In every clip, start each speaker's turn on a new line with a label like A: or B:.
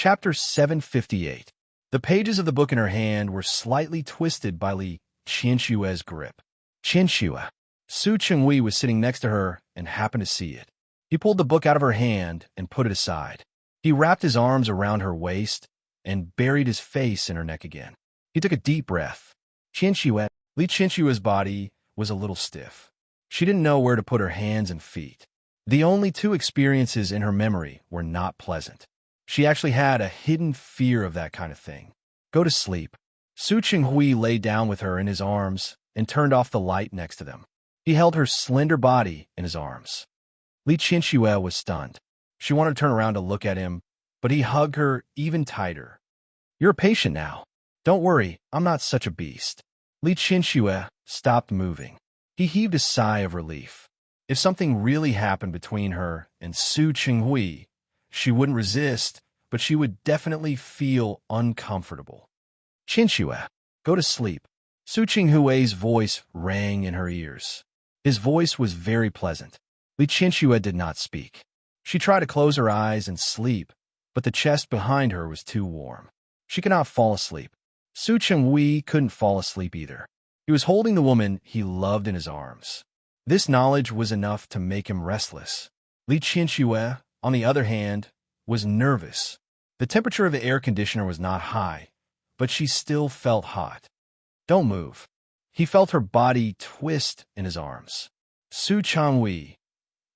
A: Chapter 758. The pages of the book in her hand were slightly twisted by Li Qinshue's grip. Qinsue. Su Chenghui was sitting next to her and happened to see it. He pulled the book out of her hand and put it aside. He wrapped his arms around her waist and buried his face in her neck again. He took a deep breath. Qinsue. Li Qinshue's body was a little stiff. She didn't know where to put her hands and feet. The only two experiences in her memory were not pleasant. She actually had a hidden fear of that kind of thing. Go to sleep. Su Chenghui lay down with her in his arms and turned off the light next to them. He held her slender body in his arms. Li Qinsue was stunned. She wanted to turn around to look at him, but he hugged her even tighter. You're a patient now. Don't worry, I'm not such a beast. Li Qinsue stopped moving. He heaved a sigh of relief. If something really happened between her and Su Chenghui, she wouldn't resist, but she would definitely feel uncomfortable. Qinsue, go to sleep. Su Chenghui's voice rang in her ears. His voice was very pleasant. Li Qinsue did not speak. She tried to close her eyes and sleep, but the chest behind her was too warm. She could not fall asleep. Su Chenghui couldn't fall asleep either. He was holding the woman he loved in his arms. This knowledge was enough to make him restless. Li Qinsue, on the other hand, was nervous. The temperature of the air conditioner was not high, but she still felt hot. Don't move. He felt her body twist in his arms. Su Chenghui.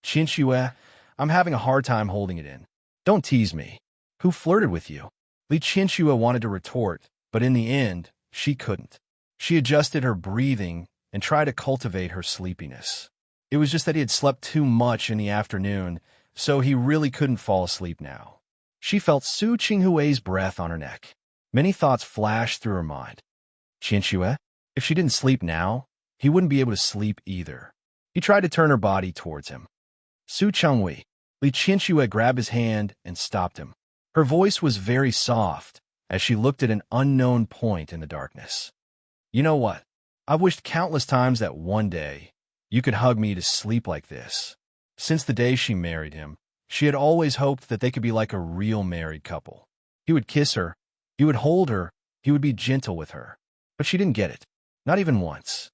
A: Qinsue, I'm having a hard time holding it in. Don't tease me. Who flirted with you? Li Qinsue wanted to retort, but in the end, she couldn't. She adjusted her breathing and tried to cultivate her sleepiness. It was just that he had slept too much in the afternoon, so he really couldn't fall asleep now. She felt Su Chenghui's breath on her neck. Many thoughts flashed through her mind. Qinsue, if she didn't sleep now, he wouldn't be able to sleep either. He tried to turn her body towards him. Su Chenghui. Li Qinsue grabbed his hand and stopped him. Her voice was very soft as she looked at an unknown point in the darkness. You know what? I've wished countless times that one day you could hug me to sleep like this. Since the day she married him, she had always hoped that they could be like a real married couple. He would kiss her, he would hold her, he would be gentle with her. But she didn't get it, not even once.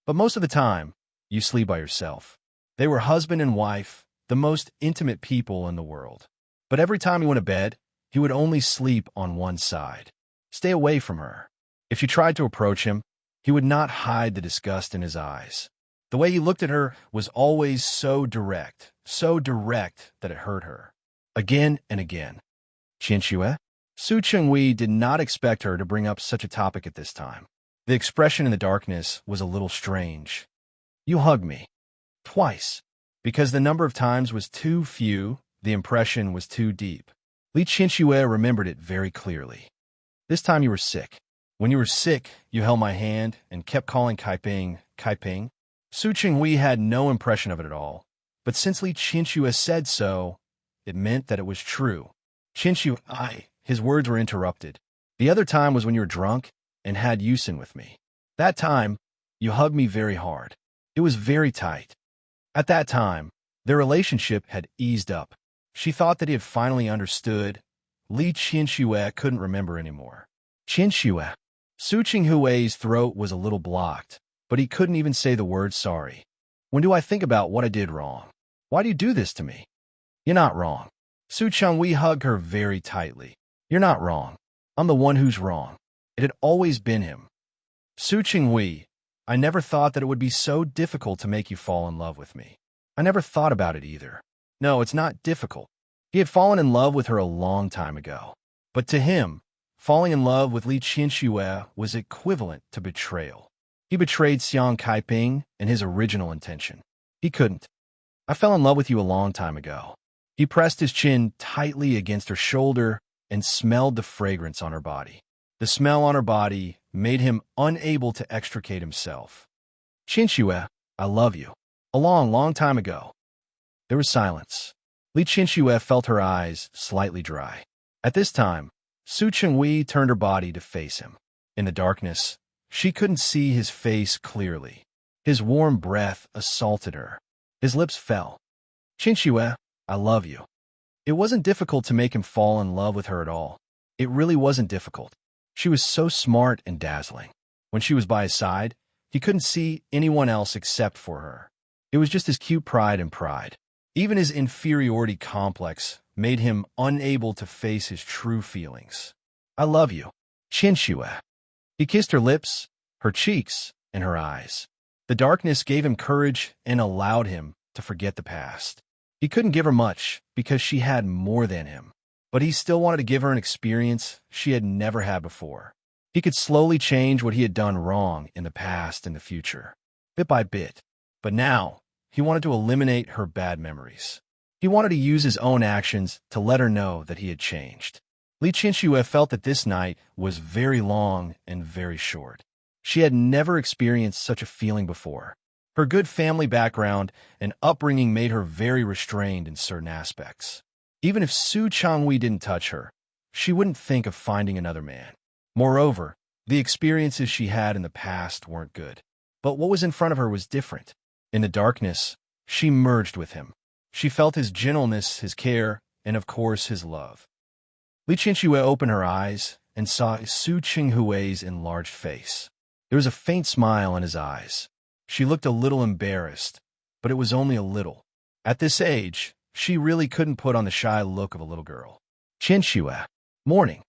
A: But most of the time, you sleep by yourself. They were husband and wife, the most intimate people in the world. But every time he went to bed, he would only sleep on one side. Stay away from her. If she tried to approach him, he would not hide the disgust in his eyes. The way he looked at her was always so direct that it hurt her. Again and again. Qinsue? Su Chenghui did not expect her to bring up such a topic at this time. The expression in the darkness was a little strange. You hugged me. Twice. Because the number of times was too few, the impression was too deep. Li Qinsue remembered it very clearly. This time you were sick. When you were sick, you held my hand and kept calling Kaiping, Kaiping. Su Chenghui had no impression of it at all, but since Li Qinsue said so, it meant that it was true. Qinsue, his words were interrupted. The other time was when you were drunk and had Yusin with me. That time, you hugged me very hard. It was very tight. At that time, their relationship had eased up. She thought that he had finally understood. Li Qinsue couldn't remember anymore. Qinsue. Su Chenghui's throat was a little blocked, but he couldn't even say the word sorry. When do I think about what I did wrong? Why do you do this to me? You're not wrong. Su Chenghui hugged her very tightly. You're not wrong. I'm the one who's wrong. It had always been him. Su Chenghui, I never thought that it would be so difficult to make you fall in love with me. I never thought about it either. No, it's not difficult. He had fallen in love with her a long time ago. But to him, falling in love with Li Qinsue was equivalent to betrayal. He betrayed Xiang Kaiping and his original intention. He couldn't. I fell in love with you a long time ago. He pressed his chin tightly against her shoulder and smelled the fragrance on her body. The smell on her body made him unable to extricate himself. Qinsue, I love you. A long, long time ago. There was silence. Li Qinsue felt her eyes slightly dry. At this time, Su Chenghui turned her body to face him. In the darkness, she couldn't see his face clearly. His warm breath assaulted her. His lips fell. Qinsue, I love you. It wasn't difficult to make him fall in love with her at all. It really wasn't difficult. She was so smart and dazzling. When she was by his side, he couldn't see anyone else except for her. It was just his cute pride and pride. Even his inferiority complex made him unable to face his true feelings. I love you, Chinchua. He kissed her lips, her cheeks, and her eyes. The darkness gave him courage and allowed him to forget the past. He couldn't give her much because she had more than him, but he still wanted to give her an experience she had never had before. He could slowly change what he had done wrong in the past and the future, bit by bit. But now, he wanted to eliminate her bad memories. He wanted to use his own actions to let her know that he had changed. Li Chinchue felt that this night was very long and very short. She had never experienced such a feeling before. Her good family background and upbringing made her very restrained in certain aspects. Even if Su Changhui didn't touch her, she wouldn't think of finding another man. Moreover, the experiences she had in the past weren't good. But what was in front of her was different. In the darkness, she merged with him. She felt his gentleness, his care, and of course his love. Li Chinchue opened her eyes and saw Su Chinghui's enlarged face. There was a faint smile in his eyes. She looked a little embarrassed, but it was only a little. At this age, she really couldn't put on the shy look of a little girl. Chinchue, morning.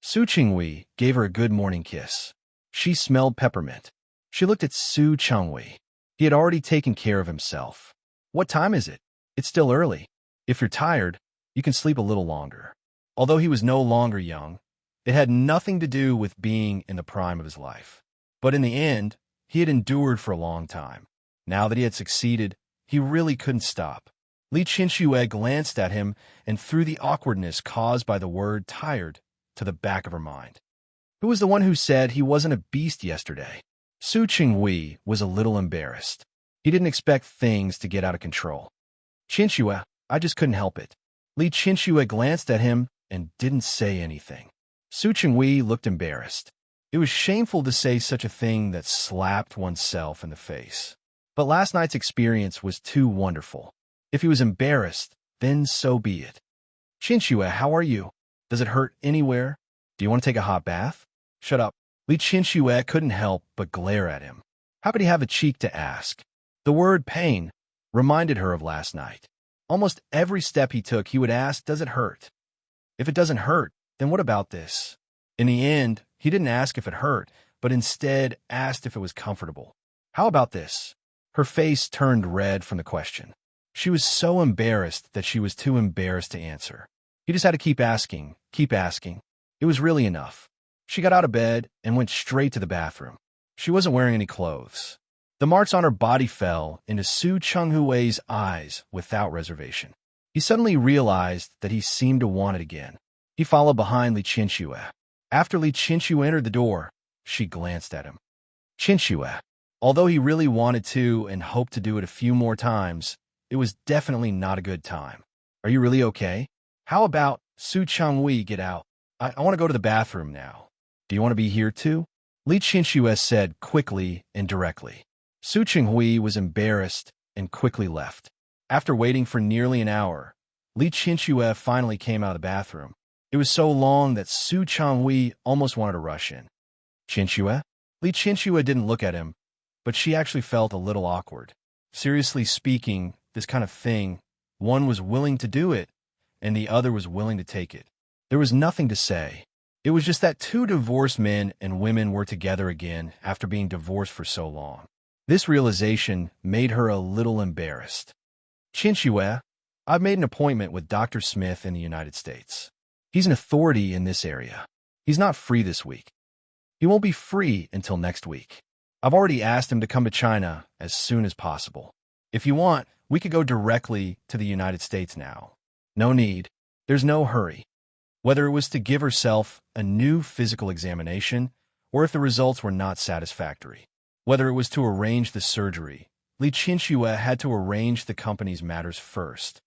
A: Su Chinghui gave her a good morning kiss. She smelled peppermint. She looked at Su Changhui. He had already taken care of himself. What time is it? It's still early. If you're tired, you can sleep a little longer. Although he was no longer young, it had nothing to do with being in the prime of his life. But in the end, he had endured for a long time. Now that he had succeeded, he really couldn't stop. Li Chinchue glanced at him and threw the awkwardness caused by the word tired to the back of her mind. Who was the one who said he wasn't a beast yesterday? Su Chinghui was a little embarrassed. He didn't expect things to get out of control. Chinchue, I just couldn't help it. Li Chinchue glanced at him and didn't say anything. Su Chinghui looked embarrassed. It was shameful to say such a thing that slapped oneself in the face. But last night's experience was too wonderful. If he was embarrassed, then so be it. Chinchue, how are you? Does it hurt anywhere? Do you want to take a hot bath? Shut up. Li Chinchue couldn't help but glare at him. How could he have the cheek to ask? The word pain reminded her of last night. Almost every step he took, he would ask, does it hurt? If it doesn't hurt, then what about this? In the end, he didn't ask if it hurt, but instead asked if it was comfortable. How about this? Her face turned red from the question. She was so embarrassed that she was too embarrassed to answer. He just had to keep asking, keep asking. It was really enough. She got out of bed and went straight to the bathroom. She wasn't wearing any clothes. The marks on her body fell into Su Chenghui's eyes without reservation. He suddenly realized that he seemed to want it again. He followed behind Li Chinchue. After Li Chinchue entered the door, she glanced at him. Chinchue, although he really wanted to and hoped to do it a few more times, it was definitely not a good time. Are you really okay? How about Su Changhui get out? I want to go to the bathroom now. Do you want to be here too? Li Chinchue said quickly and directly. Su Changhui was embarrassed and quickly left. After waiting for nearly an hour, Li Chinchue finally came out of the bathroom. It was so long that Su Changhui almost wanted to rush in. Chinchue? Li Chinchue didn't look at him, but she actually felt a little awkward. Seriously speaking, this kind of thing, one was willing to do it, and the other was willing to take it. There was nothing to say. It was just that two divorced men and women were together again after being divorced for so long. This realization made her a little embarrassed. Chinchue, I've made an appointment with Dr. Smith in the United States. He's an authority in this area. He's not free this week. He won't be free until next week. I've already asked him to come to China as soon as possible. If you want, we could go directly to the United States now. No need. There's no hurry. Whether it was to give herself a new physical examination or if the results were not satisfactory. Whether it was to arrange the surgery, Li Chinchue had to arrange the company's matters first.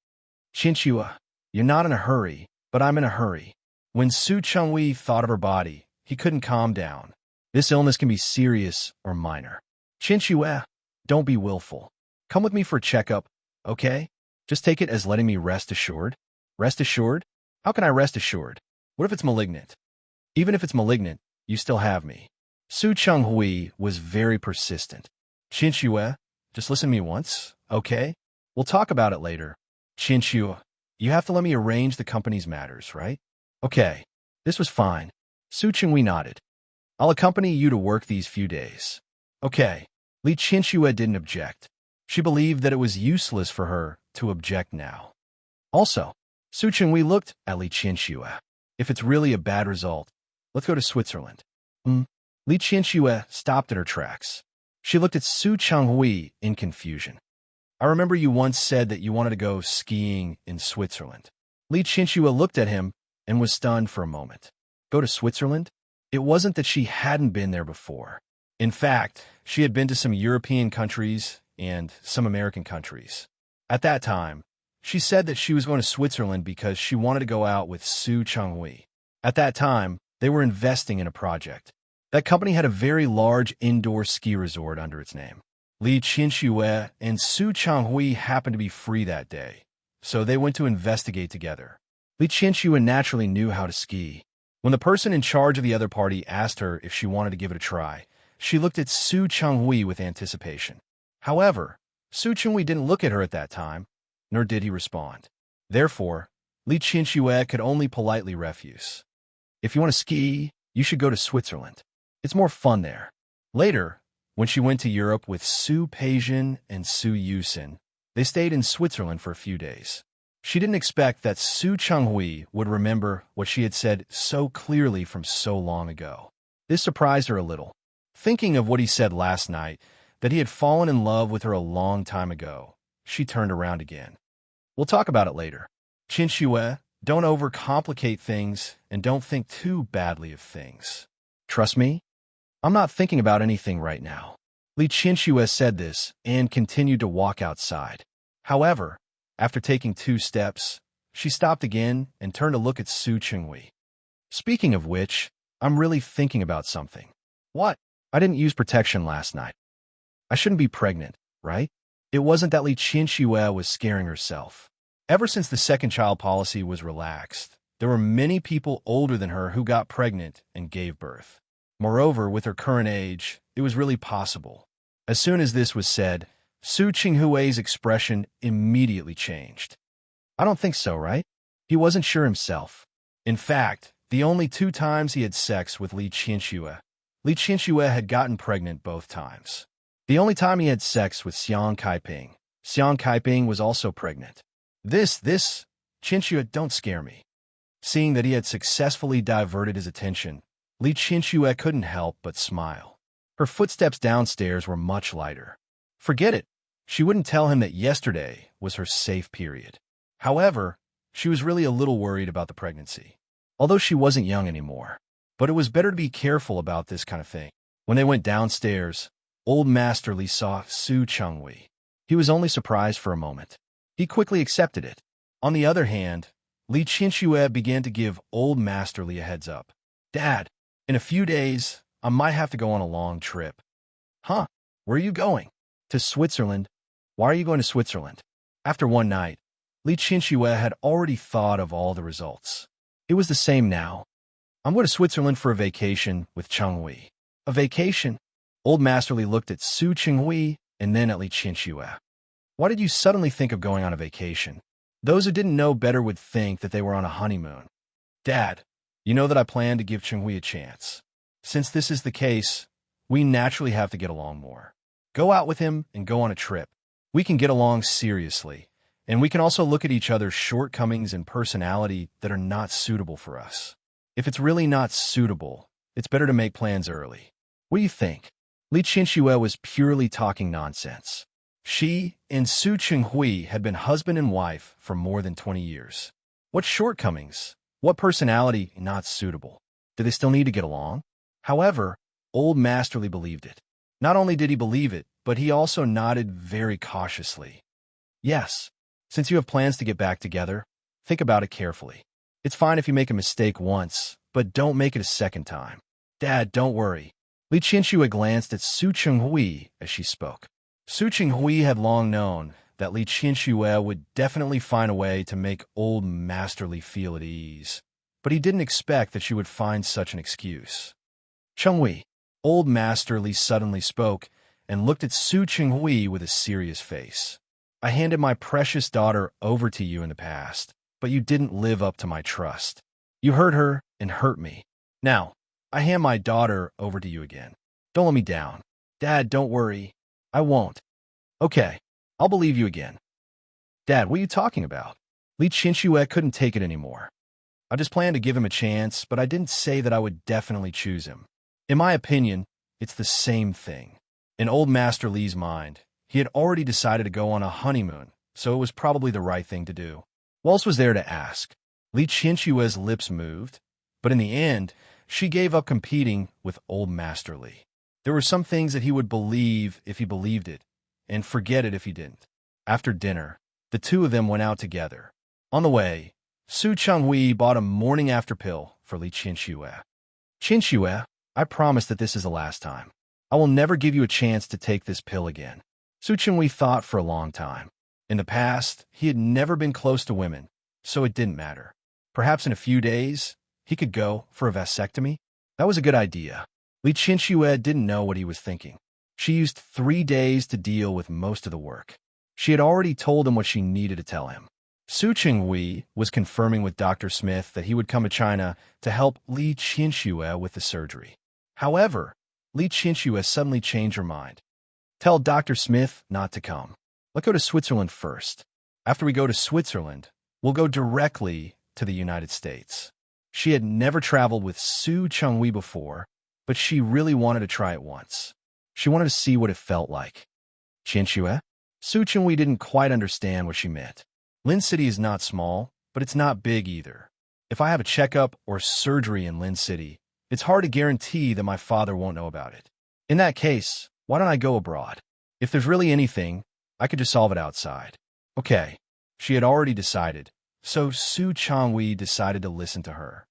A: Chinchue, you're not in a hurry, but I'm in a hurry. When Su Changhui thought of her body, he couldn't calm down. This illness can be serious or minor. Chinchue, don't be willful. Come with me for a checkup, okay? Just take it as letting me rest assured. Rest assured? How can I rest assured? What if it's malignant? Even if it's malignant, you still have me. Su Chenghui was very persistent. Qinxue, just listen to me once, okay? We'll talk about it later. Qinxue, you have to let me arrange the company's matters, right? Okay. This was fine. Su Chenghui nodded. I'll accompany you to work these few days. Okay. Li Qinxue didn't object. She believed that it was useless for her to object now. Also, Su Chenghui looked at Li Qinxue. If it's really a bad result, let's go to Switzerland. Li Qinxue stopped in her tracks. She looked at Su Chenghui in confusion. I remember you once said that you wanted to go skiing in Switzerland. Li Qinxue looked at him and was stunned for a moment. Go to Switzerland? It wasn't that she hadn't been there before. In fact, she had been to some European countries and some American countries. At that time, she said that she was going to Switzerland because she wanted to go out with Su Chenghui. At that time, they were investing in a project. That company had a very large indoor ski resort under its name. Li Qinxue and Su Chenghui happened to be free that day, so they went to investigate together. Li Qinxue naturally knew how to ski. When the person in charge of the other party asked her if she wanted to give it a try, she looked at Su Chenghui with anticipation. However, Su Chenghui didn't look at her at that time, nor did he respond. Therefore, Li Qinxue could only politely refuse. If you want to ski, you should go to Switzerland. It's more fun there. Later, when she went to Europe with Su Peijin and Su Yusin, they stayed in Switzerland for a few days. She didn't expect that Su Chenghui would remember what she had said so clearly from so long ago. This surprised her a little. Thinking of what he said last night, that he had fallen in love with her a long time ago, she turned around again. We'll talk about it later. Qinxue, don't overcomplicate things and don't think too badly of things. Trust me? I'm not thinking about anything right now. Li Qinxue said this and continued to walk outside. However, after taking 2 steps, she stopped again and turned to look at Su Chenghui. Speaking of which, I'm really thinking about something. What? I didn't use protection last night. I shouldn't be pregnant, right? It wasn't that Li Qinxue was scaring herself. Ever since the second child policy was relaxed, there were many people older than her who got pregnant and gave birth. Moreover, with her current age, it was really possible. As soon as this was said, Su Chenghui's expression immediately changed. I don't think so, right? He wasn't sure himself. In fact, the only 2 times he had sex with Li Qinxue had gotten pregnant both times. The only time he had sex with Xiang Kaiping was also pregnant. Qinxue, don't scare me. Seeing that he had successfully diverted his attention, Li Qinxue couldn't help but smile. Her footsteps downstairs were much lighter. Forget it. She wouldn't tell him that yesterday was her safe period. However, she was really a little worried about the pregnancy, although she wasn't young anymore. But it was better to be careful about this kind of thing. When they went downstairs, Old Master Li saw Su Chenghui. He was only surprised for a moment. He quickly accepted it. On the other hand, Li Qinxue began to give Old Master Li a heads up. Dad, in a few days, I might have to go on a long trip. Huh? Where are you going? To Switzerland. Why are you going to Switzerland? After one night, Li Qinxue had already thought of all the results. It was the same now. I'm going to Switzerland for a vacation with Chenghui. A vacation? Old Master Li looked at Su Chenghui and then at Li Qinxue. Why did you suddenly think of going on a vacation? Those who didn't know better would think that they were on a honeymoon. Dad, you know that I plan to give Chenghui a chance. Since this is the case, we naturally have to get along more. Go out with him and go on a trip. We can get along seriously, and we can also look at each other's shortcomings and personality that are not suitable for us. If it's really not suitable, it's better to make plans early. What do you think? Li Qinxue was purely talking nonsense. She and Su Chenghui had been husband and wife for more than 20 years. What shortcomings? What personality not suitable? Do they still need to get along? However, Old Master Li believed it. Not only did he believe it, but he also nodded very cautiously. Yes, since you have plans to get back together, think about it carefully. It's fine if you make a mistake once, but don't make it a second time. Dad, don't worry. Li Qinxue glanced at Su Chenghui as she spoke. Su Chenghui had long known that Li Qianxue would definitely find a way to make old Master Li feel at ease, but he didn't expect that she would find such an excuse. Chenghui, old Master Li suddenly spoke and looked at Su Chenghui with a serious face. I handed my precious daughter over to you in the past, but you didn't live up to my trust. You hurt her and hurt me. Now, I hand my daughter over to you again. Don't let me down. Dad, don't worry. I won't. Okay, I'll believe you again. Dad, what are you talking about? Li Qianxue couldn't take it anymore. I just planned to give him a chance, but I didn't say that I would definitely choose him. In my opinion, it's the same thing. In old Master Li's mind, he had already decided to go on a honeymoon, so it was probably the right thing to do. What else was there to ask? Li Qianxue's lips moved, but in the end, she gave up competing with old Master Li. There were some things that he would believe if he believed it, and forget it if he didn't. After dinner, the two of them went out together. On the way, Su Chenghui bought a morning-after pill for Li Qianxue. Qianxue, I promise that this is the last time. I will never give you a chance to take this pill again. Su Chenghui thought for a long time. In the past, he had never been close to women, so it didn't matter. Perhaps in a few days, he could go for a vasectomy? That was a good idea. Li Qianxue didn't know what he was thinking. She used 3 days to deal with most of the work. She had already told him what she needed to tell him. Su Chenghui was confirming with Dr. Smith that he would come to China to help Li Qianxue with the surgery. However, Li Qianxue suddenly changed her mind. Tell Dr. Smith not to come. Let's go to Switzerland first. After we go to Switzerland, we'll go directly to the United States. She had never traveled with Su Chenghui before, but she really wanted to try it once. She wanted to see what it felt like. Qianxue? Su Chenghui didn't quite understand what she meant. Lin City is not small, but it's not big either. If I have a checkup or surgery in Lin City, it's hard to guarantee that my father won't know about it. In that case, why don't I go abroad? If there's really anything, I could just solve it outside. Okay, she had already decided, so Su Chenghui decided to listen to her.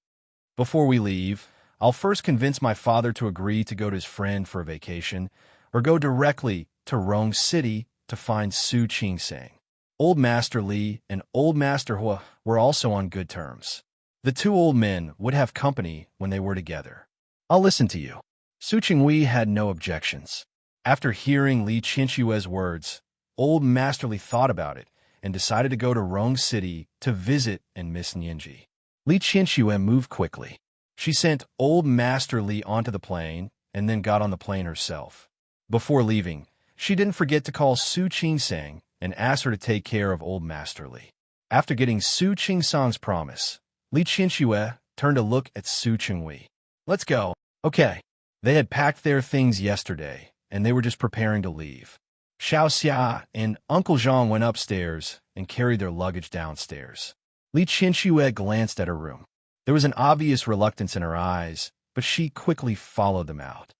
A: Before we leave, I'll first convince my father to agree to go to his friend for a vacation, or go directly to Rong City to find Su Qingsang. Old Master Li and Old Master Hua were also on good terms. The two old men would have company when they were together. I'll listen to you. Su Chenghui had no objections. After hearing Li Qianxue's words, Old Master Li thought about it and decided to go to Rong City to visit and miss Nianji. Li Qianxue moved quickly. She sent Old Master Li onto the plane and then got on the plane herself. Before leaving, she didn't forget to call Su Qingsang and asked her to take care of Old Master Li. After getting Su Qingsang's promise, Li Qianxue turned to look at Su Chenghui. Let's go. Okay. They had packed their things yesterday, and they were just preparing to leave. Xiao Xia and Uncle Zhang went upstairs and carried their luggage downstairs. Li Qianxue glanced at her room. There was an obvious reluctance in her eyes, but she quickly followed them out.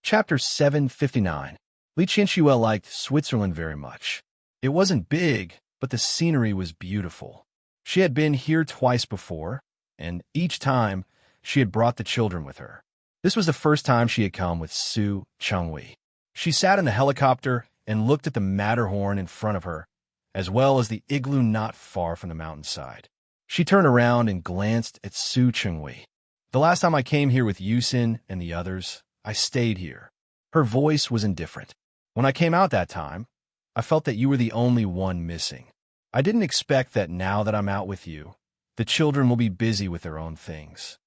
A: Chapter 759. Li Qianxue liked Switzerland very much. It wasn't big, but the scenery was beautiful. She had been here twice before, and each time she had brought the children with her. This was the first time she had come with Su Chenghui. She sat in the helicopter and looked at the Matterhorn in front of her, as well as the igloo not far from the mountainside. She turned around and glanced at Su Chenghui. The last time I came here with Yusin and the others, I stayed here. Her voice was indifferent. When I came out that time, I felt that you were the only one missing. I didn't expect that now that I'm out with you, the children will be busy with their own things.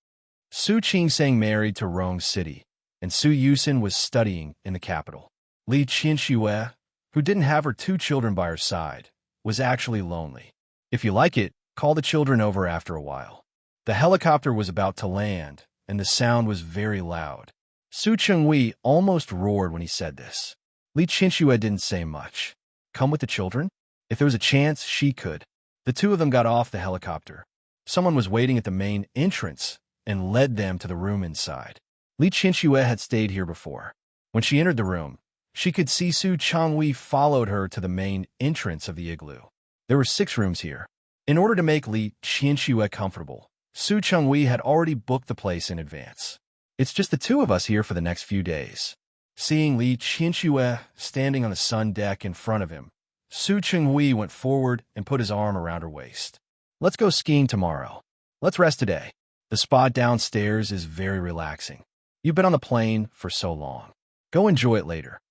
A: Su Qingsang married to Rong City, and Su Yusin was studying in the capital. Li Qianxue, who didn't have her 2 children by her side, was actually lonely. If you like it, call the children over after a while. The helicopter was about to land, and the sound was very loud. Su Chenghui almost roared when he said this. Li Qianxue didn't say much. Come with the children? If there was a chance, she could. The two of them got off the helicopter. Someone was waiting at the main entrance and led them to the room inside. Li Qianxue had stayed here before. When she entered the room, she could see Su Chenghui followed her to the main entrance of the igloo. There were 6 rooms here. In order to make Li Qianxue comfortable, Su Chenghui had already booked the place in advance. It's just the 2 of us here for the next few days. Seeing Li Qianxue standing on the sun deck in front of him, Su Chenghui went forward and put his arm around her waist. Let's go skiing tomorrow. Let's rest today. The spa downstairs is very relaxing. You've been on the plane for so long. Go enjoy it later.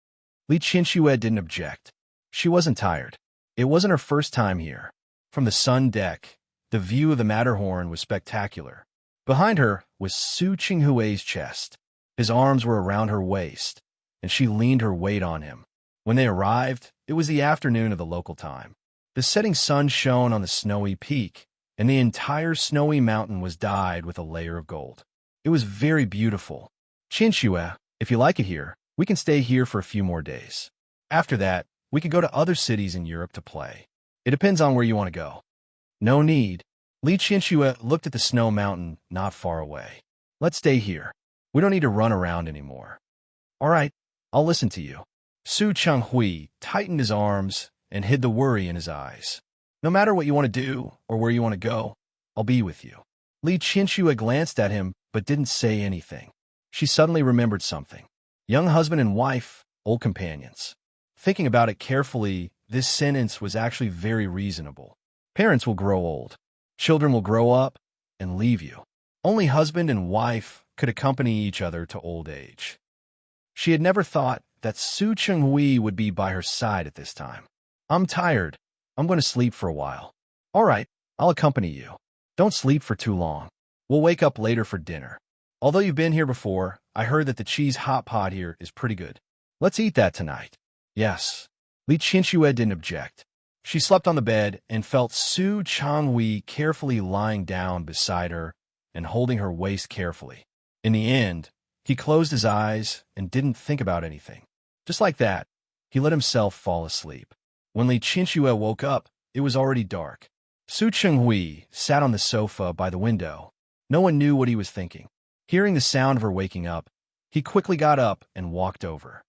A: Li Qianxue didn't object. She wasn't tired. It wasn't her first time here. From the sun deck, the view of the Matterhorn was spectacular. Behind her was Su Chenghui's chest. His arms were around her waist, and she leaned her weight on him. When they arrived, it was the afternoon of the local time. The setting sun shone on the snowy peak, and the entire snowy mountain was dyed with a layer of gold. It was very beautiful. Qianxue, if you like it here, we can stay here for a few more days. After that, we could go to other cities in Europe to play. It depends on where you want to go. No need. Li Qianxue looked at the snow mountain not far away. Let's stay here. We don't need to run around anymore. All right, I'll listen to you. Su Chenghui tightened his arms and hid the worry in his eyes. No matter what you want to do or where you want to go, I'll be with you. Li Qianxue glanced at him but didn't say anything. She suddenly remembered something. Young husband and wife, old companions. Thinking about it carefully, this sentence was actually very reasonable. Parents will grow old. Children will grow up and leave you. Only husband and wife could accompany each other to old age. She had never thought that Su Chenghui would be by her side at this time. I'm tired. I'm going to sleep for a while. All right, I'll accompany you. Don't sleep for too long. We'll wake up later for dinner. Although you've been here before, I heard that the cheese hot pot here is pretty good. Let's eat that tonight. Yes. Li Qianxue didn't object. She slept on the bed and felt Su Chenghui carefully lying down beside her and holding her waist carefully. In the end, he closed his eyes and didn't think about anything. Just like that, he let himself fall asleep. When Li Qianxue woke up, it was already dark. Su Chenghui sat on the sofa by the window. No one knew what he was thinking. Hearing the sound of her waking up, he quickly got up and walked over.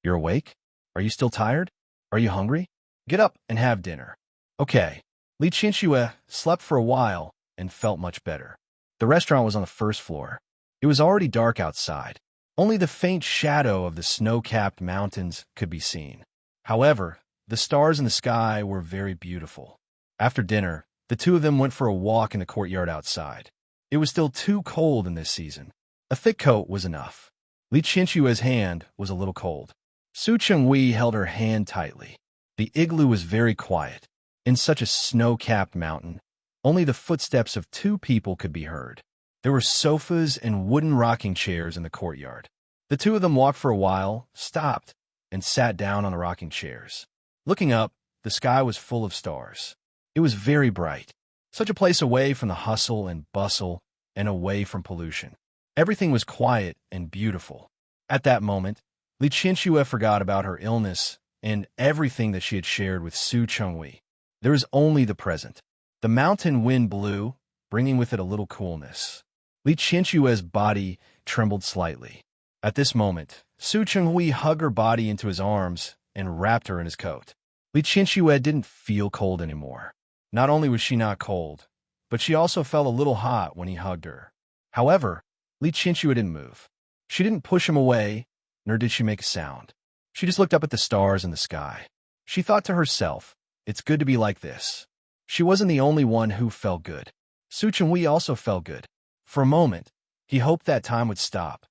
A: You're awake? Are you still tired? Are you hungry? Get up and have dinner. Okay. Li Qianxue slept for a while and felt much better. The restaurant was on the first floor. It was already dark outside. Only the faint shadow of the snow-capped mountains could be seen. However, the stars in the sky were very beautiful. After dinner, the two of them went for a walk in the courtyard outside. It was still too cold in this season. A thick coat was enough. Li Qianxue's hand was a little cold. Su Chenghui held her hand tightly. The igloo was very quiet. In such a snow-capped mountain, only the footsteps of two people could be heard. There were sofas and wooden rocking chairs in the courtyard. The two of them walked for a while, stopped, and sat down on the rocking chairs. Looking up, the sky was full of stars. It was very bright. Such a place away from the hustle and bustle and away from pollution. Everything was quiet and beautiful. At that moment, Li Qianxue forgot about her illness and everything that she had shared with Su Chenghui. There was only the present. The mountain wind blew, bringing with it a little coolness. Li Qianxue's body trembled slightly. At this moment, Su Chenghui hugged her body into his arms and wrapped her in his coat. Li Qianxue didn't feel cold anymore. Not only was she not cold, but she also felt a little hot when he hugged her. However, Li Qianxue didn't move. She didn't push him away, nor did she make a sound. She just looked up at the stars in the sky. She thought to herself, it's good to be like this. She wasn't the only one who felt good. Su Chenghui also felt good. For a moment, he hoped that time would stop.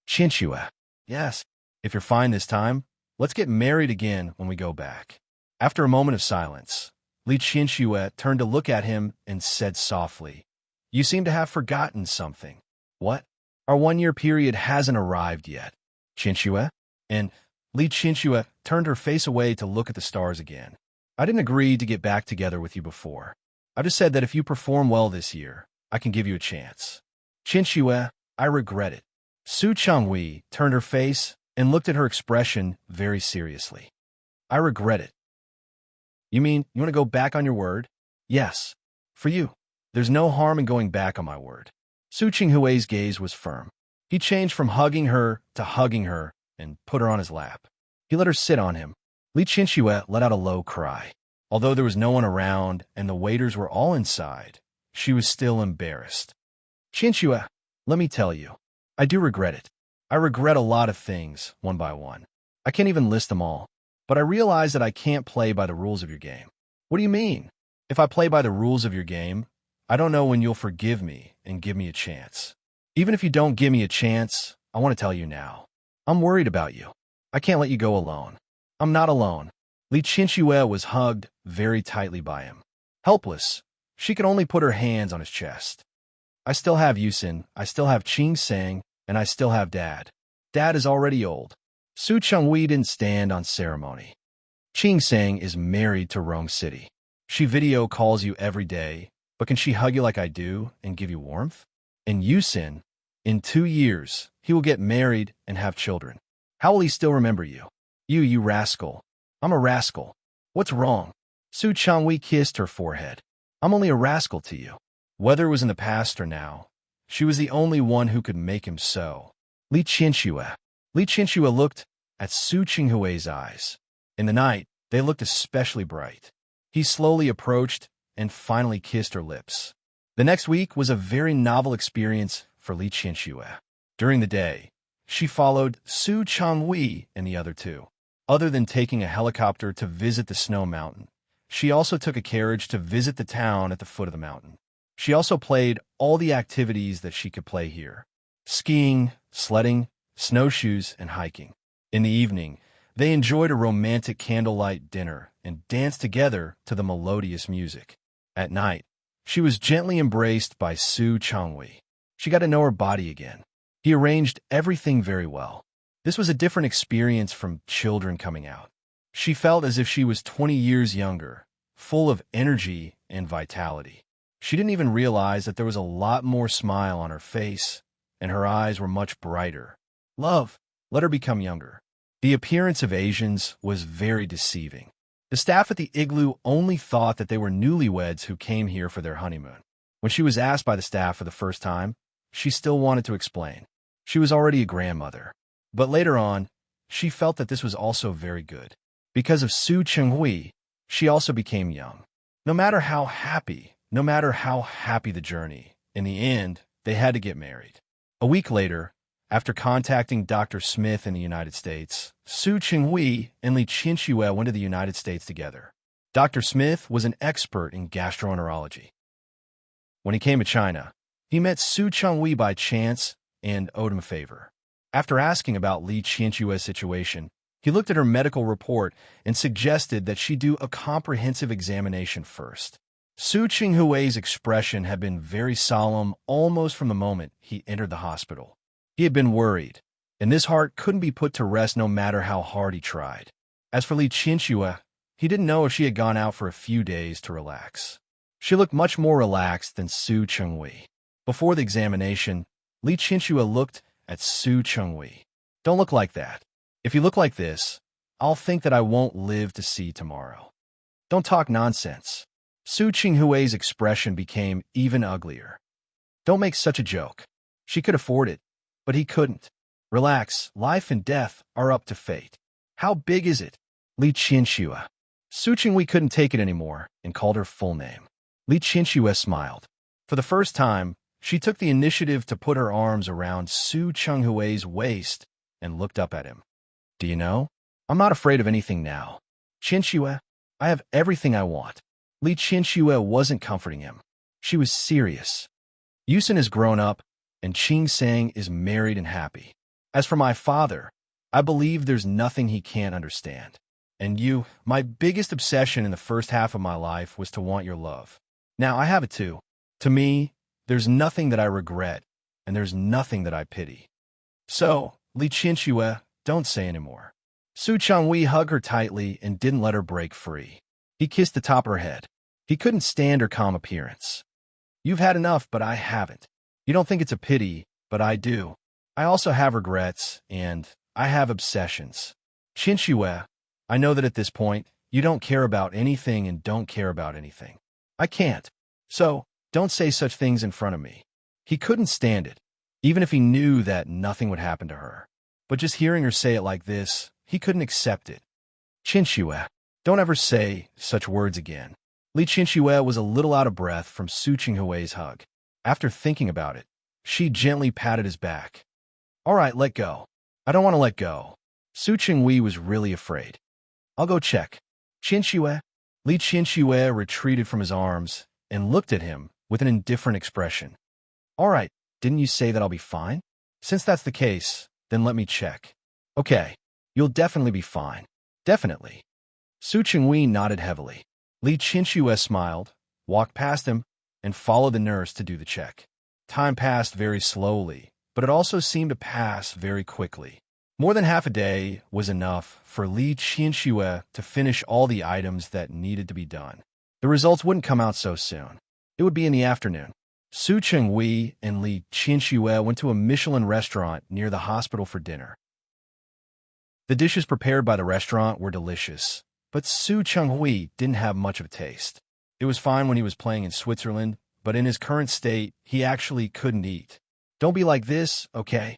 A: Qianxue, yes, if you're fine this time, let's get married again when we go back. After a moment of silence, Li Qianxue turned to look at him and said softly, you seem to have forgotten something. What? Our 1-year period hasn't arrived yet. Qianxue? And Li Qianxue turned her face away to look at the stars again. I didn't agree to get back together with you before. I just said that if you perform well this year, I can give you a chance. Qianxue, I regret it. Su Chenghui turned her face and looked at her expression very seriously. I regret it. You mean you want to go back on your word? Yes. For you. There's no harm in going back on my word. Su Chenghui's gaze was firm. He changed from hugging her to hugging her and put her on his lap. He let her sit on him. Li Qianxue let out a low cry. Although there was no one around and the waiters were all inside, she was still embarrassed. Qianxue, let me tell you, I do regret it. I regret a lot of things, one by one. I can't even list them all. But I realize that I can't play by the rules of your game. What do you mean? If I play by the rules of your game, I don't know when you'll forgive me and give me a chance. Even if you don't give me a chance, I want to tell you now. I'm worried about you. I can't let you go alone. I'm not alone. Li Chinchue was hugged very tightly by him. Helpless, she could only put her hands on his chest. I still have Yusin, I still have Qing Sang, and I still have Dad. Dad is already old. Su Chenghui didn't stand on ceremony. Qing Sang is married to Rome City. She video calls you every day, but can she hug you like I do and give you warmth? And Yusin, in 2 years, he will get married and have children. How will he still remember you? You rascal. I'm a rascal. What's wrong? Su Chenghui kissed her forehead. I'm only a rascal to you. Whether it was in the past or now, she was the only one who could make him so. Li Chinchue. Li Chinchue looked at Su Chenghui's eyes. In the night, they looked especially bright. He slowly approached and finally kissed her lips. The next week was a very novel experience for Li Chinchue. During the day, she followed Su Chenghui and the other two. Other than taking a helicopter to visit the snow mountain, she also took a carriage to visit the town at the foot of the mountain. She also played all the activities that she could play here: skiing, sledding, snowshoes, and hiking. In the evening, they enjoyed a romantic candlelight dinner and danced together to the melodious music. At night, she was gently embraced by Su Chenghui. She got to know her body again. He arranged everything very well. This was a different experience from children coming out. She felt as if she was 20 years younger, full of energy and vitality. She didn't even realize that there was a lot more smile on her face, and her eyes were much brighter. Love, let her become younger. The appearance of Asians was very deceiving. The staff at the igloo only thought that they were newlyweds who came here for their honeymoon. When she was asked by the staff for the first time, she still wanted to explain. She was already a grandmother. But later on, she felt that this was also very good. Because of Su Chenghui, she also became young. No matter how happy the journey, in the end, they had to get married. A week later, after contacting Dr. Smith in the United States, Su Chenghui and Li Chinchue went to the United States together. Dr. Smith was an expert in gastroenterology. When he came to China, he met Su Chenghui by chance and owed him a favor. After asking about Li Chinchue's situation, he looked at her medical report and suggested that she do a comprehensive examination first. Su Chenghui's expression had been very solemn almost from the moment he entered the hospital. He had been worried, and this heart couldn't be put to rest no matter how hard he tried. As for Li Chinchue, he didn't know if she had gone out for a few days to relax. She looked much more relaxed than Su Chenghui. Before the examination, Li Chinchue looked at Su Chenghui. Don't look like that. If you look like this, I'll think that I won't live to see tomorrow. Don't talk nonsense. Su Chenghui's expression became even uglier. Don't make such a joke. She could afford it, but he couldn't. Relax, life and death are up to fate. How big is it? Li Chinchue. Su Chenghui couldn't take it anymore and called her full name. Li Chinchue smiled. For the first time, she took the initiative to put her arms around Su Chenghui's waist and looked up at him. Do you know? I'm not afraid of anything now. Chinchue, I have everything I want. Li Chinchue wasn't comforting him. She was serious. Yusin is grown up, and Qing Sang is married and happy. As for my father, I believe there's nothing he can't understand. And you, my biggest obsession in the first half of my life was to want your love. Now I have it too. To me, there's nothing that I regret, and there's nothing that I pity. So, Li Chinchue, don't say anymore. Su Chenghui hugged her tightly and didn't let her break free. He kissed the top of her head. He couldn't stand her calm appearance. You've had enough, but I haven't. You don't think it's a pity, but I do. I also have regrets, and I have obsessions. Chinchue, I know that at this point, you don't care about anything and don't care about anything. I can't. So, don't say such things in front of me. He couldn't stand it, even if he knew that nothing would happen to her. But just hearing her say it like this, he couldn't accept it. Chinchue, don't ever say such words again. Li Chinchue was a little out of breath from Su Chenghui's hug. After thinking about it, she gently patted his back. All right, let go. I don't want to let go. Su Chenghui was really afraid. I'll go check. Qianxue. Li Qianxue retreated from his arms and looked at him with an indifferent expression. All right, didn't you say that I'll be fine? Since that's the case, then let me check. Okay, you'll definitely be fine. Definitely. Su Chenghui nodded heavily. Li Qianxue smiled, walked past him, and followed the nurse to do the check. Time passed very slowly, but it also seemed to pass very quickly. More than half a day was enough for Li Qianxue to finish all the items that needed to be done. The results wouldn't come out so soon. It would be in the afternoon. Su Chenghui and Li Qianxue went to a Michelin restaurant near the hospital for dinner. The dishes prepared by the restaurant were delicious, but Su Chenghui didn't have much of a taste. It was fine when he was playing in Switzerland, but in his current state, he actually couldn't eat. Don't be like this, okay?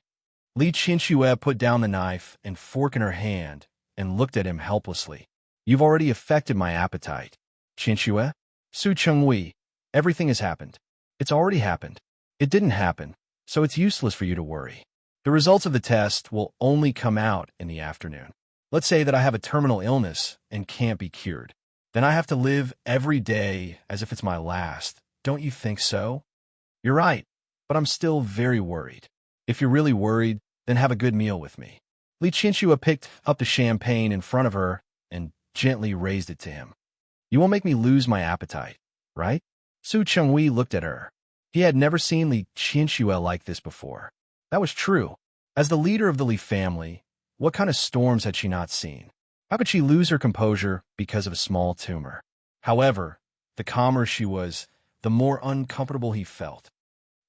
A: Li Qianxue put down the knife and fork in her hand and looked at him helplessly. You've already affected my appetite. Qianxue? Su Chenghui, everything has happened. It's already happened. It didn't happen, so it's useless for you to worry. The results of the test will only come out in the afternoon. Let's say that I have a terminal illness and can't be cured. Then I have to live every day as if it's my last. Don't you think so? You're right, but I'm still very worried. If you're really worried, then have a good meal with me. Li Qianxue picked up the champagne in front of her and gently raised it to him. You won't make me lose my appetite, right? Su Chenghui looked at her. He had never seen Li Qianxue like this before. That was true. As the leader of the Li family, what kind of storms had she not seen? How could she lose her composure because of a small tumor? However, the calmer she was, the more uncomfortable he felt.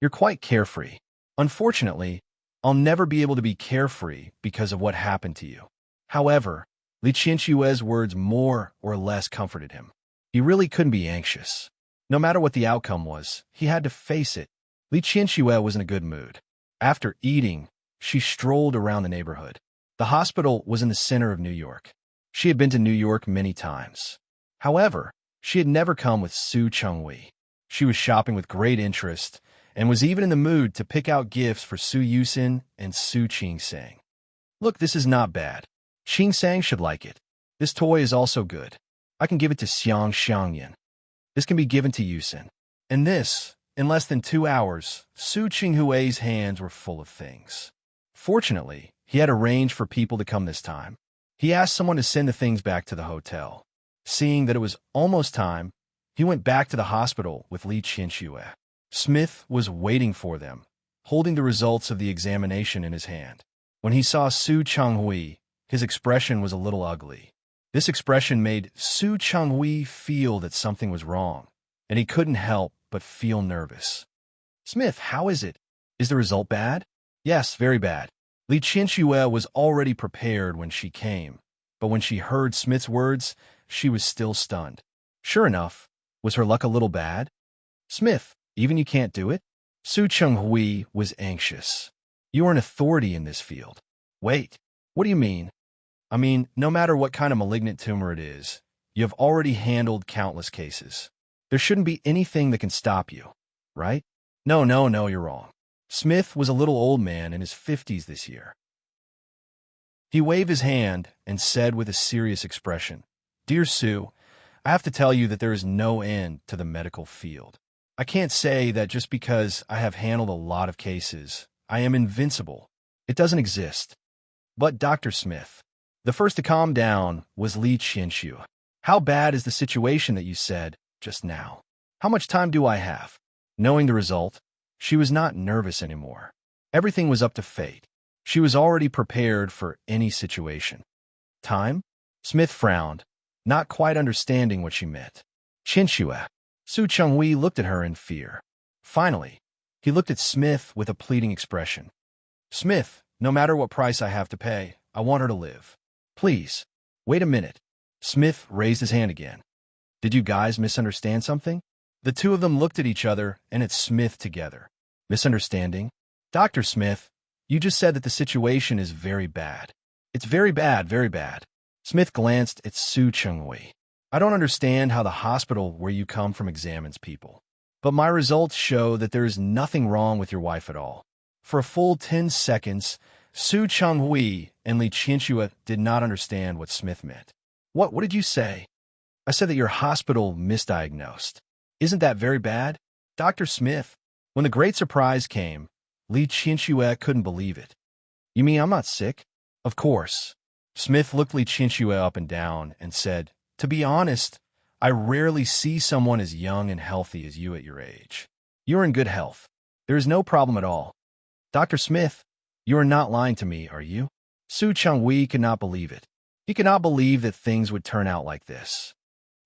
A: You're quite carefree. Unfortunately, I'll never be able to be carefree because of what happened to you. However, Li Qianxue's words more or less comforted him. He really couldn't be anxious. No matter what the outcome was, he had to face it. Li Qianxue was in a good mood. After eating, she strolled around the neighborhood. The hospital was in the center of New York. She had been to New York many times. However, she had never come with Su Chenghui. She was shopping with great interest and was even in the mood to pick out gifts for Su Yusin and Su Qingsang. Look, this is not bad. Qingsang should like it. This toy is also good. I can give it to Xiang Xiangyan. This can be given to Yusin. And this, in less than 2 hours, Su Qinghui's hands were full of things. Fortunately, he had arranged for people to come this time. He asked someone to send the things back to the hotel. Seeing that it was almost time, he went back to the hospital with Li Qianxue. Smith was waiting for them, holding the results of the examination in his hand. When he saw Su Chenghui, his expression was a little ugly. This expression made Su Chenghui feel that something was wrong, and he couldn't help but feel nervous. Smith, how is it? Is the result bad? Yes, very bad. Li Qianxue was already prepared when she came, but when she heard Smith's words, she was still stunned. Sure enough, was her luck a little bad? Smith, even you can't do it? Su Chenghui was anxious. You are an authority in this field. Wait, what do you mean? I mean, no matter what kind of malignant tumor it is, you have already handled countless cases. There shouldn't be anything that can stop you, right? No, you're wrong. Smith was a little old man in his 50s this year. He waved his hand and said with a serious expression, Dear Sue, I have to tell you that there is no end to the medical field. I can't say that just because I have handled a lot of cases, I am invincible. It doesn't exist. But Dr. Smith, the first to calm down was Li Qianxue. How bad is the situation that you said just now? How much time do I have? Knowing the result, she was not nervous anymore. Everything was up to fate. She was already prepared for any situation. Time? Smith frowned, not quite understanding what she meant. Qianxue. Su Chenghui looked at her in fear. Finally, he looked at Smith with a pleading expression. Smith, no matter what price I have to pay, I want her to live. Please, wait a minute. Smith raised his hand again. Did you guys misunderstand something? The two of them looked at each other and at Smith together. Misunderstanding? Dr. Smith, you just said that the situation is very bad. It's very bad, very bad. Smith glanced at Su Chenghui. I don't understand how the hospital where you come from examines people. But my results show that there is nothing wrong with your wife at all. For a full 10 seconds, Su Changhui and Li Qianxue did not understand what Smith meant. What did you say? I said that your hospital misdiagnosed. Isn't that very bad? Dr. Smith. When the great surprise came, Li Qianxue couldn't believe it. You mean I'm not sick? Of course. Smith looked Li Qianxue up and down and said, to be honest, I rarely see someone as young and healthy as you at your age. You are in good health. There is no problem at all. Dr. Smith, you are not lying to me, are you? Su Changhui could not believe it. He could not believe that things would turn out like this.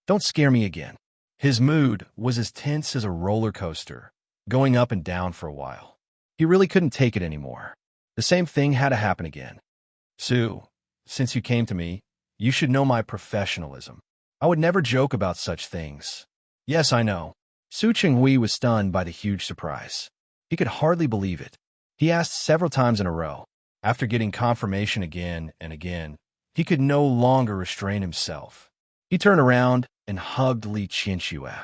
A: Don't scare me again. His mood was as tense as a roller coaster, going up and down for a while. He really couldn't take it anymore. The same thing had to happen again. Su, since you came to me, you should know my professionalism. I would never joke about such things. Yes, I know. Su Changhui was stunned by the huge surprise. He could hardly believe it. He asked several times in a row. After getting confirmation again and again, he could no longer restrain himself. He turned around and hugged Li Qianxue.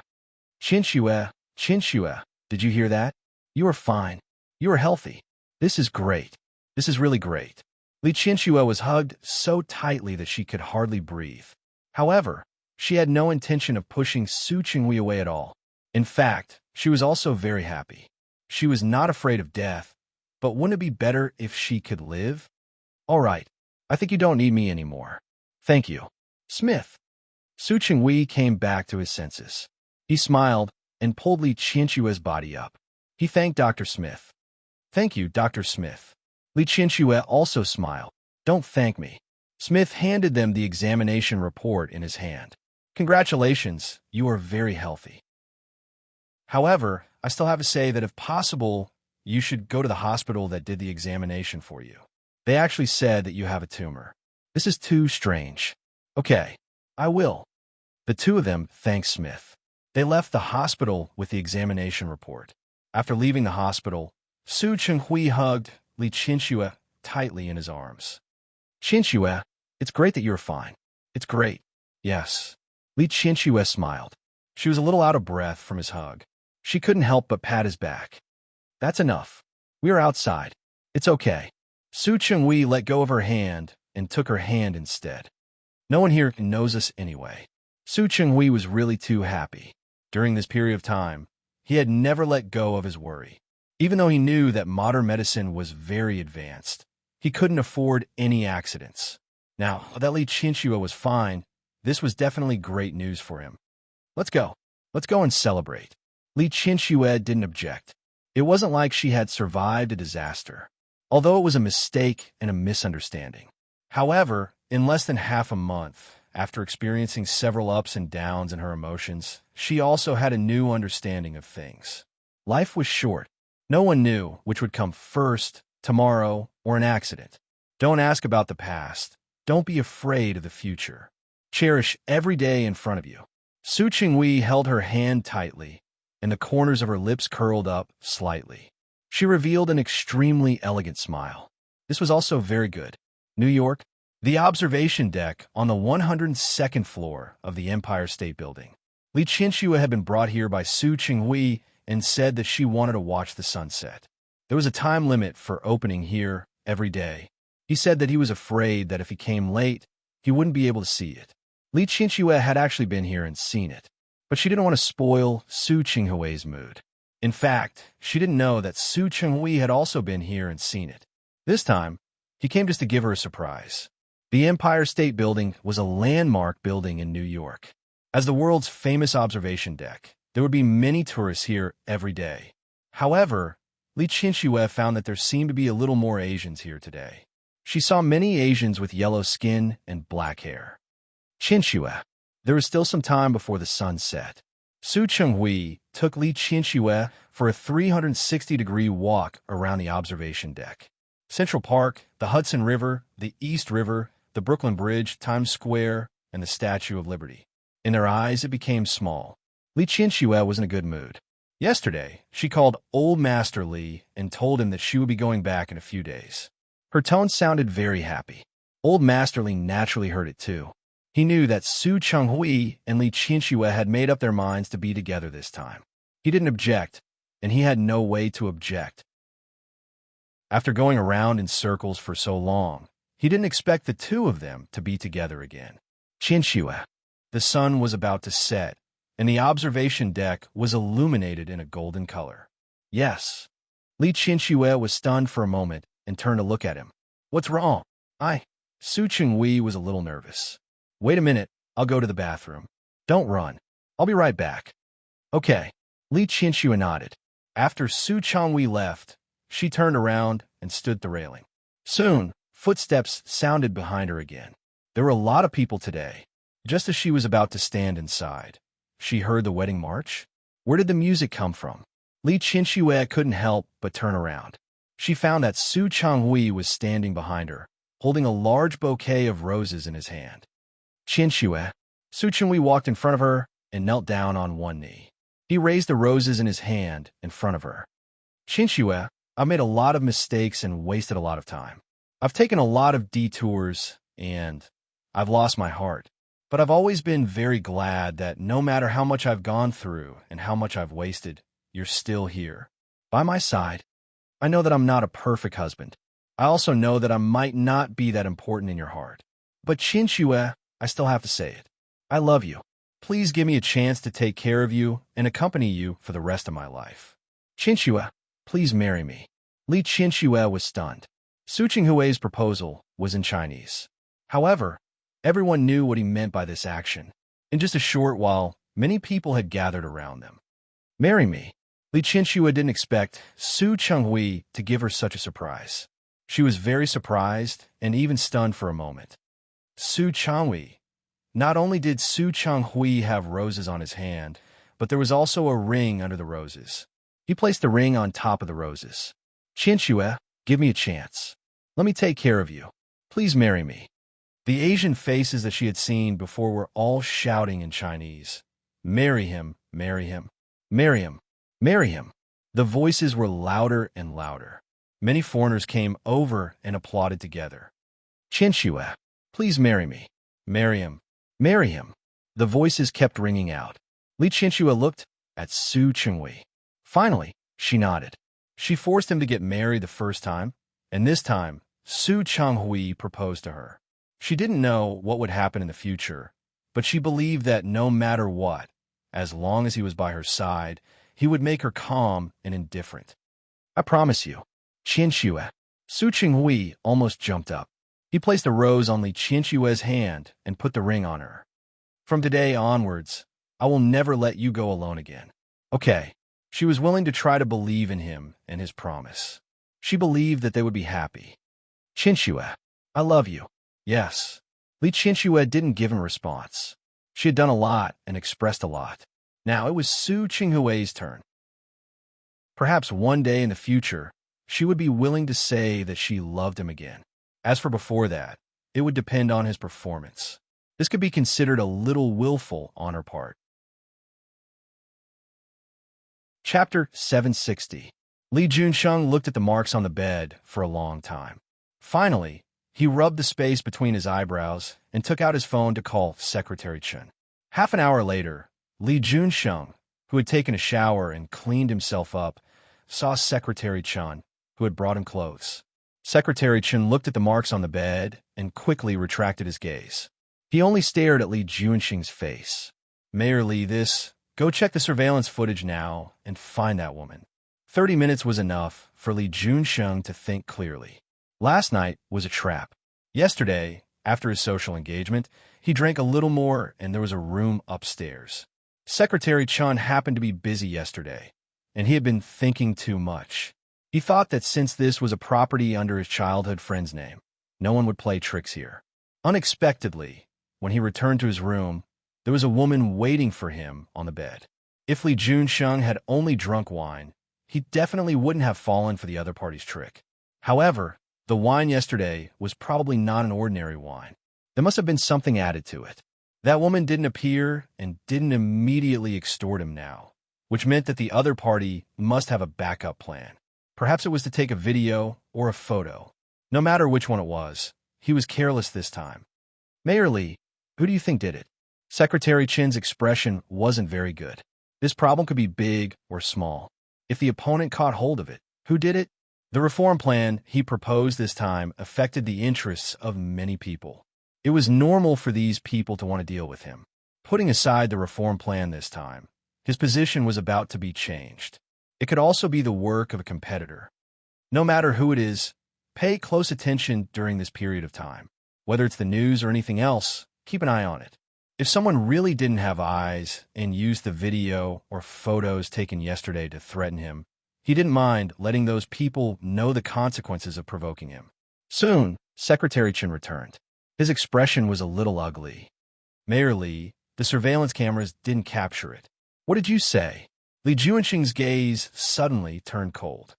A: Qianxue, did you hear that? You are fine. You are healthy. This is great. This is really great. Li Qianxue was hugged so tightly that she could hardly breathe. However, she had no intention of pushing Su Changhui away at all. In fact, she was also very happy. She was not afraid of death, but wouldn't it be better if she could live? All right, I think you don't need me anymore. Thank you. Smith. Su Changhui came back to his senses. He smiled and pulled Li Qianxue's body up. He thanked Dr. Smith. Thank you, Dr. Smith. Li Qianxue also smiled. Don't thank me. Smith handed them the examination report in his hand. Congratulations, you are very healthy. However, I still have to say that if possible, you should go to the hospital that did the examination for you. They actually said that you have a tumor. This is too strange. Okay, I will. The two of them thanked Smith. They left the hospital with the examination report. After leaving the hospital, Su Changhui hugged Li Qianxue tightly in his arms. Qianxue, it's great that you're fine. It's great. Yes. Li Qianxue smiled. She was a little out of breath from his hug. She couldn't help but pat his back. That's enough. We are outside. It's okay. Su Changhui let go of her hand and took her hand instead. No one here knows us anyway. Su Changhui was really too happy. During this period of time, he had never let go of his worry. Even though he knew that modern medicine was very advanced, he couldn't afford any accidents. Now that Li Qianxue was fine, this was definitely great news for him. Let's go. Let's go and celebrate. Li Qianxue didn't object. It wasn't like she had survived a disaster, although it was a mistake and a misunderstanding. However, in less than half a month, after experiencing several ups and downs in her emotions, she also had a new understanding of things. Life was short. No one knew which would come first, tomorrow, or an accident. Don't ask about the past. Don't be afraid of the future. Cherish every day in front of you. Su Changhui held her hand tightly, and the corners of her lips curled up slightly. She revealed an extremely elegant smile. This was also very good. New York, the observation deck on the 102nd floor of the Empire State Building. Li Qianxue had been brought here by Su Changhui and said that she wanted to watch the sunset. There was a time limit for opening here every day. He said that he was afraid that if he came late, he wouldn't be able to see it. Li Qianxue had actually been here and seen it, but she didn't want to spoil Su Changhui's mood. In fact, she didn't know that Su Changhui had also been here and seen it. This time, he came just to give her a surprise. The Empire State Building was a landmark building in New York. As the world's famous observation deck, there would be many tourists here every day. However, Li Qianxue found that there seemed to be a little more Asians here today. She saw many Asians with yellow skin and black hair. Qianxue. There was still some time before the sun set. Su Changhui took Li Qianxue for a 360-degree walk around the observation deck. Central Park, the Hudson River, the East River, the Brooklyn Bridge, Times Square, and the Statue of Liberty. In their eyes, it became small. Li Qianxue was in a good mood. Yesterday, she called Old Master Li and told him that she would be going back in a few days. Her tone sounded very happy. Old Master Li naturally heard it too. He knew that Su Changhui and Li Qianxue had made up their minds to be together this time. He didn't object, and he had no way to object. After going around in circles for so long, he didn't expect the two of them to be together again. Chinchua. The sun was about to set, and the observation deck was illuminated in a golden color. Yes. Li Chinchua was stunned for a moment and turned to look at him. What's wrong? Su Chenghui was a little nervous. Wait a minute, I'll go to the bathroom. Don't run. I'll be right back. Okay. Li Chinchua nodded. After Su Chenghui left, she turned around and stood at the railing. Soon, footsteps sounded behind her again. There were a lot of people today. Just as she was about to stand inside, she heard the wedding march. Where did the music come from? Li Chinchua couldn't help but turn around. She found that Su Chenghui was standing behind her, holding a large bouquet of roses in his hand. Chinchua. Su Chenghui walked in front of her and knelt down on one knee. He raised the roses in his hand in front of her. Chinchua, I've made a lot of mistakes and wasted a lot of time. I've taken a lot of detours, and I've lost my heart. But I've always been very glad that no matter how much I've gone through and how much I've wasted, you're still here, by my side. I know that I'm not a perfect husband. I also know that I might not be that important in your heart. But Chinchua, I still have to say it. I love you. Please give me a chance to take care of you and accompany you for the rest of my life. Chinchua, please marry me. Li Chinchua was stunned. Su Chenghui's proposal was in Chinese. However, everyone knew what he meant by this action. In just a short while, many people had gathered around them. Marry me. Li Chinchua didn't expect Su Chenghui to give her such a surprise. She was very surprised and even stunned for a moment. Su Chenghui. Not only did Su Chenghui have roses on his hand, but there was also a ring under the roses. He placed the ring on top of the roses. Chinchua, give me a chance. Let me take care of you. Please marry me. The Asian faces that she had seen before were all shouting in Chinese. Marry him, marry him, marry him, marry him. The voices were louder and louder. Many foreigners came over and applauded together. Chinchua, please marry me. Marry him, marry him. The voices kept ringing out. Li Chinchua looked at Su Chenghui. Finally, she nodded. She forced him to get married the first time, and this time, Su Chenghui proposed to her. She didn't know what would happen in the future, but she believed that no matter what, as long as he was by her side, he would make her calm and indifferent. I promise you. Chinchua. Su Chenghui almost jumped up. He placed a rose on Li Chinchua's hand and put the ring on her. From today onwards, I will never let you go alone again. Okay. She was willing to try to believe in him and his promise. She believed that they would be happy. Chinchua, I love you. Yes. Li Chinchua didn't give him a response. She had done a lot and expressed a lot. Now it was Su Chenghui's turn. Perhaps one day in the future, she would be willing to say that she loved him again. As for before that, it would depend on his performance. This could be considered a little willful on her part. Chapter 760. Li Junsheng looked at the marks on the bed for a long time. Finally, he rubbed the space between his eyebrows and took out his phone to call Secretary Chen. Half an hour later, Li Junsheng, who had taken a shower and cleaned himself up, saw Secretary Chen, who had brought him clothes. Secretary Chen looked at the marks on the bed and quickly retracted his gaze. He only stared at Li Junsheng's face. Mayor Li, go check the surveillance footage now and find that woman. 30 minutes was enough for Li Junsheng to think clearly. Last night was a trap. Yesterday, after his social engagement, he drank a little more and there was a room upstairs. Secretary Chen happened to be busy yesterday, and he had been thinking too much. He thought that since this was a property under his childhood friend's name, no one would play tricks here. Unexpectedly, when he returned to his room, there was a woman waiting for him on the bed. If Li Junsheng had only drunk wine, he definitely wouldn't have fallen for the other party's trick. However, the wine yesterday was probably not an ordinary wine. There must have been something added to it. That woman didn't appear and didn't immediately extort him now, which meant that the other party must have a backup plan. Perhaps it was to take a video or a photo. No matter which one it was, he was careless this time. Mayor Li, who do you think did it? Secretary Chen's expression wasn't very good. This problem could be big or small. If the opponent caught hold of it, who did it? The reform plan he proposed this time affected the interests of many people. It was normal for these people to want to deal with him. Putting aside the reform plan this time, his position was about to be changed. It could also be the work of a competitor. No matter who it is, pay close attention during this period of time. Whether it's the news or anything else, keep an eye on it. If someone really didn't have eyes and used the video or photos taken yesterday to threaten him, he didn't mind letting those people know the consequences of provoking him. Soon, Secretary Chen returned. His expression was a little ugly. Mayor Li, the surveillance cameras didn't capture it. What did you say? Li Juanxing's gaze suddenly turned cold.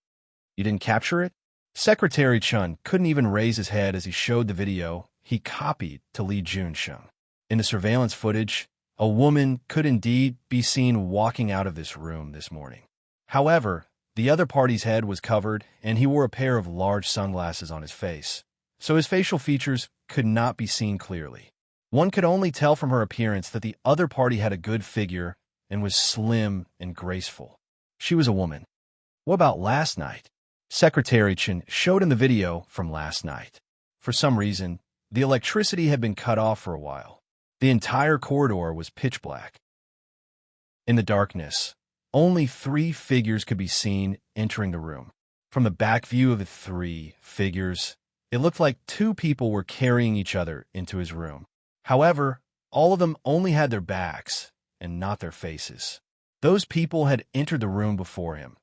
A: You didn't capture it? Secretary Chen couldn't even raise his head as he showed the video he copied to Li Juanxing. In the surveillance footage, a woman could indeed be seen walking out of this room this morning. However, the other party's head was covered and he wore a pair of large sunglasses on his face, so his facial features could not be seen clearly. One could only tell from her appearance that the other party had a good figure and was slim and graceful. She was a woman. What about last night? Secretary Chen showed him the video from last night. For some reason, the electricity had been cut off for a while. The entire corridor was pitch black. In the darkness, only 3 figures could be seen entering the room. From the back view of the 3 figures, it looked like 2 people were carrying each other into his room. However, all of them only had their backs and not their faces. Those people had entered the room before him,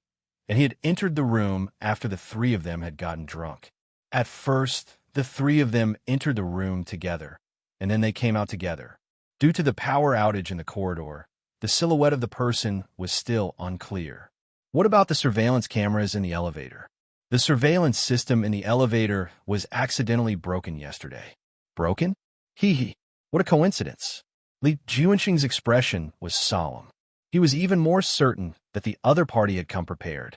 A: and he had entered the room after the 3 of them had gotten drunk. At first, the 3 of them entered the room together, and then they came out together. Due to the power outage in the corridor, the silhouette of the person was still unclear. What about the surveillance cameras in the elevator? The surveillance system in the elevator was accidentally broken yesterday. Broken? Hee. What a coincidence. Li Juanxing's expression was solemn. He was even more certain that the other party had come prepared.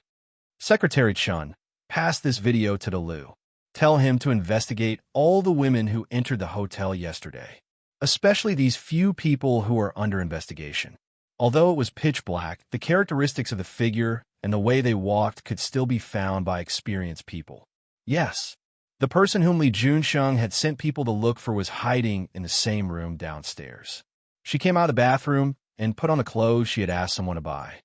A: Secretary Chen, pass this video to Lu. Tell him to investigate all the women who entered the hotel yesterday, especially these few people who are under investigation. Although it was pitch black, the characteristics of the figure and the way they walked could still be found by experienced people. Yes, the person whom Li Juanxing had sent people to look for was hiding in the same room downstairs. She came out of the bathroom and put on the clothes she had asked someone to buy.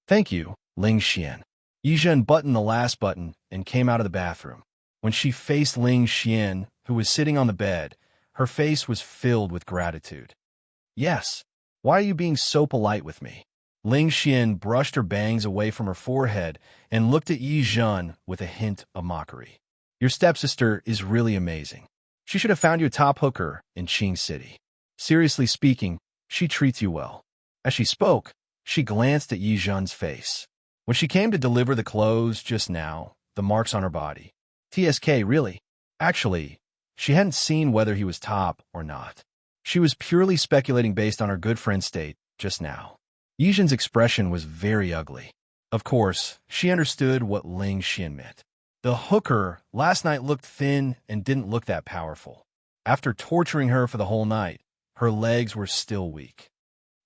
A: Thank you, Ling Xian. Yizhen buttoned the last button and came out of the bathroom. When she faced Ling Xian, who was sitting on the bed, her face was filled with gratitude. Yes, why are you being so polite with me? Ling Xian brushed her bangs away from her forehead and looked at Yi Zhen with a hint of mockery. Your stepsister is really amazing. She should have found you a top hooker in Qing City. Seriously speaking, she treats you well. As she spoke, she glanced at Yi Zhen's face. When she came to deliver the clothes just now, the marks on her body. TSK, really? Actually, she hadn't seen whether he was top or not. She was purely speculating based on her good friend's state just now. Yi Zhen's expression was very ugly. Of course, she understood what Ling Xian meant. The hooker last night looked thin and didn't look that powerful. After torturing her for the whole night, her legs were still weak.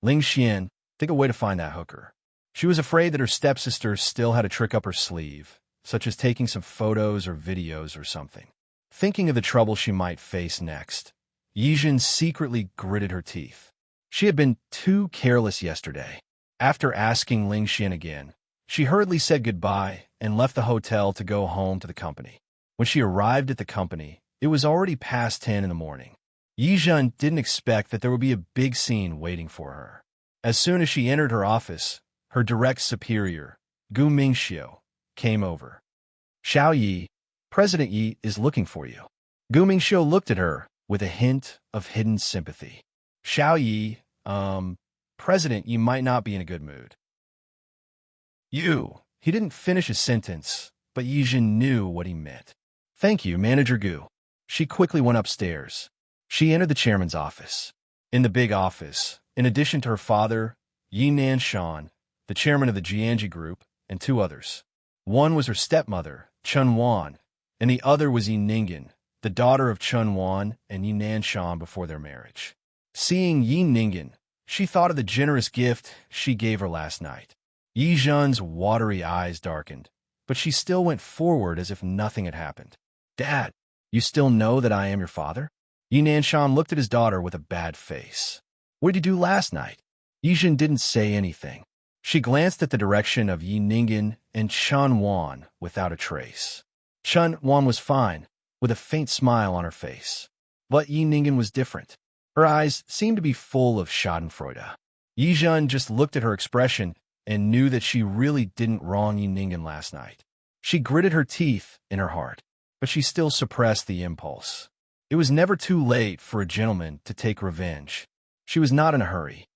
A: Ling Xian, think a way to find that hooker. She was afraid that her stepsister still had a trick up her sleeve, such as taking some photos or videos or something. Thinking of the trouble she might face next, Yi Zhen secretly gritted her teeth. She had been too careless yesterday. After asking Ling Xian again, she hurriedly said goodbye and left the hotel to go home to the company. When she arrived at the company, it was already past 10 in the morning. Yi Zhen didn't expect that there would be a big scene waiting for her. As soon as she entered her office, her direct superior, Gu Mingxiu, came over. Xiao Yi, President Yi is looking for you. Gu Mingxiu looked at her with a hint of hidden sympathy. Xiao Yi, President, you might not be in a good mood. He didn't finish his sentence, but Yi Zhen knew what he meant. Thank you, Manager Gu. She quickly went upstairs. She entered the chairman's office. In the big office, in addition to her father, Yi Nanshan, the chairman of the Jianji Group, and 2 others. One was her stepmother, Chen Wan, and the other was Yi Ningen, the daughter of Chen Wan and Yi Nanshan before their marriage. Seeing Yi Ningen, she thought of the generous gift she gave her last night. Yi Zhen's watery eyes darkened, but she still went forward as if nothing had happened. Dad, you still know that I am your father? Yi Nanshan looked at his daughter with a bad face. What did you do last night? Yijin didn't say anything. She glanced at the direction of Yi Ningen and Chun Wan without a trace. Chun Wan was fine, with a faint smile on her face. But Yi Ningen was different. Her eyes seemed to be full of schadenfreude. Yijin just looked at her expression and knew that she really didn't wrong Yi Ningen last night. She gritted her teeth in her heart, but she still suppressed the impulse. It was never too late for a gentleman to take revenge. She was not in a hurry.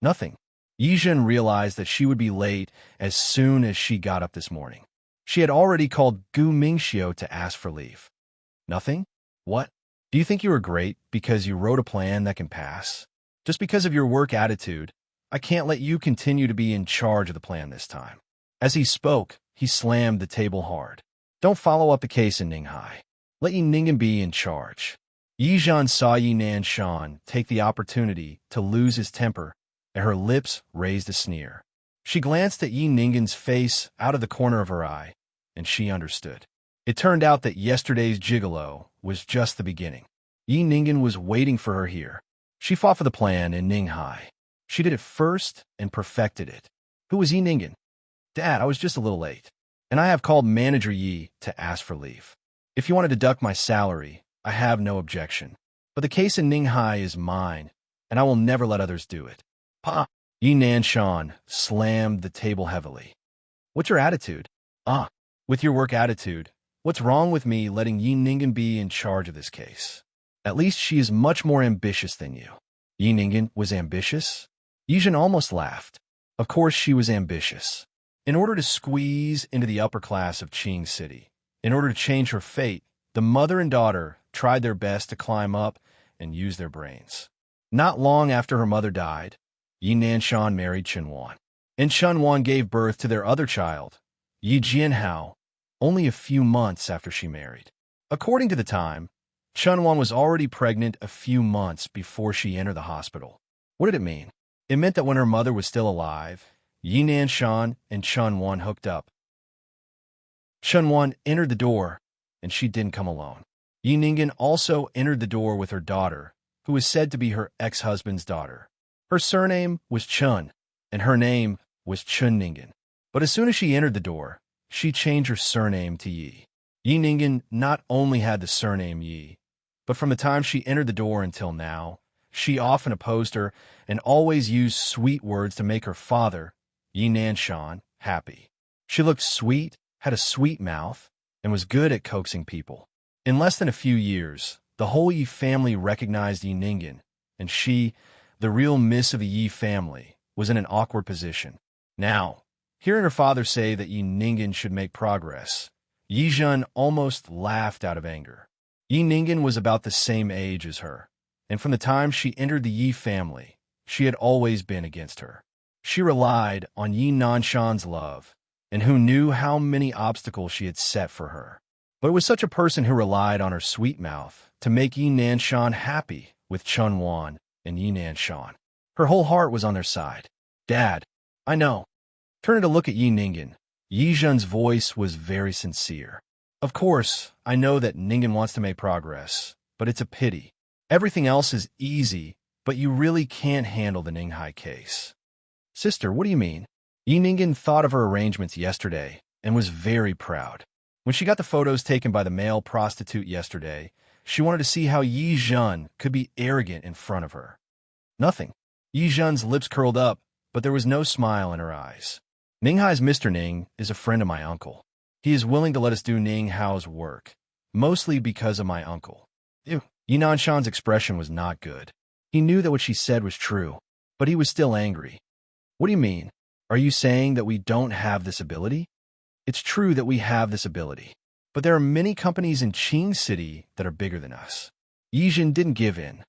A: Nothing. Yijin realized that she would be late as soon as she got up this morning. She had already called Gu Mingxiu to ask for leave. Nothing? What? Do you think you are great because you wrote a plan that can pass? Just because of your work attitude, I can't let you continue to be in charge of the plan this time. As he spoke, he slammed the table hard. Don't follow up the case in Ninghai. Let Yi Ningen be in charge. Yizhan saw Yi Nanshan take the opportunity to lose his temper, and her lips raised a sneer. She glanced at Yi Ningen's face out of the corner of her eye, and she understood. It turned out that yesterday's gigolo was just the beginning. Yi Ningen was waiting for her here. She fought for the plan in Ninghai. She did it first and perfected it. Who was Yi Ningen? Dad, I was just a little late, and I have called Manager Yi to ask for leave. If you want to deduct my salary, I have no objection. But the case in Ninghai is mine, and I will never let others do it. Pa! Yi Nanshan slammed the table heavily. What's your attitude? With your work attitude, what's wrong with me letting Yi Ningen be in charge of this case? At least she is much more ambitious than you. Yi Ningen was ambitious? Yijin almost laughed. Of course she was ambitious. In order to squeeze into the upper class of Qing City, in order to change her fate, the mother and daughter tried their best to climb up and use their brains. Not long after her mother died, Yi Nanshan married Chen Wan, and Chen Wan gave birth to their other child, Yi Jianhao, only a few months after she married. According to the time, Chen Wan was already pregnant a few months before she entered the hospital. What did it mean? It meant that when her mother was still alive, Yi Nanshan and Chen Wan hooked up. Chen Wan entered the door, and she didn't come alone. Yi Ningen also entered the door with her daughter, who was said to be her ex-husband's daughter. Her surname was Chun, and her name was Chun Ningen. But as soon as she entered the door, she changed her surname to Yi. Yi Ningen not only had the surname Yi, but from the time she entered the door until now, she often opposed her and always used sweet words to make her father, Yi Nanshan, happy. She looked sweet, had a sweet mouth, and was good at coaxing people. In less than a few years, the whole Yi family recognized Yi Ningen, and she, the real miss of the Yi family, was in an awkward position. Now, hearing her father say that Yi Ningen should make progress, Yi Zhen almost laughed out of anger. Yi Ningen was about the same age as her, and from the time she entered the Yi family, she had always been against her. She relied on Yi Nanshan's love, and who knew how many obstacles she had set for her. But it was such a person who relied on her sweet mouth to make Yi Nanshan happy with Chun Wan and Yi Nanshan. Her whole heart was on their side. Dad, I know. Turning to look at Yi Ningen, Yi Zhen's voice was very sincere. Of course, I know that Ningen wants to make progress, but it's a pity. Everything else is easy, but you really can't handle the Ninghai case. Sister, what do you mean? Yi Ningen thought of her arrangements yesterday and was very proud. When she got the photos taken by the male prostitute yesterday, she wanted to see how Yi Zhen could be arrogant in front of her. Nothing. Yi Zhen's lips curled up, but there was no smile in her eyes. Ninghai's Mr. Ning is a friend of my uncle. He is willing to let us do Ning Hao's work, mostly because of my uncle. Yi Nanshan's expression was not good. He knew that what she said was true, but he was still angry. What do you mean? Are you saying that we don't have this ability? It's true that we have this ability, but there are many companies in Qing City that are bigger than us. Yijin didn't give in.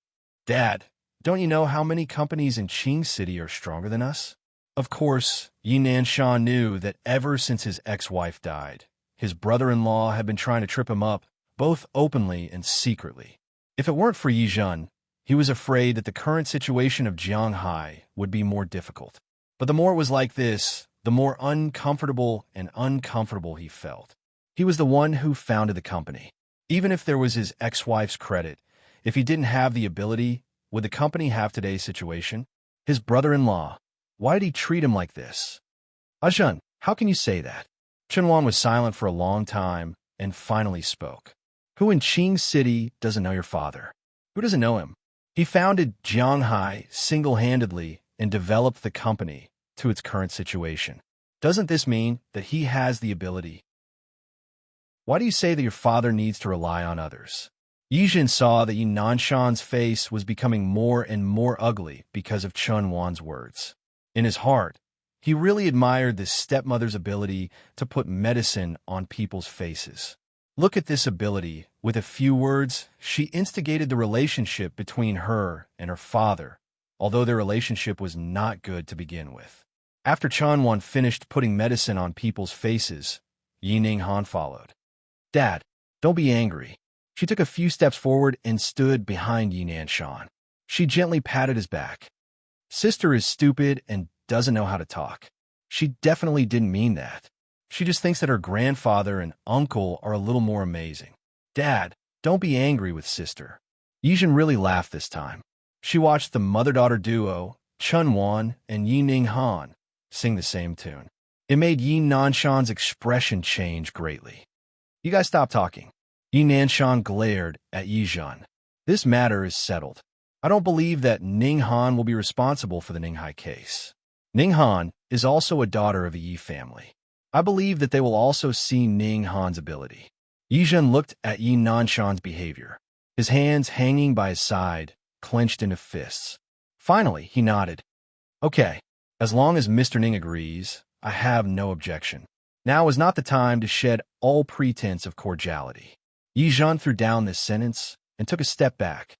A: Dad, don't you know how many companies in Qing City are stronger than us? Of course, Yi Nanshan knew that ever since his ex-wife died, his brother-in-law had been trying to trip him up, both openly and secretly. If it weren't for Yi Zhen, he was afraid that the current situation of Jianghai would be more difficult. But the more it was like this, the more uncomfortable and uncomfortable he felt. He was the one who founded the company. Even if there was his ex-wife's credit, if he didn't have the ability, would the company have today's situation? His brother-in-law, why did he treat him like this? Ajun, how can you say that? Chunwan was silent for a long time and finally spoke. Who in Qing City doesn't know your father? Who doesn't know him? He founded Jianghai single-handedly and developed the company to its current situation. Doesn't this mean that he has the ability? Why do you say that your father needs to rely on others? Yijin saw that Yi Nanshan's face was becoming more and more ugly because of Chun Wan's words. In his heart, he really admired this stepmother's ability to put medicine on people's faces. Look at this ability. With a few words, she instigated the relationship between her and her father, although their relationship was not good to begin with. After Chun Wan finished putting medicine on people's faces, Yi Ninghan followed. Dad, don't be angry. She took a few steps forward and stood behind Yi Nanshan. She gently patted his back. Sister is stupid and doesn't know how to talk. She definitely didn't mean that. She just thinks that her grandfather and uncle are a little more amazing. Dad, don't be angry with sister. Yijin really laughed this time. She watched the mother-daughter duo, Chun Wan and Yi Ninghan, sing the same tune. It made Yi Nanshan's expression change greatly. You guys stop talking. Yi Nanshan glared at Yijin. This matter is settled. I don't believe that Ninghan will be responsible for the Ninghai case. Ninghan is also a daughter of the Yi family. I believe that they will also see Ninghan's ability. Yijin looked at Yi Nanshan's behavior, his hands hanging by his side, clenched into fists. Finally, he nodded. Okay, as long as Mr. Ning agrees, I have no objection. Now is not the time to shed all pretense of cordiality. Yijin threw down this sentence and took a step back.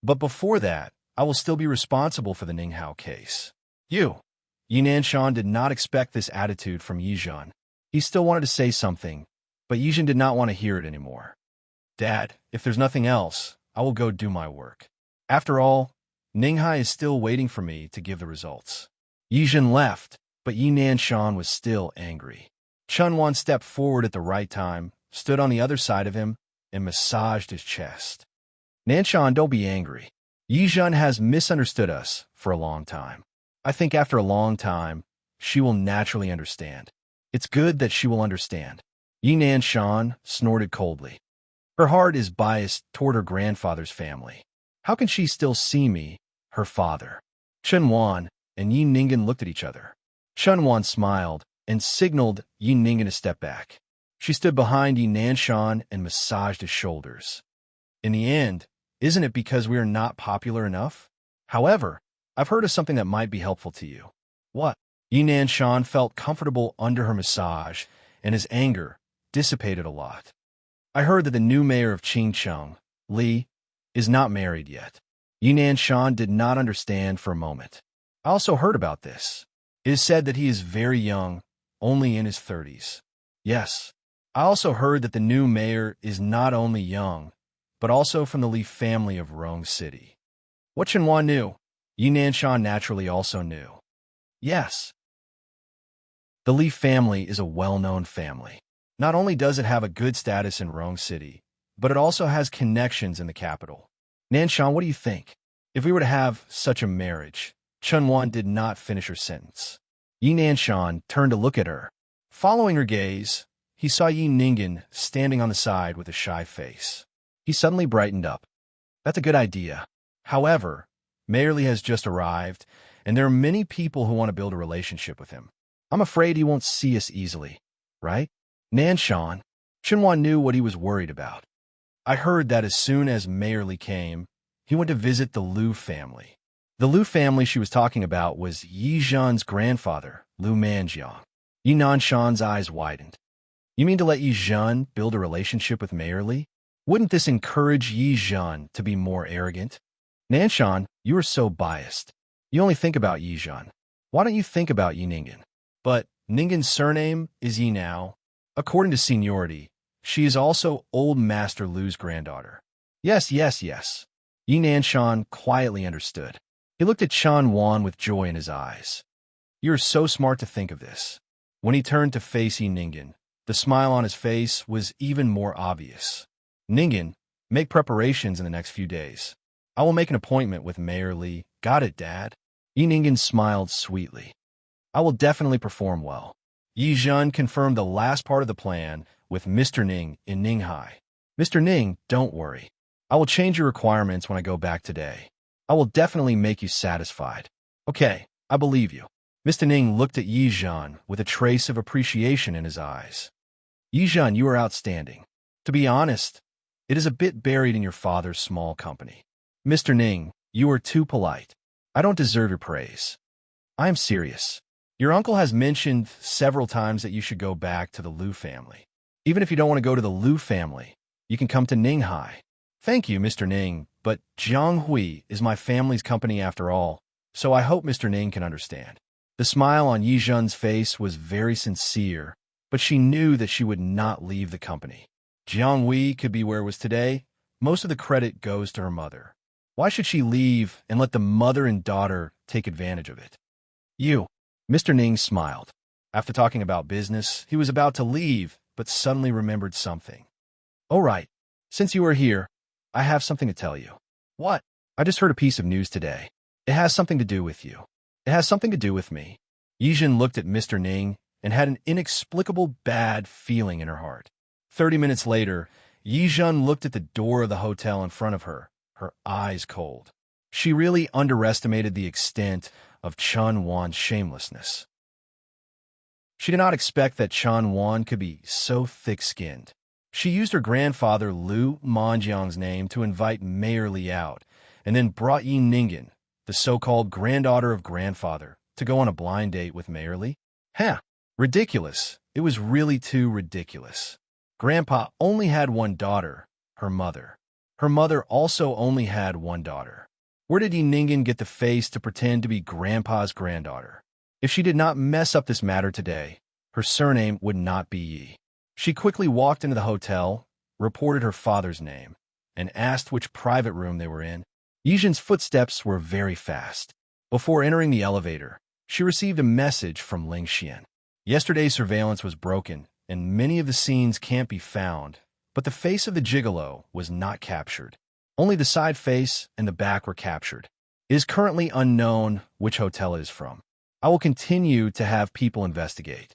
A: But before that, I will still be responsible for the Ninghao case. You. Yi Nanshan did not expect this attitude from Yijin. He still wanted to say something, but Yijin did not want to hear it anymore. Dad, if there's nothing else, I will go do my work. After all, Ninghai is still waiting for me to give the results. Yijin left, but Yi Nanshan was still angry. Chun Wan stepped forward at the right time, stood on the other side of him, and massaged his chest. Nanshan, don't be angry. Yijin has misunderstood us for a long time. I think after a long time, she will naturally understand. It's good that she will understand. Yi Nanshan snorted coldly. Her heart is biased toward her grandfather's family. How can she still see me, her father? Chun Wan and Yi Ningen looked at each other. Chun Wan smiled and signaled Yi Ningen to step back. She stood behind Yi Nanshan and massaged his shoulders. In the end, isn't it because we are not popular enough? However, I've heard of something that might be helpful to you. What? Yi Nanshan felt comfortable under her massage, and his anger dissipated a lot. I heard that the new mayor of Qingcheng, Li, is not married yet. Yi Nanshan did not understand for a moment. I also heard about this. It is said that he is very young, only in his 30s. Yes, I also heard that the new mayor is not only young, but also from the Li family of Rong City. What Chenhua knew, Yi Nanshan naturally also knew. Yes. The Li family is a well-known family. Not only does it have a good status in Rong City, but it also has connections in the capital. Nanshan, what do you think? If we were to have such a marriage, Chunwan did not finish her sentence. Yi Nanshan turned to look at her. Following her gaze, he saw Yi Ningen standing on the side with a shy face. He suddenly brightened up. That's a good idea. However, Mayor Li has just arrived, and there are many people who want to build a relationship with him. I'm afraid he won't see us easily, right? Nanshan, Chunwan knew what he was worried about. I heard that as soon as Mayor Li came, he went to visit the Liu family. The Liu family she was talking about was Yi Zhan's grandfather, Liu Manjiang. Yi Nanshan's eyes widened. You mean to let Yi Zhan build a relationship with Mayor Li? Wouldn't this encourage Yi Zhan to be more arrogant? Nanshan, you are so biased. You only think about Yi Zhan. Why don't you think about Yi Ningen? But Ningen's surname is Yi now. According to seniority, she is also Old Master Lu's granddaughter. Yes. Yi Nanshan quietly understood. He looked at Chan Wan with joy in his eyes. You're so smart to think of this. When he turned to face Yi Ningen, the smile on his face was even more obvious. Ningen, make preparations in the next few days. I will make an appointment with Mayor Li. Got it, Dad? Yi Ningen smiled sweetly. I will definitely perform well. Yi Zhen confirmed the last part of the plan with Mr. Ning in Ninghai. Mr. Ning, don't worry. I will change your requirements when I go back today. I will definitely make you satisfied. Okay, I believe you. Mr. Ning looked at Yi Zhen with a trace of appreciation in his eyes. Yi Zhen, you are outstanding. To be honest, it is a bit buried in your father's small company. Mr. Ning, you are too polite. I don't deserve your praise. I am serious. Your uncle has mentioned several times that you should go back to the Liu family. Even if you don't want to go to the Liu family, you can come to Ninghai. Thank you, Mr. Ning, but Jianghui is my family's company after all, so I hope Mr. Ning can understand. The smile on Yi Zhen's face was very sincere, but she knew that she would not leave the company. Jianghui could be where it was today. Most of the credit goes to her mother. Why should she leave and let the mother and daughter take advantage of it? You. Mr. Ning smiled. After talking about business, he was about to leave, but suddenly remembered something. All right, since you are here, I have something to tell you. What? I just heard a piece of news today. It has something to do with you. It has something to do with me. Yi Zhen looked at Mr. Ning and had an inexplicable bad feeling in her heart. 30 minutes later, Yi Zhen looked at the door of the hotel in front of her, her eyes cold. She really underestimated the extent of Chen Wan's shamelessness. She did not expect that Chen Wan could be so thick-skinned. She used her grandfather Liu Manjiang's name to invite Mayor Li out, and then brought Yi Ningen, the so-called granddaughter of grandfather, to go on a blind date with Mayor Li. Ridiculous. It was really too ridiculous. Grandpa only had one daughter, her mother. Her mother also only had one daughter. Where did Yi Ningen get the face to pretend to be Grandpa's granddaughter? If she did not mess up this matter today, her surname would not be Yi. She quickly walked into the hotel, reported her father's name, and asked which private room they were in. Yi Zhen's footsteps were very fast. Before entering the elevator, she received a message from Ling Xian. Yesterday's surveillance was broken, and many of the scenes can't be found, but the face of the gigolo was not captured. Only the side face and the back were captured. It is currently unknown which hotel it is from. I will continue to have people investigate.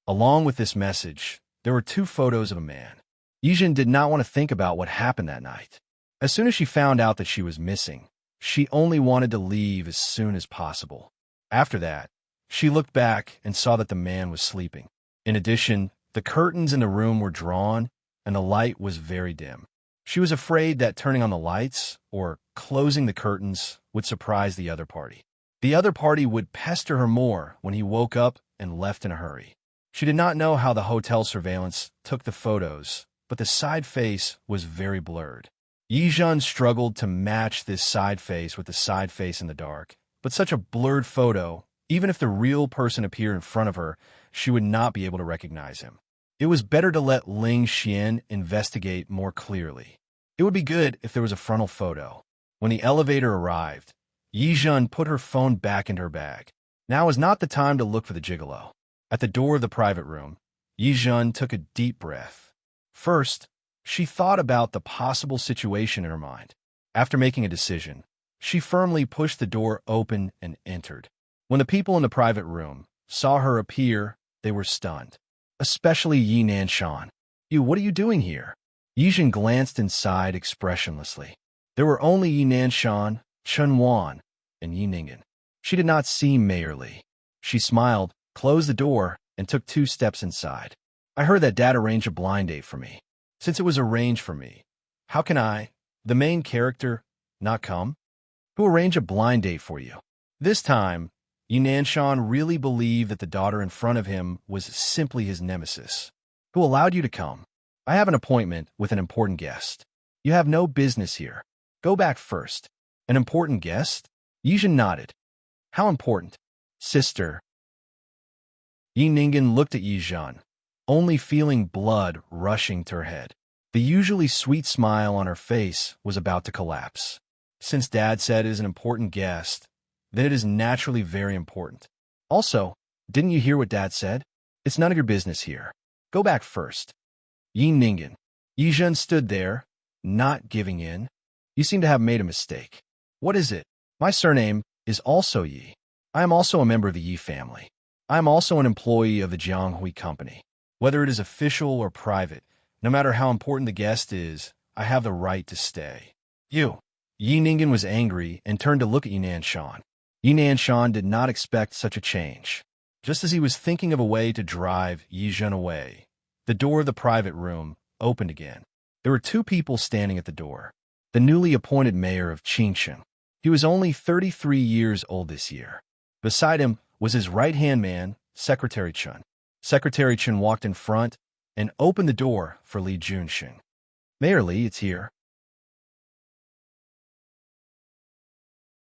A: Along with this message, there were 2 photos of a man. Yi Zhen did not want to think about what happened that night. As soon as she found out that she was missing, she only wanted to leave as soon as possible. After that, she looked back and saw that the man was sleeping. In addition, the curtains in the room were drawn, and the light was very dim. She was afraid that turning on the lights or closing the curtains would surprise the other party. The other party would pester her more when he woke up and left in a hurry. She did not know how the hotel surveillance took the photos, but the side face was very blurred. Yi Zhen struggled to match this side face with the side face in the dark, but such a blurred photo, even if the real person appeared in front of her, she would not be able to recognize him. It was better to let Ling Xian investigate more clearly. It would be good if there was a frontal photo. When the elevator arrived, Yi Zhen put her phone back into her bag. Now is not the time to look for the gigolo. At the door of the private room, Yi Zhen took a deep breath. First, she thought about the possible situation in her mind. After making a decision, she firmly pushed the door open and entered. When the people in the private room saw her appear, they were stunned. Especially Yi Nanshan. What are you doing here? Yi Zhen glanced inside expressionlessly. There were only Yi Nanshan, Chen Wan, and Yi Ningen. She did not see Mayor Li. She smiled, closed the door, and took 2 steps inside. I heard that Dad arranged a blind date for me. Since it was arranged for me, how can I, the main character, not come? Who arranged a blind date for you? This time, Yi Nanshan really believed that the daughter in front of him was simply his nemesis. Who allowed you to come? I have an appointment with an important guest. You have no business here. Go back first. An important guest? Yi Zhen nodded. How important? Sister. Yi Ningen looked at Yi Zhen, only feeling blood rushing to her head. The usually sweet smile on her face was about to collapse. Since Dad said it is an important guest, then it is naturally very important. Also, didn't you hear what Dad said? It's none of your business here. Go back first. Yi Ningen. Yi Zhen stood there, not giving in. You seem to have made a mistake. What is it? My surname is also Yi. I am also a member of the Yi family. I am also an employee of the Jianghui Company. Whether it is official or private, no matter how important the guest is, I have the right to stay. You. Yi Ningen was angry and turned to look at Yi Nanshan. Yi Nanshan did not expect such a change. Just as he was thinking of a way to drive Yi Zhen away, the door of the private room opened again. There were two people standing at the door. The newly appointed mayor of Qingsheng. He was only 33 years old this year. Beside him was his right-hand man, Secretary Chen. Secretary Chen walked in front and opened the door for Li Junxing. Mayor Li, it's here.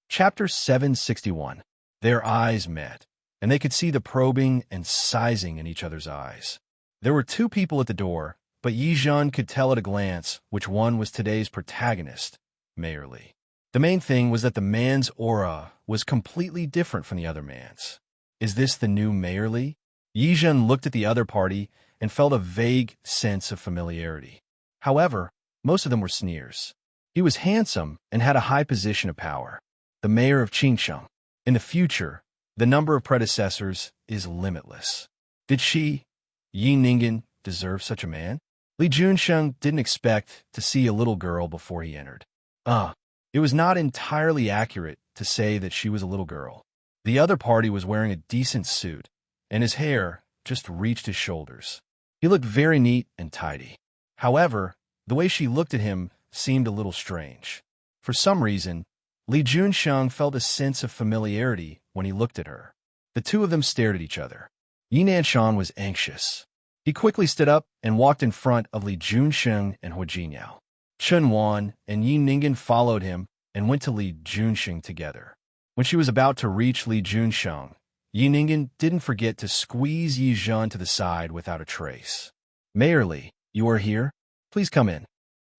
A: Chapter 761. Their eyes met, and they could see the probing and sizing in each other's eyes. There were two people at the door, but Yi Zhen could tell at a glance which one was today's protagonist, Mayor Li. The main thing was that the man's aura was completely different from the other man's. Is this the new Mayor Li? Yi Zhen looked at the other party and felt a vague sense of familiarity. However, most of them were sneers. He was handsome and had a high position of power. The mayor of Qingsheng. In the future, the number of predecessors is limitless. Did she, Yi Ningen, deserve such a man? Li Junsheng didn't expect to see a little girl before he entered. It was not entirely accurate to say that she was a little girl. The other party was wearing a decent suit, and his hair just reached his shoulders. He looked very neat and tidy. However, the way she looked at him seemed a little strange. For some reason, Li Junsheng felt a sense of familiarity when he looked at her. The two of them stared at each other. Yi Nanshan was anxious. He quickly stood up and walked in front of Li Junsheng and Hu Jinyao. Chen Wan and Yi Ningen followed him and went to Li Junsheng together. When she was about to reach Li Junsheng, Yi Ningen didn't forget to squeeze Yi Zhen to the side without a trace. Mayor Li, you are here? Please come in.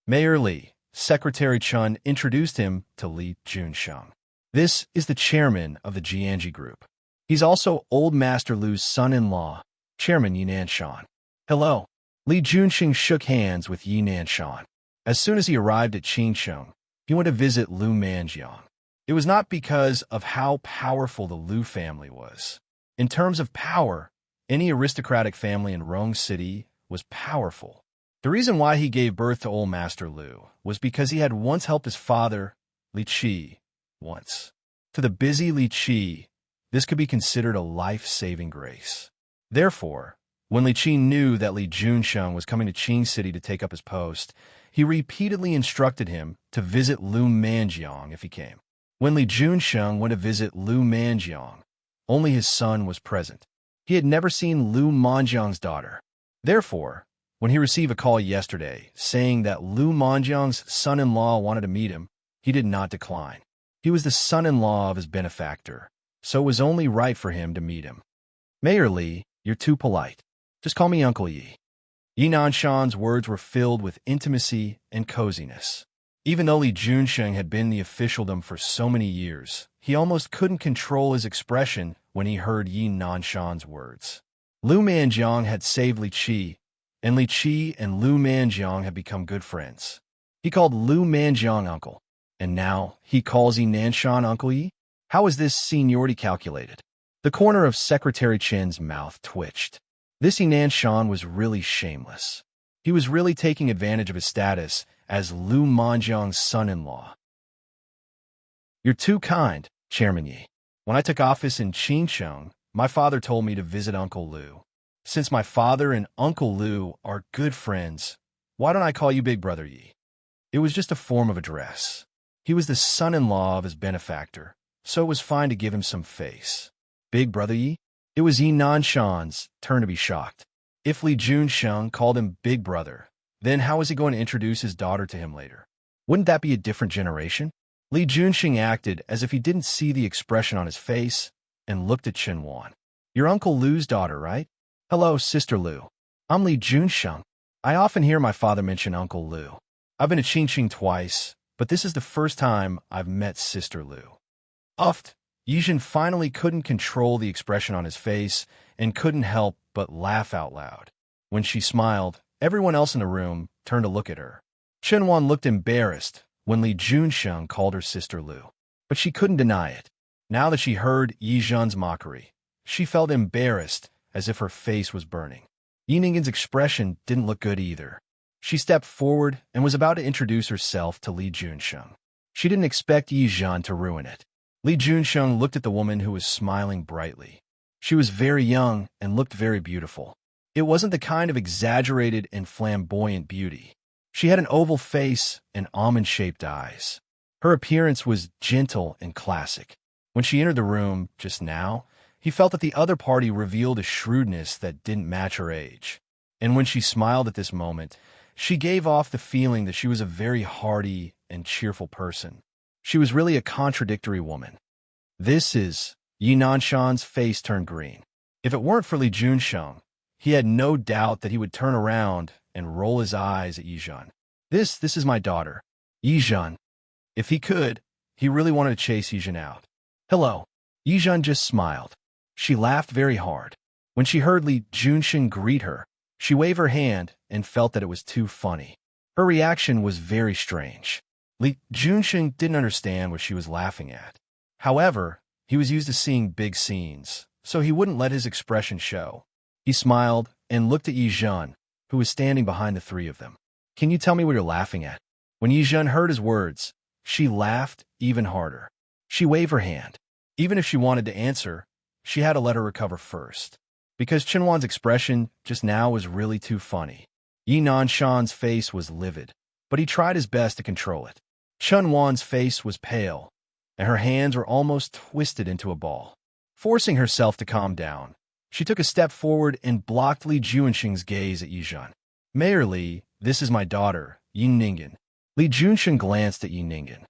A: Mayor Li, Secretary Chen introduced him to Li Junsheng. This is the chairman of the Jianji Group. He's also Old Master Lu's son-in-law, Chairman Yi Nanshan. Hello. Li Junsheng shook hands with Yi Nanshan. As soon as he arrived at Qingsheng, he went to visit Lu Manjiang. It was not because of how powerful the Lu family was. In terms of power, any aristocratic family in Rong City was powerful. The reason why he gave birth to Old Master Lu was because he had once helped his father, Li Qi, once. To the busy Li Qi, this could be considered a life-saving grace. Therefore, when Li Qi knew that Li Junsheng was coming to Qing City to take up his post, he repeatedly instructed him to visit Lu Manjiang if he came. When Li Junsheng went to visit Lu Manjiang, only his son was present. He had never seen Lu Manjiang's daughter. Therefore, when he received a call yesterday saying that Lu Manjiang's son-in-law wanted to meet him, he did not decline. He was the son-in-law of his benefactor, so it was only right for him to meet him. Mayor Li, you're too polite. Just call me Uncle Yi. Yi Nanshan's words were filled with intimacy and coziness. Even though Li Junsheng had been the officialdom for so many years, he almost couldn't control his expression when he heard Yi Nanshan's words. Lu Manjiang had saved Li Qi, and Li Qi and Lu Manjiang had become good friends. He called Lu Manjiang uncle, and now he calls Yi Nanshan Uncle Yi? How is this seniority calculated? The corner of Secretary Chen's mouth twitched. This Yi Nanshan was really shameless. He was really taking advantage of his status as Lu Manjiang's son-in-law. You're too kind, Chairman Yi. When I took office in Qingsheng, my father told me to visit Uncle Lu. Since my father and Uncle Lu are good friends, why don't I call you Big Brother Yi? It was just a form of address. He was the son-in-law of his benefactor, so it was fine to give him some face. Big Brother Yi? It was Yi Nanshan's turn to be shocked. If Li Junsheng called him Big Brother, then how was he going to introduce his daughter to him later? Wouldn't that be a different generation? Li Junsheng acted as if he didn't see the expression on his face and looked at Chen Wan. Your Uncle Lu's daughter, right? Hello, Sister Lu. I'm Li Junsheng. I often hear my father mention Uncle Lu. I've been to Qingqing twice, but this is the first time I've met Sister Lu. Uft, Yijin finally couldn't control the expression on his face and couldn't help but laugh out loud. When she smiled, everyone else in the room turned to look at her. Chenwan looked embarrassed when Li Junsheng called her sister Lu, but she couldn't deny it. Now that she heard Yizhan's mockery, she felt embarrassed, as if her face was burning. Yi Ninggen's expression didn't look good either. She stepped forward and was about to introduce herself to Li Junsheng. She didn't expect Yizhan to ruin it. Li Junsheng looked at the woman who was smiling brightly. She was very young and looked very beautiful. It wasn't the kind of exaggerated and flamboyant beauty. She had an oval face and almond-shaped eyes. Her appearance was gentle and classic. When she entered the room just now, he felt that the other party revealed a shrewdness that didn't match her age. And when she smiled at this moment, she gave off the feeling that she was a very hearty and cheerful person. She was really a contradictory woman. Yi Nanshan's face turned green. If it weren't for Li Junsheng, he had no doubt that he would turn around and roll his eyes at Yizhan. This is my daughter, Yizhan. If he could, he really wanted to chase Yizhan out. Hello. Yizhan just smiled. She laughed very hard. When she heard Li Junsheng greet her, she waved her hand and felt that it was too funny. Her reaction was very strange. Li Junsheng didn't understand what she was laughing at. However, he was used to seeing big scenes, so he wouldn't let his expression show. He smiled and looked at Yizhan, who was standing behind the three of them. Can you tell me what you're laughing at? When Yizhan heard his words, she laughed even harder. She waved her hand. Even if she wanted to answer, she had to let her recover first. Because Chenwan's expression just now was really too funny. Yi Nanshan's face was livid, but he tried his best to control it. Chenwan's face was pale, and her hands were almost twisted into a ball. Forcing herself to calm down, she took a step forward and blocked Li Junsheng's gaze at Yizhan. Mayor Li, this is my daughter, Yi Ninggen. Li Junsheng glanced at Yi Ninggen.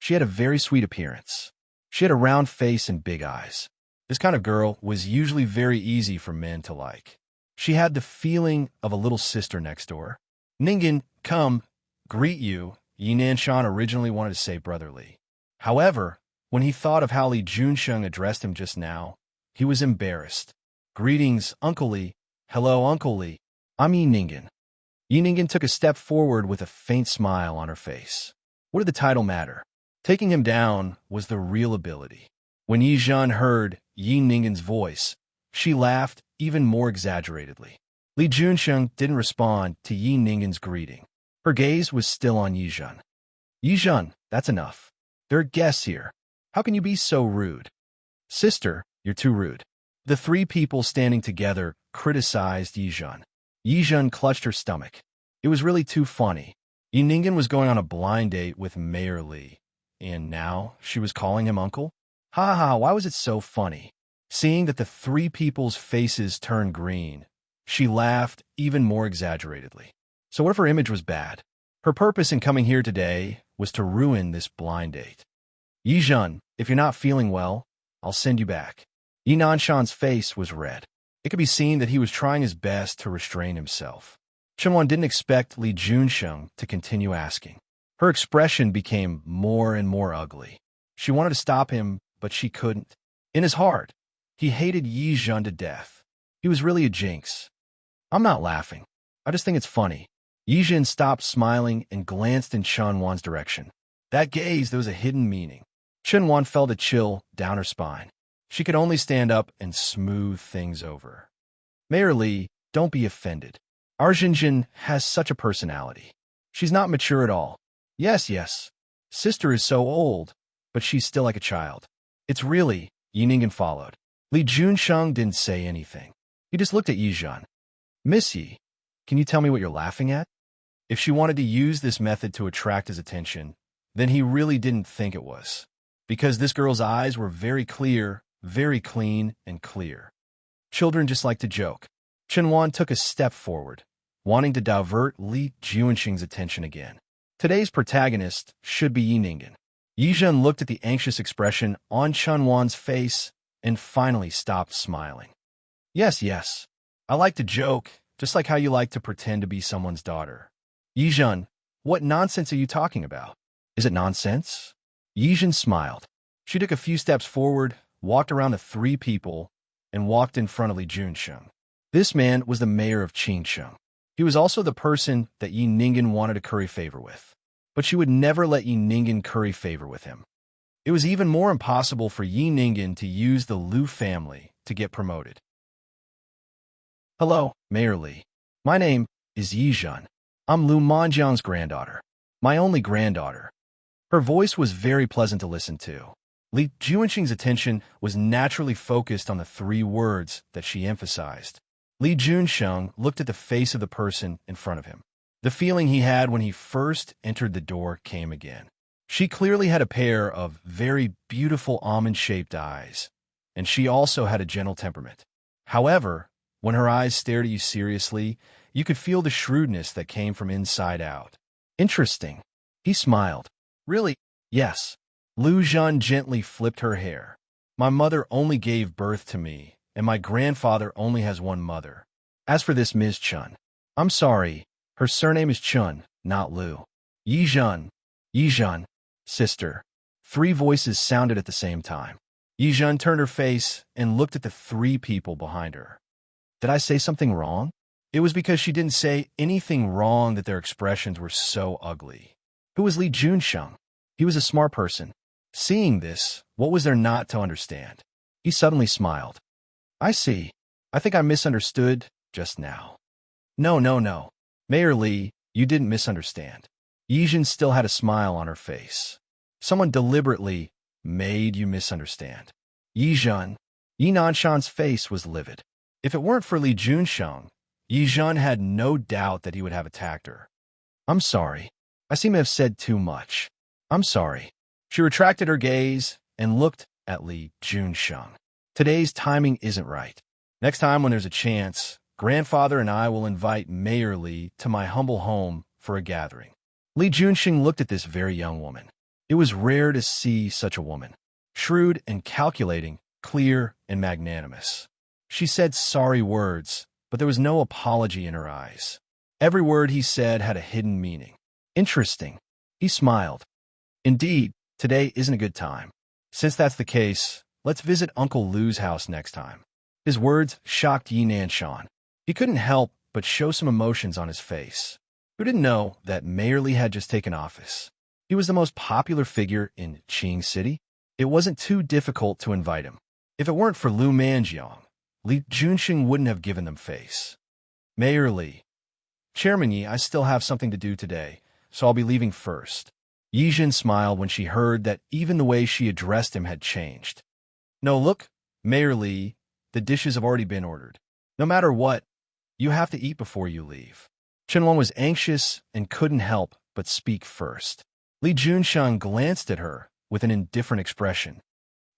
A: She had a very sweet appearance. She had a round face and big eyes. This kind of girl was usually very easy for men to like. She had the feeling of a little sister next door. Ninggen, come, greet you, Yi Nanshan originally wanted to say brotherly. However, when he thought of how Li Junsheng addressed him just now, he was embarrassed. Greetings, Uncle Li. Hello, Uncle Li. I'm Yi Ninggen. Yi Ninggen took a step forward with a faint smile on her face. What did the title matter? Taking him down was the real ability. When Yizhan heard Yi Ninggen's voice, she laughed even more exaggeratedly. Li Junsheng didn't respond to Yi Ninggen's greeting. Her gaze was still on Yizhan. Yizhan, that's enough. There are guests here. How can you be so rude? Sister, you're too rude. The three people standing together criticized Yizhan. Yizhan clutched her stomach. It was really too funny. Yi Ninggen was going on a blind date with Mayor Li, and now she was calling him uncle? Ha ha, why was it so funny? Seeing that the three people's faces turned green, she laughed even more exaggeratedly. So what if her image was bad? Her purpose in coming here today was to ruin this blind date. Yizhan, if you're not feeling well, I'll send you back. Yi Nanshan's face was red. It could be seen that he was trying his best to restrain himself. Chenwan didn't expect Li Junsheng to continue asking. Her expression became more and more ugly. She wanted to stop him, but she couldn't. In his heart, he hated Yizhan to death. He was really a jinx. I'm not laughing. I just think it's funny. Yizhan stopped smiling and glanced in Chenwan's direction. That gaze, there was a hidden meaning. Chenwan felt a chill down her spine. She could only stand up and smooth things over. Mayor Li, don't be offended. Our Jinjin has such a personality. She's not mature at all. Yes. Sister is so old, but she's still like a child. It's really, Yi Ninggen followed. Li Junsheng didn't say anything. He just looked at Yizhan. Miss Yi, can you tell me what you're laughing at? If she wanted to use this method to attract his attention, then he really didn't think it was. Because this girl's eyes were very clear, very clean and clear. Children just like to joke. Chenwan took a step forward, wanting to divert Li Junsheng's attention again. Today's protagonist should be Yi Ninggen. Yizhan looked at the anxious expression on Chenwan's face and finally stopped smiling. Yes. I like to joke, just like how you like to pretend to be someone's daughter. Yizhan, what nonsense are you talking about? Is it nonsense? Yizhan smiled. She took a few steps forward, walked around the three people, and walked in front of Li Junsheng. This man was the mayor of Qingsheng. He was also the person that Yi Ningen wanted to curry favor with. But she would never let Yi Ningen curry favor with him. It was even more impossible for Yi Ningen to use the Liu family to get promoted. Hello, Mayor Li. My name is Yi Zhen. I'm Liu Manjiang's granddaughter. My only granddaughter. Her voice was very pleasant to listen to. Li Junsheng's attention was naturally focused on the three words that she emphasized. Li Junsheng looked at the face of the person in front of him. The feeling he had when he first entered the door came again. She clearly had a pair of very beautiful almond-shaped eyes, and she also had a gentle temperament. However, when her eyes stared at you seriously, you could feel the shrewdness that came from inside out. Interesting. He smiled. Really? Yes. Liu Zhen gently flipped her hair. My mother only gave birth to me, and my grandfather only has one mother. As for this Ms. Chun, I'm sorry, her surname is Chun, not Liu. Yi Zhen, sister. Three voices sounded at the same time. Yi Zhen turned her face and looked at the three people behind her. Did I say something wrong? It was because she didn't say anything wrong that their expressions were so ugly. Who was Li Junsheng? He was a smart person. Seeing this, what was there not to understand? He suddenly smiled. I see. I think I misunderstood just now. No. Mayor Li, you didn't misunderstand. Yi Zhen still had a smile on her face. Someone deliberately made you misunderstand. Yi Zhen. Yi Nanshan's face was livid. If it weren't for Li Junsheng, Yi Zhen had no doubt that he would have attacked her. I'm sorry. I seem to have said too much. I'm sorry. She retracted her gaze and looked at Li Junsheng. Today's timing isn't right. Next time when there's a chance, Grandfather and I will invite Mayor Li to my humble home for a gathering. Li Junsheng looked at this very young woman. It was rare to see such a woman. Shrewd and calculating, clear and magnanimous. She said sorry words, but there was no apology in her eyes. Every word he said had a hidden meaning. Interesting. He smiled. Indeed, today isn't a good time. Since that's the case, let's visit Uncle Liu's house next time. His words shocked Yi Nanshan. He couldn't help but show some emotions on his face. Who didn't know that Mayor Li had just taken office? He was the most popular figure in Qing City. It wasn't too difficult to invite him. If it weren't for Liu Manjiang, Li Junsheng wouldn't have given them face. Mayor Li. Chairman Yi, I still have something to do today, so I'll be leaving first. Yi Zhen smiled when she heard that even the way she addressed him had changed. No, look, Mayor Li, the dishes have already been ordered. No matter what, you have to eat before you leave. Qianlong was anxious and couldn't help but speak first. Li Junsheng glanced at her with an indifferent expression.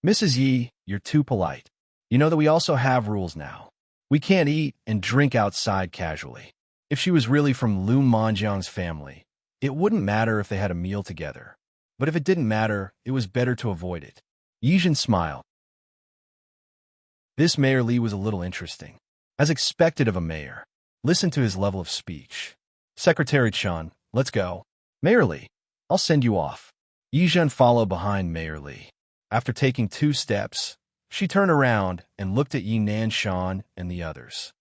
A: Mrs. Yi, you're too polite. You know that we also have rules now. We can't eat and drink outside casually. If she was really from Liu Manjiang's family, it wouldn't matter if they had a meal together. But if it didn't matter, it was better to avoid it. Yi Zhen smiled. This Mayor Li was a little interesting. As expected of a mayor. Listen to his level of speech. Secretary Chun, let's go. Mayor Li, I'll send you off. Yi Zhen followed behind Mayor Li. After taking 2 steps, she turned around and looked at Yi Nanshan and the others.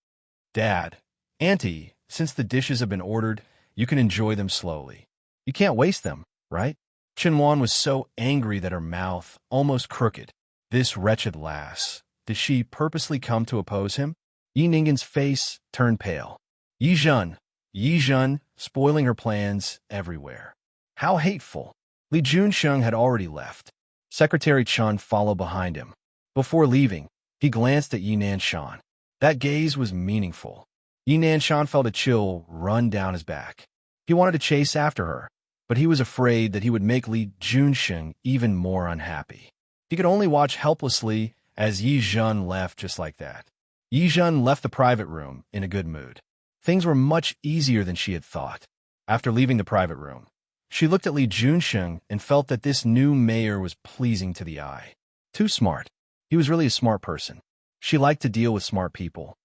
A: Dad, Auntie, since the dishes have been ordered, you can enjoy them slowly. You can't waste them, right? Qianwan was so angry that her mouth almost crooked. This wretched lass. Did she purposely come to oppose him? Yi Ningen's face turned pale. Yi Zhen, spoiling her plans everywhere. How hateful. Li Junsheng had already left. Secretary Chun followed behind him. Before leaving, he glanced at Yi Nanshan. That gaze was meaningful. Yi Nanshan felt a chill run down his back. He wanted to chase after her, but he was afraid that he would make Li Junsheng even more unhappy. He could only watch helplessly as Yi Zhen left just like that. Yi Zhen left the private room in a good mood. Things were much easier than she had thought. After leaving the private room, she looked at Li Junsheng and felt that this new mayor was pleasing to the eye. Too smart. He was really a smart person. She liked to deal with smart people.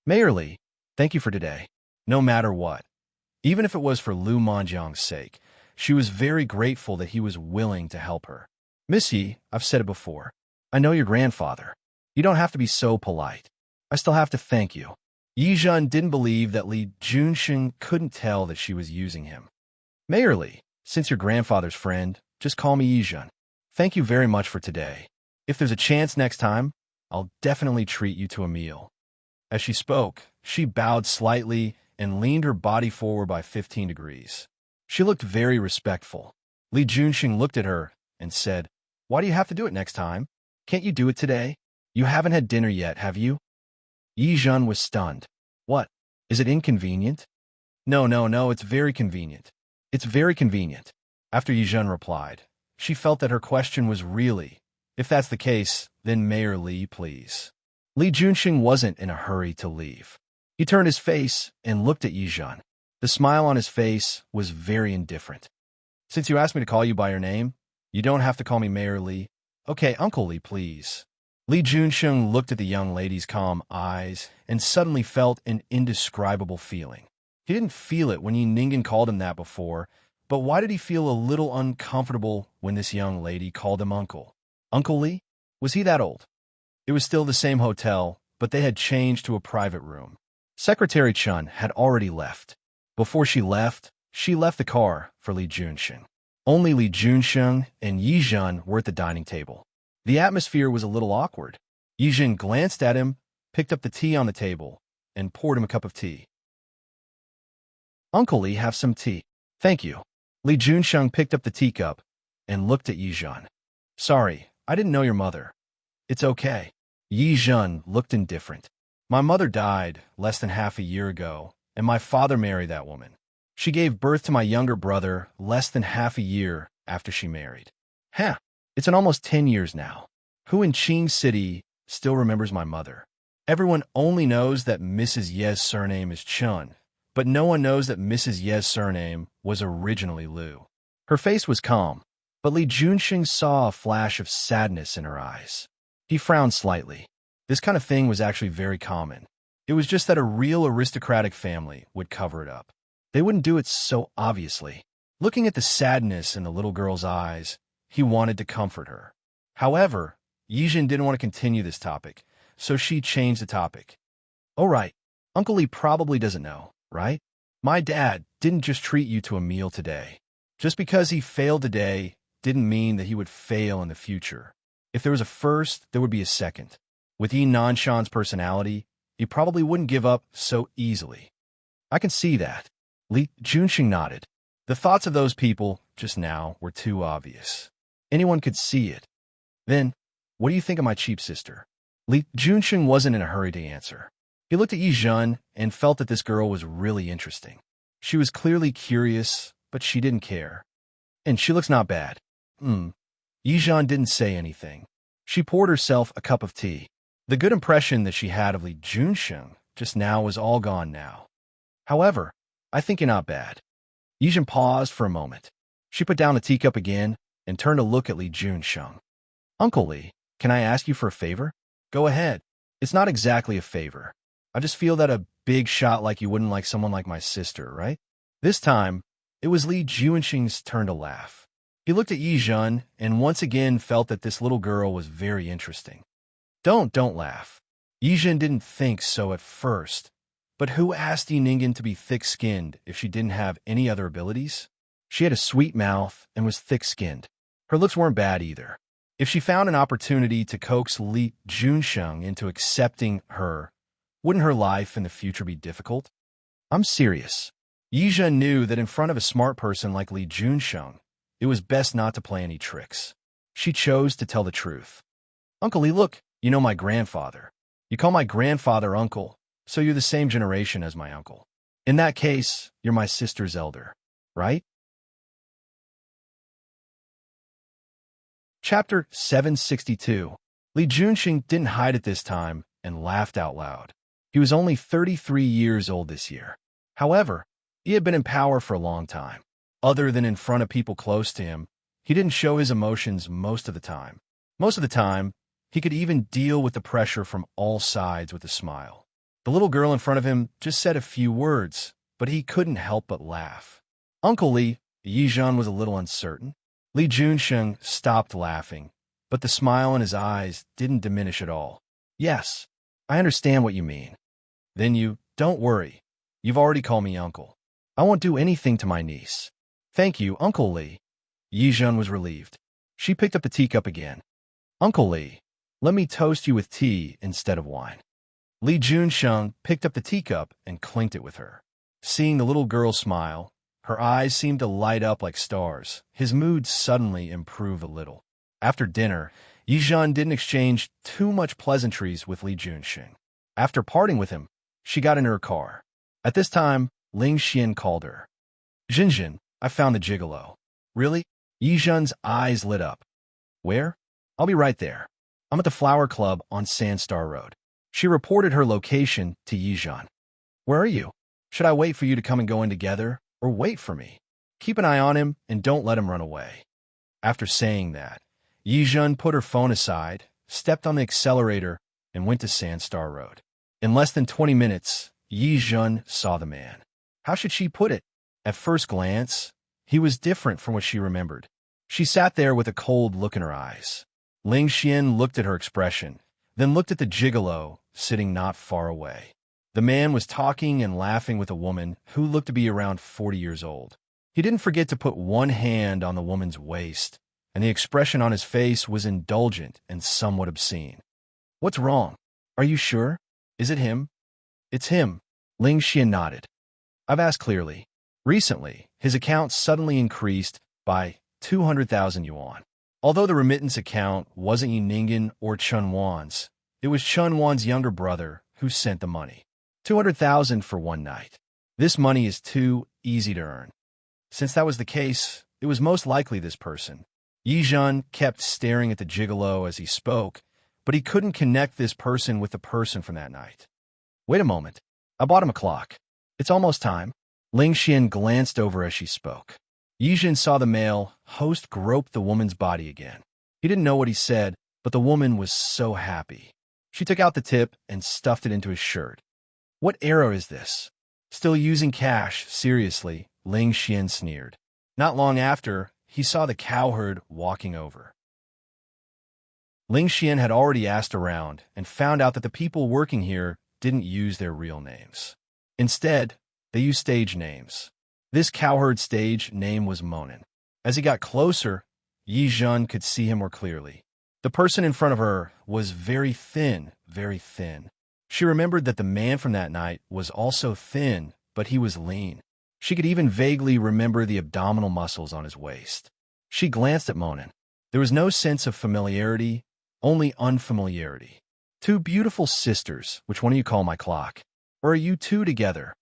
A: Mayor Li, thank you for today. No matter what. Even if it was for Liu Manjiang's sake, she was very grateful that he was willing to help her. Miss Yi, I've said it before. I know your grandfather. You don't have to be so polite. I still have to thank you. Yi Zhen didn't believe that Li Junsheng couldn't tell that she was using him. Mayor Li, since you're grandfather's friend, just call me Yi Zhen. Thank you very much for today. If there's a chance next time, I'll definitely treat you to a meal. As she spoke, she bowed slightly and leaned her body forward by 15 degrees. She looked very respectful. Li Junsheng looked at her and said, "Why do you have to do it next time? Can't you do it today? You haven't had dinner yet, have you?" Yi Zhen was stunned. What? Is it inconvenient? No, it's very convenient. It's very convenient. After Yi Zhen replied, she felt that her question was really, if that's the case, then Mayor Li, please. Li Junsheng wasn't in a hurry to leave. He turned his face and looked at Yi Zhen. The smile on his face was very indifferent. Since you asked me to call you by your name, you don't have to call me Mayor Li. Okay, Uncle Li, please. Li Junsheng looked at the young lady's calm eyes and suddenly felt an indescribable feeling. He didn't feel it when Yi Ningen called him that before, but why did he feel a little uncomfortable when this young lady called him Uncle? Uncle Li? Was he that old? It was still the same hotel, but they had changed to a private room. Secretary Chun had already left. Before she left the car for Li Junsheng. Only Li Junsheng and Yi Zhen were at the dining table. The atmosphere was a little awkward. Yi Zhen glanced at him, picked up the tea on the table, and poured him a cup of tea. Uncle Li, have some tea. Thank you. Li Junsheng picked up the teacup and looked at Yi Zhen. Sorry, I didn't know your mother. It's okay. Yi Zhen looked indifferent. My mother died less than half a year ago, and my father married that woman. She gave birth to my younger brother less than half a year after she married. It's been almost 10 years now. Who in Qing City still remembers my mother? Everyone only knows that Mrs. Ye's surname is Chun, but no one knows that Mrs. Ye's surname was originally Liu. Her face was calm, but Li Junsheng saw a flash of sadness in her eyes. He frowned slightly. This kind of thing was actually very common. It was just that a real aristocratic family would cover it up. They wouldn't do it so obviously. Looking at the sadness in the little girl's eyes, he wanted to comfort her. However, Yi Zhen didn't want to continue this topic, so she changed the topic. Oh right, Uncle Li probably doesn't know, right? My dad didn't just treat you to a meal today. Just because he failed today didn't mean that he would fail in the future. If there was a first, there would be a second. With Yi Nanshan's personality, he probably wouldn't give up so easily. I can see that. Li Junsheng nodded. The thoughts of those people just now were too obvious. Anyone could see it. Then, what do you think of my cheap sister? Li Junsheng wasn't in a hurry to answer. He looked at Yi Zhen and felt that this girl was really interesting. She was clearly curious, but she didn't care. And she looks not bad. Yi Zhen didn't say anything. She poured herself a cup of tea. The good impression that she had of Li Junsheng just now was all gone now. However, I think you're not bad. Yi Zhen paused for a moment. She put down the teacup again and turned to look at Li Junsheng. Uncle Li, can I ask you for a favor? Go ahead. It's not exactly a favor. I just feel that a big shot like you wouldn't like someone like my sister, right? This time, it was Li Junsheng's turn to laugh. He looked at Yi Zhen and once again felt that this little girl was very interesting. Don't laugh. Yi Zhen didn't think so at first. But who asked Yi Ningen to be thick-skinned if she didn't have any other abilities? She had a sweet mouth and was thick-skinned. Her looks weren't bad either. If she found an opportunity to coax Li Junsheng into accepting her, wouldn't her life in the future be difficult? I'm serious. Yi Zhen knew that in front of a smart person like Li Junsheng, it was best not to play any tricks. She chose to tell the truth. Uncle Li, look, you know my grandfather. You call my grandfather uncle, so you're the same generation as my uncle. In that case, you're my sister's elder, right? Chapter 762. Li Junsheng didn't hide it this time and laughed out loud. He was only 33 years old this year. However, he had been in power for a long time. Other than in front of people close to him, he didn't show his emotions most of the time. Most of the time, he could even deal with the pressure from all sides with a smile. The little girl in front of him just said a few words, but he couldn't help but laugh. Uncle Li, Yi Zhen was a little uncertain. Li Junsheng stopped laughing, but the smile in his eyes didn't diminish at all. Yes, I understand what you mean. Then don't worry. You've already called me uncle. I won't do anything to my niece. Thank you, Uncle Li. Yizhen was relieved. She picked up the teacup again. Uncle Li, let me toast you with tea instead of wine. Li Junsheng picked up the teacup and clinked it with her. Seeing the little girl smile, her eyes seemed to light up like stars. His mood suddenly improved a little. After dinner, Yizhen didn't exchange too much pleasantries with Li Junsheng. After parting with him, she got in her car. At this time, Ling Xian called her. Jinjin, I found the gigolo. Really? Yizhen's eyes lit up. Where? I'll be right there. I'm at the Flower Club on Sandstar Road. She reported her location to Yizhen. Where are you? Should I wait for you to come and go in together, or wait for me? Keep an eye on him and don't let him run away. After saying that, Yizhen put her phone aside, stepped on the accelerator, and went to Sandstar Road. In less than 20 minutes, Yizhen saw the man. How should she put it? At first glance, he was different from what she remembered. She sat there with a cold look in her eyes. Ling Xian looked at her expression, then looked at the gigolo sitting not far away. The man was talking and laughing with a woman who looked to be around 40 years old. He didn't forget to put one hand on the woman's waist, and the expression on his face was indulgent and somewhat obscene. What's wrong? Are you sure? Is it him? It's him. Ling Xian nodded. I've asked clearly. Recently, his account suddenly increased by 200,000 yuan. Although the remittance account wasn't Yiningen or Chun Wan's, it was Chun Wan's younger brother who sent the money. 200,000 for one night. This money is too easy to earn. Since that was the case, it was most likely this person. Yizhen kept staring at the gigolo as he spoke, but he couldn't connect this person with the person from that night. Wait a moment. I bought him a clock. It's almost time. Ling Xian glanced over as she spoke. Yizhen saw the male host grope the woman's body again. He didn't know what he said, but the woman was so happy. She took out the tip and stuffed it into his shirt. What era is this? Still using cash, seriously, Ling Xian sneered. Not long after, he saw the cowherd walking over. Ling Xian had already asked around and found out that the people working here didn't use their real names. Instead, they used stage names. This cowherd stage name was Monin. As he got closer, Yizhen could see him more clearly. The person in front of her was very thin, very thin. She remembered that the man from that night was also thin, but he was lean. She could even vaguely remember the abdominal muscles on his waist. She glanced at Monin. There was no sense of familiarity, only unfamiliarity. Two beautiful sisters, which one do you call my clock? Or are you two together?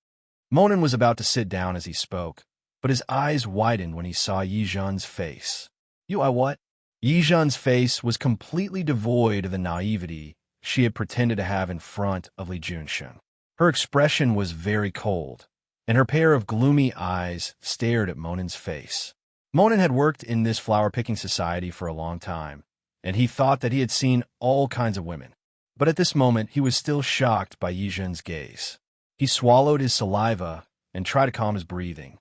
A: Monin was about to sit down as he spoke, but his eyes widened when he saw Yizhen's face. I what? Yizhen's face was completely devoid of the naivety she had pretended to have in front of Li Junsheng. Her expression was very cold, and her pair of gloomy eyes stared at Monin's face. Monin had worked in this flower-picking society for a long time, and he thought that he had seen all kinds of women. But at this moment, he was still shocked by Yizhen's gaze. He swallowed his saliva and tried to calm his breathing.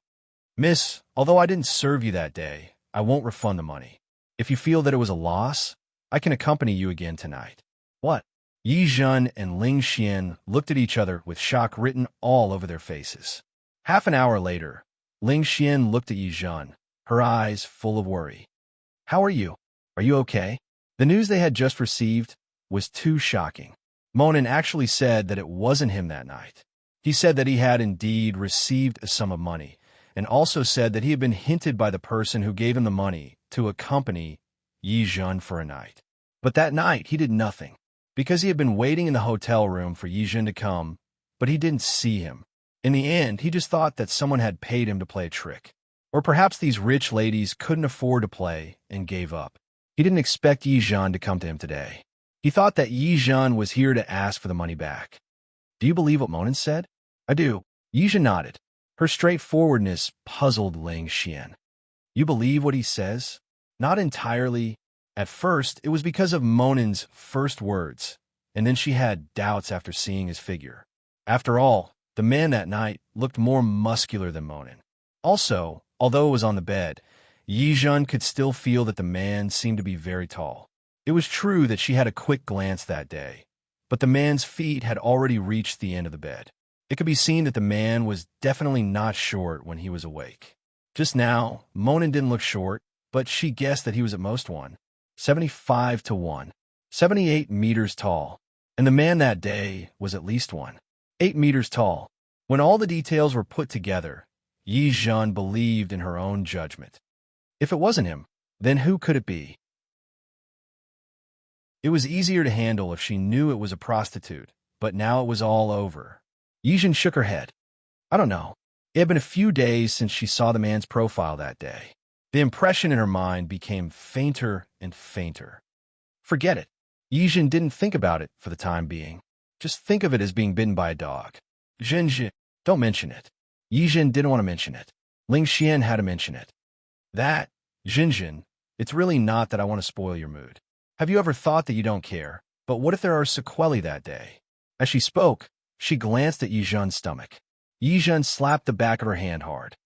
A: Miss, although I didn't serve you that day, I won't refund the money. If you feel that it was a loss, I can accompany you again tonight. What? Yizhen and Ling Xian looked at each other with shock written all over their faces. Half an hour later, Ling Xian looked at Yizhen, her eyes full of worry. How are you? Are you okay? The news they had just received was too shocking. Monin actually said that it wasn't him that night. He said that he had indeed received a sum of money, and also said that he had been hinted by the person who gave him the money to accompany Yizhen for a night. But that night he did nothing, because he had been waiting in the hotel room for Yizhen to come, but he didn't see him. In the end, he just thought that someone had paid him to play a trick. Or perhaps these rich ladies couldn't afford to play and gave up. He didn't expect Yizhen to come to him today. He thought that Yizhen was here to ask for the money back. Do you believe what Monin said? I do. Yizhen nodded. Her straightforwardness puzzled Ling Xian. You believe what he says? Not entirely. At first, it was because of Monin's first words, and then she had doubts after seeing his figure. After all, the man that night looked more muscular than Monin. Also, although it was on the bed, Yi Zhen could still feel that the man seemed to be very tall. It was true that she had a quick glance that day, but the man's feet had already reached the end of the bed. It could be seen that the man was definitely not short when he was awake. Just now, Monin didn't look short, but she guessed that he was at most 175 to 178 meters tall, and the man that day was at least 8 meters tall. When all the details were put together, Yi Zhen believed in her own judgment. If it wasn't him, then who could it be? It was easier to handle if she knew it was a prostitute, but now it was all over. Yi Zhen shook her head. I don't know. It had been a few days since she saw the man's profile that day. The impression in her mind became fainter and fainter. Forget it. Yi Zhen didn't think about it for the time being. Just think of it as being bitten by a dog. Zhen, don't mention it. Yi Zhen didn't want to mention it. Ling Xian had to mention it. That, Zhen, it's really not that I want to spoil your mood. Have you ever thought that you don't care, but what if there are sequelae that day? As she spoke, she glanced at Yi Zhen's stomach. Yi Zhen slapped the back of her hand hard.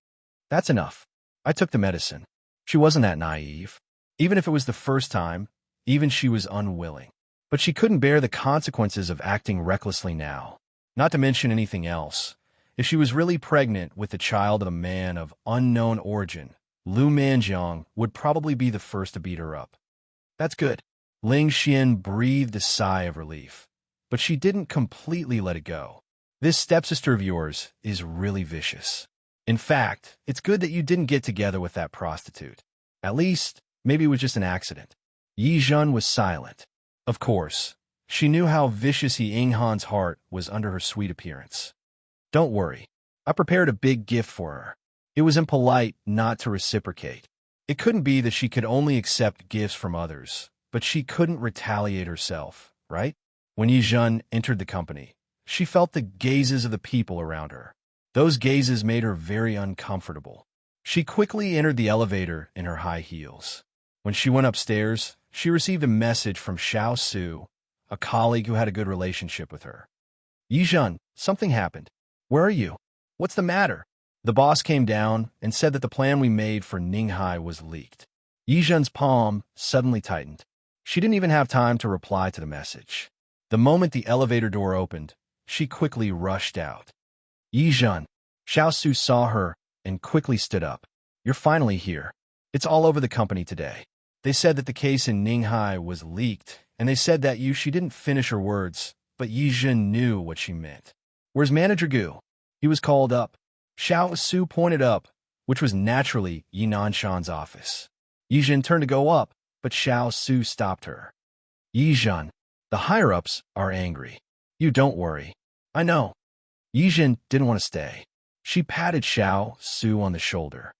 A: That's enough. I took the medicine. She wasn't that naive. Even if it was the first time, even she was unwilling. But she couldn't bear the consequences of acting recklessly now. Not to mention anything else. If she was really pregnant with the child of a man of unknown origin, Lu Manjiang would probably be the first to beat her up. That's good. Ling Xian breathed a sigh of relief. But she didn't completely let it go. This stepsister of yours is really vicious. In fact, it's good that you didn't get together with that prostitute. At least, maybe it was just an accident. Yi Zhen was silent. Of course, she knew how vicious Yinghan's heart was under her sweet appearance. Don't worry. I prepared a big gift for her. It was impolite not to reciprocate. It couldn't be that she could only accept gifts from others, but she couldn't retaliate herself, right? When Yi Zhen entered the company, she felt the gazes of the people around her. Those gazes made her very uncomfortable. She quickly entered the elevator in her high heels. When she went upstairs, she received a message from Xiao Su, a colleague who had a good relationship with her. Yi Zhen, something happened. Where are you? What's the matter? The boss came down and said that the plan we made for Ninghai was leaked. Yi Zhen's palm suddenly tightened. She didn't even have time to reply to the message. The moment the elevator door opened, she quickly rushed out. Yi Zhen. Xiao Su saw her and quickly stood up. You're finally here. It's all over the company today. They said that the case in Ninghai was leaked, and they said that she didn't finish her words, but Yi Zhen knew what she meant. Where's Manager Gu? He was called up. Xiao Su pointed up, which was naturally Yi Nanshan's office. Yi Zhen turned to go up, but Xiao Su stopped her. Yi Zhen, the higher-ups are angry. You don't worry. I know. Yi Zhen didn't want to stay. She patted Xiao Su on the shoulder.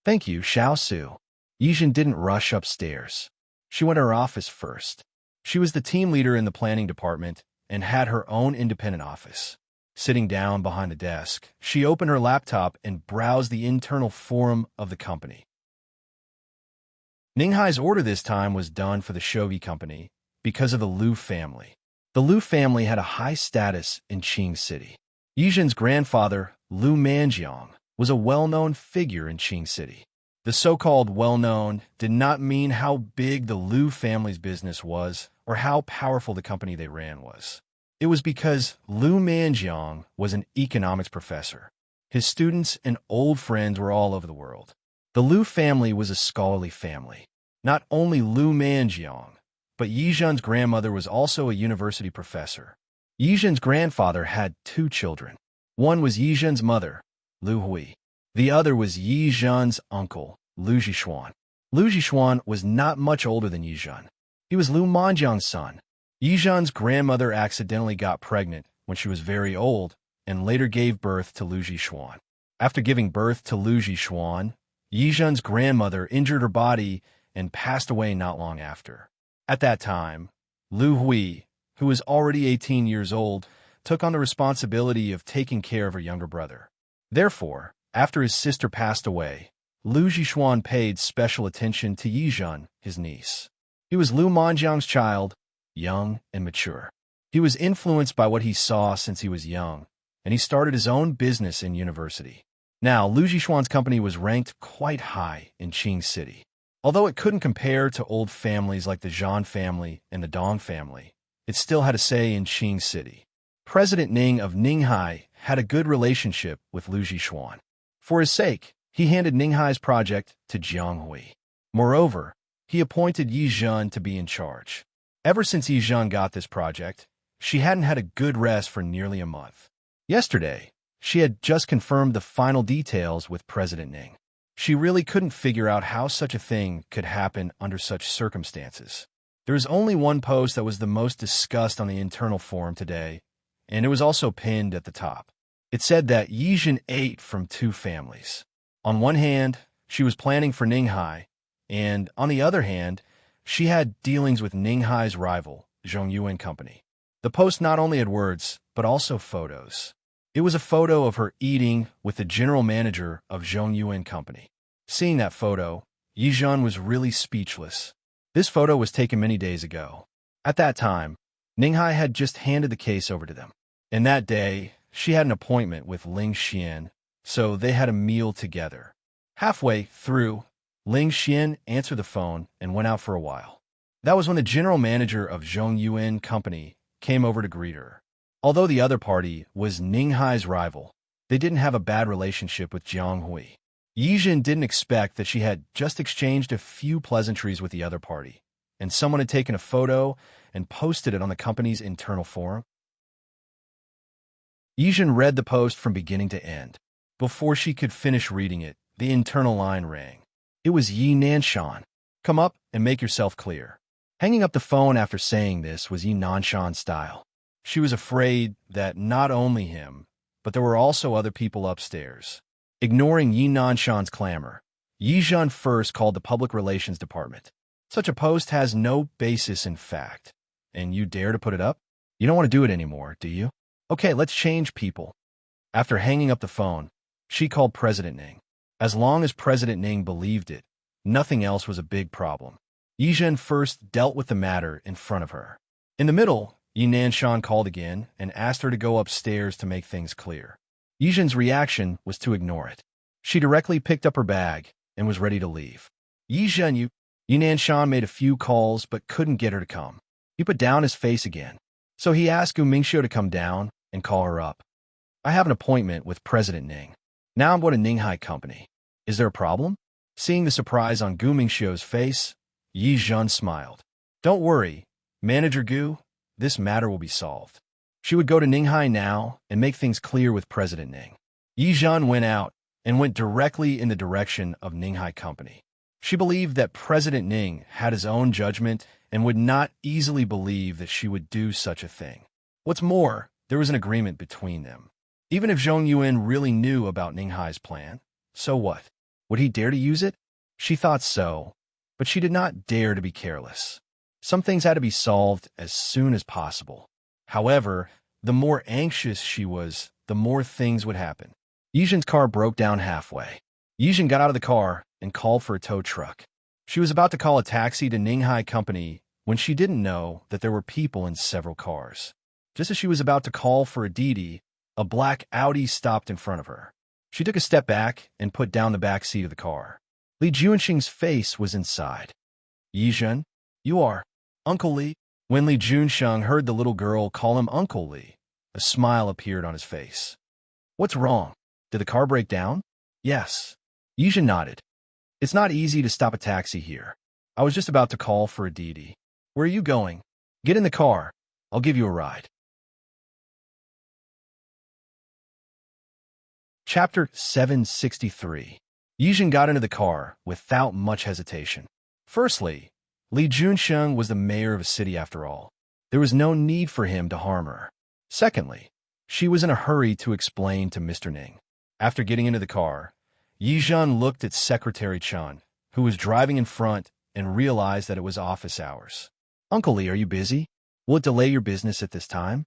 A: Thank you, Xiao Su. Yi Zhen didn't rush upstairs. She went to her office first. She was the team leader in the planning department and had her own independent office. Sitting down behind the desk, she opened her laptop and browsed the internal forum of the company. Ninghai's order this time was done for the Shogi company because of the Liu family. The Liu family had a high status in Qing City. Yi Zhen's grandfather, Lu Manjiang, was a well-known figure in Qing City. The so-called well-known did not mean how big the Liu family's business was or how powerful the company they ran was. It was because Lu Manjiang was an economics professor. His students and old friends were all over the world. The Liu family was a scholarly family. Not only Lu Manjiang, but Yi Zhen's grandmother was also a university professor. Yi Zhen's grandfather had 2 children. One was Yi Zhen's mother, Lu Hui. The other was Yi Zhen's uncle, Lu Zhishuan. Lu Zhishuan was not much older than Yi Zhen. He was Lu Manjiang's son. Yi Zhen's grandmother accidentally got pregnant when she was very old and later gave birth to Lu Zhishuan. After giving birth to Lu Zhishuan, Yi Zhen's grandmother injured her body and passed away not long after. At that time, Lu Hui, who was already 18 years old, took on the responsibility of taking care of her younger brother. Therefore, after his sister passed away, Lu Zhishuan paid special attention to Yi Zhen, his niece. He was Lu Manjiang's child, young and mature. He was influenced by what he saw since he was young, and he started his own business in university. Now, Lu Zhishuan's company was ranked quite high in Qing City. Although it couldn't compare to old families like the Zhan family and the Dong family, it still had a say in Qing City. President Ning of Ninghai had a good relationship with Lu Zhishuan. For his sake, he handed Ninghai's project to Jiang Hui. Moreover, he appointed Yi Zhen to be in charge. Ever since Yi Zhen got this project, she hadn't had a good rest for nearly a month. Yesterday, she had just confirmed the final details with President Ning. She really couldn't figure out how such a thing could happen under such circumstances. There was only one post that was the most discussed on the internal forum today, and it was also pinned at the top. It said that Yi Zhen ate from two families. On one hand, she was planning for Ninghai, and on the other hand, she had dealings with Ninghai's rival, Zhong Yuan Company. The post not only had words, but also photos. It was a photo of her eating with the general manager of Zhong Yuan Company. Seeing that photo, Yi Zhen was really speechless. This photo was taken many days ago. At that time, Ninghai had just handed the case over to them. And that day, she had an appointment with Ling Xian, so they had a meal together. Halfway through, Ling Xian answered the phone and went out for a while. That was when the general manager of Zhong Yuan Company came over to greet her. Although the other party was Ninghai's rival, they didn't have a bad relationship with Jiang Hui. Yi Zhen didn't expect that she had just exchanged a few pleasantries with the other party, and someone had taken a photo and posted it on the company's internal forum. Yi Zhen read the post from beginning to end. Before she could finish reading it, the internal line rang. It was Yi Nanshan. Come up and make yourself clear. Hanging up the phone after saying this was Yi Nanshan's style. She was afraid that not only him, but there were also other people upstairs. Ignoring Yi Nanshan's clamor, Yi Zhen first called the public relations department. Such a post has no basis in fact. And you dare to put it up? You don't want to do it anymore, do you? Okay, let's change people. After hanging up the phone, she called President Ning. As long as President Ning believed it, nothing else was a big problem. Yi Zhen first dealt with the matter in front of her. In the middle, Yi Nanshan called again and asked her to go upstairs to make things clear. Yi Zhen's reaction was to ignore it. She directly picked up her bag and was ready to leave. Yi Nanshan made a few calls but couldn't get her to come. He put down his face again. So he asked Gu Mingxiu to come down and call her up. I have an appointment with President Ning. Now I'm going to Ninghai Company. Is there a problem? Seeing the surprise on Gu Mingxiu's face, Yi Zhen smiled. Don't worry, Manager Gu, this matter will be solved. She would go to Ninghai now and make things clear with President Ning. Yi Zhen went out and went directly in the direction of Ninghai Company. She believed that President Ning had his own judgment and would not easily believe that she would do such a thing. What's more, there was an agreement between them. Even if Zhong Yuan really knew about Ninghai's plan, so what? Would he dare to use it? She thought so, but she did not dare to be careless. Some things had to be solved as soon as possible. However, the more anxious she was, the more things would happen. Yi Zhen's car broke down halfway. Yi Zhen got out of the car and called for a tow truck. She was about to call a taxi to Ninghai Company when she didn't know that there were people in several cars. Just as she was about to call for a Didi, a black Audi stopped in front of her. She took a step back and put down the back seat of the car. Li Junxing's face was inside. Yi Zhen, you are Uncle Li? When Li Junxing heard the little girl call him Uncle Li, a smile appeared on his face. What's wrong? Did the car break down? Yes. Yi Zhen nodded. It's not easy to stop a taxi here. I was just about to call for a Didi. Where are you going? Get in the car. I'll give you a ride. Chapter 763. Yi Zhen got into the car without much hesitation. Firstly, Li Junxing was the mayor of a city after all. There was no need for him to harm her. Secondly, she was in a hurry to explain to Mr. Ning. After getting into the car, Yi Zhen looked at Secretary Chen, who was driving in front, and realized that it was office hours. Uncle Li, are you busy? Will it delay your business at this time?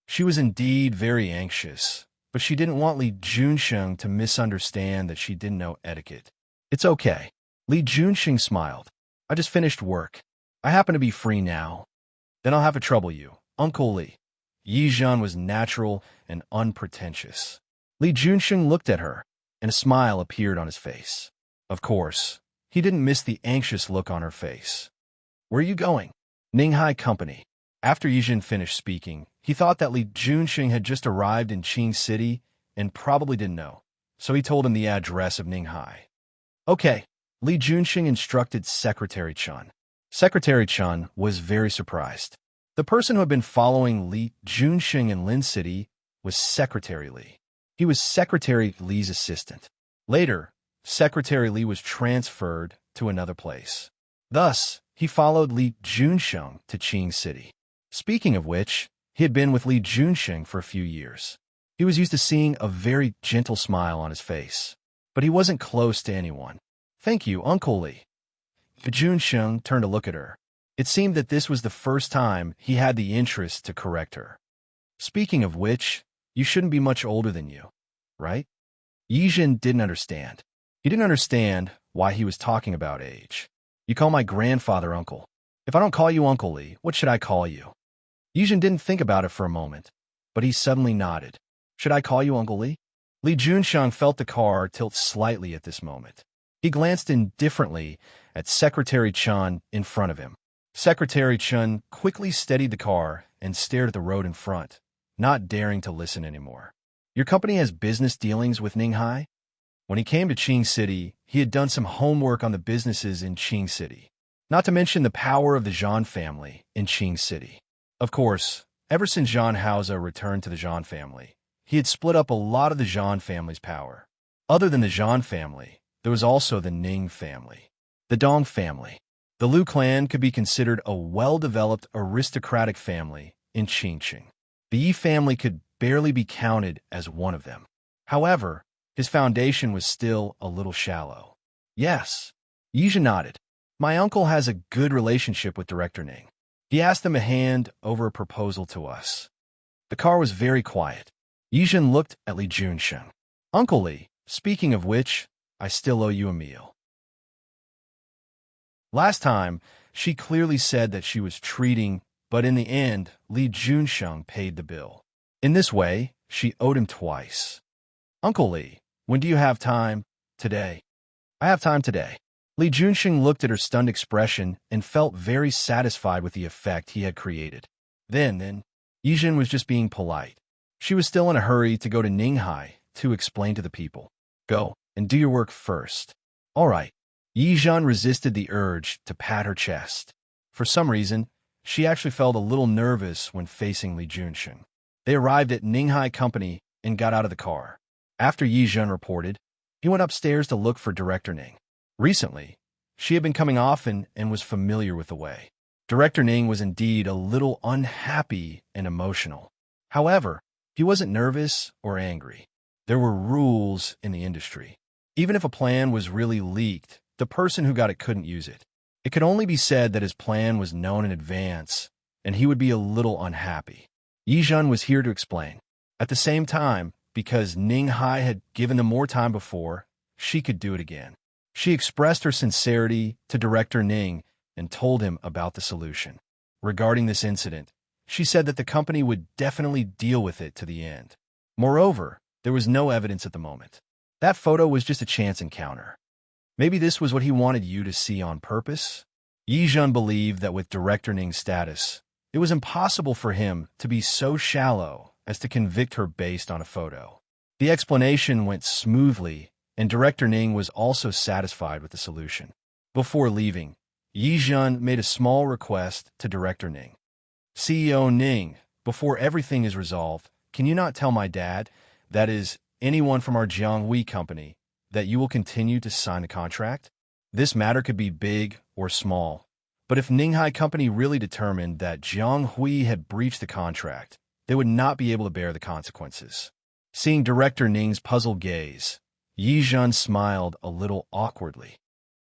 A: She was indeed very anxious, but she didn't want Li Junxing to misunderstand that she didn't know etiquette. It's okay. Li Junxing smiled. I just finished work. I happen to be free now. Then I'll have to trouble you. Uncle Li. Yi Zhen was natural and unpretentious. Li Junxing looked at her. and a smile appeared on his face. Of course, he didn't miss the anxious look on her face. "Where are you going?" "Ninghai Company." After Yijin finished speaking, he thought that Li Junxing had just arrived in Qing City and probably didn't know, so he told him the address of Ninghai. "Okay," Li Junxing instructed Secretary Chun. Secretary Chun was very surprised. The person who had been following Li Junxing in Lin City was Secretary Li. He was Secretary Li's assistant. Later, Secretary Li was transferred to another place. Thus, he followed Li Junxing to Qing City. Speaking of which, he had been with Li Junxing for a few years. He was used to seeing a very gentle smile on his face, but he wasn't close to anyone. "Thank you, Uncle Li." Li Junxing turned to look at her. It seemed that this was the first time he had the interest to correct her. "Speaking of which, you shouldn't be much older than you, right?" Yijin didn't understand. He didn't understand why he was talking about age. "You call my grandfather uncle. If I don't call you Uncle Li, what should I call you?" Yijin didn't think about it for a moment, but he suddenly nodded. "Should I call you Uncle Li?" Li Junxiang felt the car tilt slightly at this moment. He glanced indifferently at Secretary Chun in front of him. Secretary Chun quickly steadied the car and stared at the road in front, not daring to listen anymore. "Your company has business dealings with Ninghai?" When he came to Qing City, he had done some homework on the businesses in Qing City, not to mention the power of the Zhan family in Qing City. Of course, ever since Zhan Haoze returned to the Zhan family, he had split up a lot of the Zhan family's power. Other than the Zhan family, there was also the Ning family, the Dong family. The Liu clan could be considered a well-developed aristocratic family in Qingqing. The Yi family could barely be counted as one of them. However, his foundation was still a little shallow. "Yes." Yijin nodded. "My uncle has a good relationship with Director Ning. He asked them to hand over a proposal to us." The car was very quiet. Yijin looked at Li Junxing. "Uncle Li, speaking of which, I still owe you a meal." Last time, she clearly said that she was treating, but in the end, Li Junxing paid the bill. In this way, she owed him twice. "Uncle Li, when do you have time?" "Today." "I have time today." Li Junxing looked at her stunned expression and felt very satisfied with the effect he had created. Then, Yijin was just being polite. She was still in a hurry to go to Ninghai to explain to the people. "Go and do your work first." "All right." Yijin resisted the urge to pat her chest. For some reason, she actually felt a little nervous when facing Li Junxing. They arrived at Ninghai Company and got out of the car. After Yijin reported, he went upstairs to look for Director Ning. Recently, she had been coming often and was familiar with the way. Director Ning was indeed a little unhappy and emotional. However, he wasn't nervous or angry. There were rules in the industry. Even if a plan was really leaked, the person who got it couldn't use it. It could only be said that his plan was known in advance, and he would be a little unhappy. Yijin was here to explain. At the same time, because Ninghai had given them more time before, she could do it again. She expressed her sincerity to Director Ning and told him about the solution. Regarding this incident, she said that the company would definitely deal with it to the end. Moreover, there was no evidence at the moment. That photo was just a chance encounter. Maybe this was what he wanted you to see on purpose? Yijin believed that with Director Ning's status, it was impossible for him to be so shallow as to convict her based on a photo. The explanation went smoothly, and Director Ning was also satisfied with the solution. Before leaving, Yijin made a small request to Director Ning. "CEO Ning, before everything is resolved, can you not tell my dad, that is, anyone from our Jianghui company, that you will continue to sign the contract? This matter could be big or small, but if Ninghai Company really determined that Jianghui had breached the contract, they would not be able to bear the consequences." Seeing Director Ning's puzzled gaze, Yijin smiled a little awkwardly.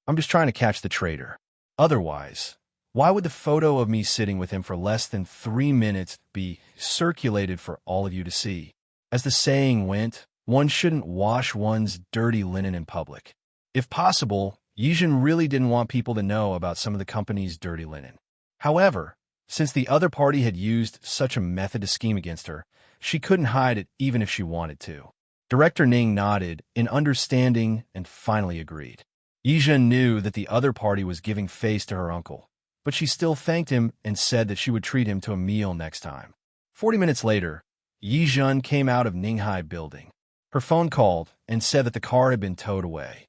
A: "I'm just trying to catch the traitor. Otherwise, why would the photo of me sitting with him for less than 3 minutes be circulated for all of you to see? As the saying went, one shouldn't wash one's dirty linen in public." If possible, Yijin really didn't want people to know about some of the company's dirty linen. However, since the other party had used such a method to scheme against her, she couldn't hide it even if she wanted to. Director Ning nodded in understanding and finally agreed. Yizhen knew that the other party was giving face to her uncle, but she still thanked him and said that she would treat him to a meal next time. 40 minutes later, Yizhen came out of Ninghai building. Her phone called and said that the car had been towed away.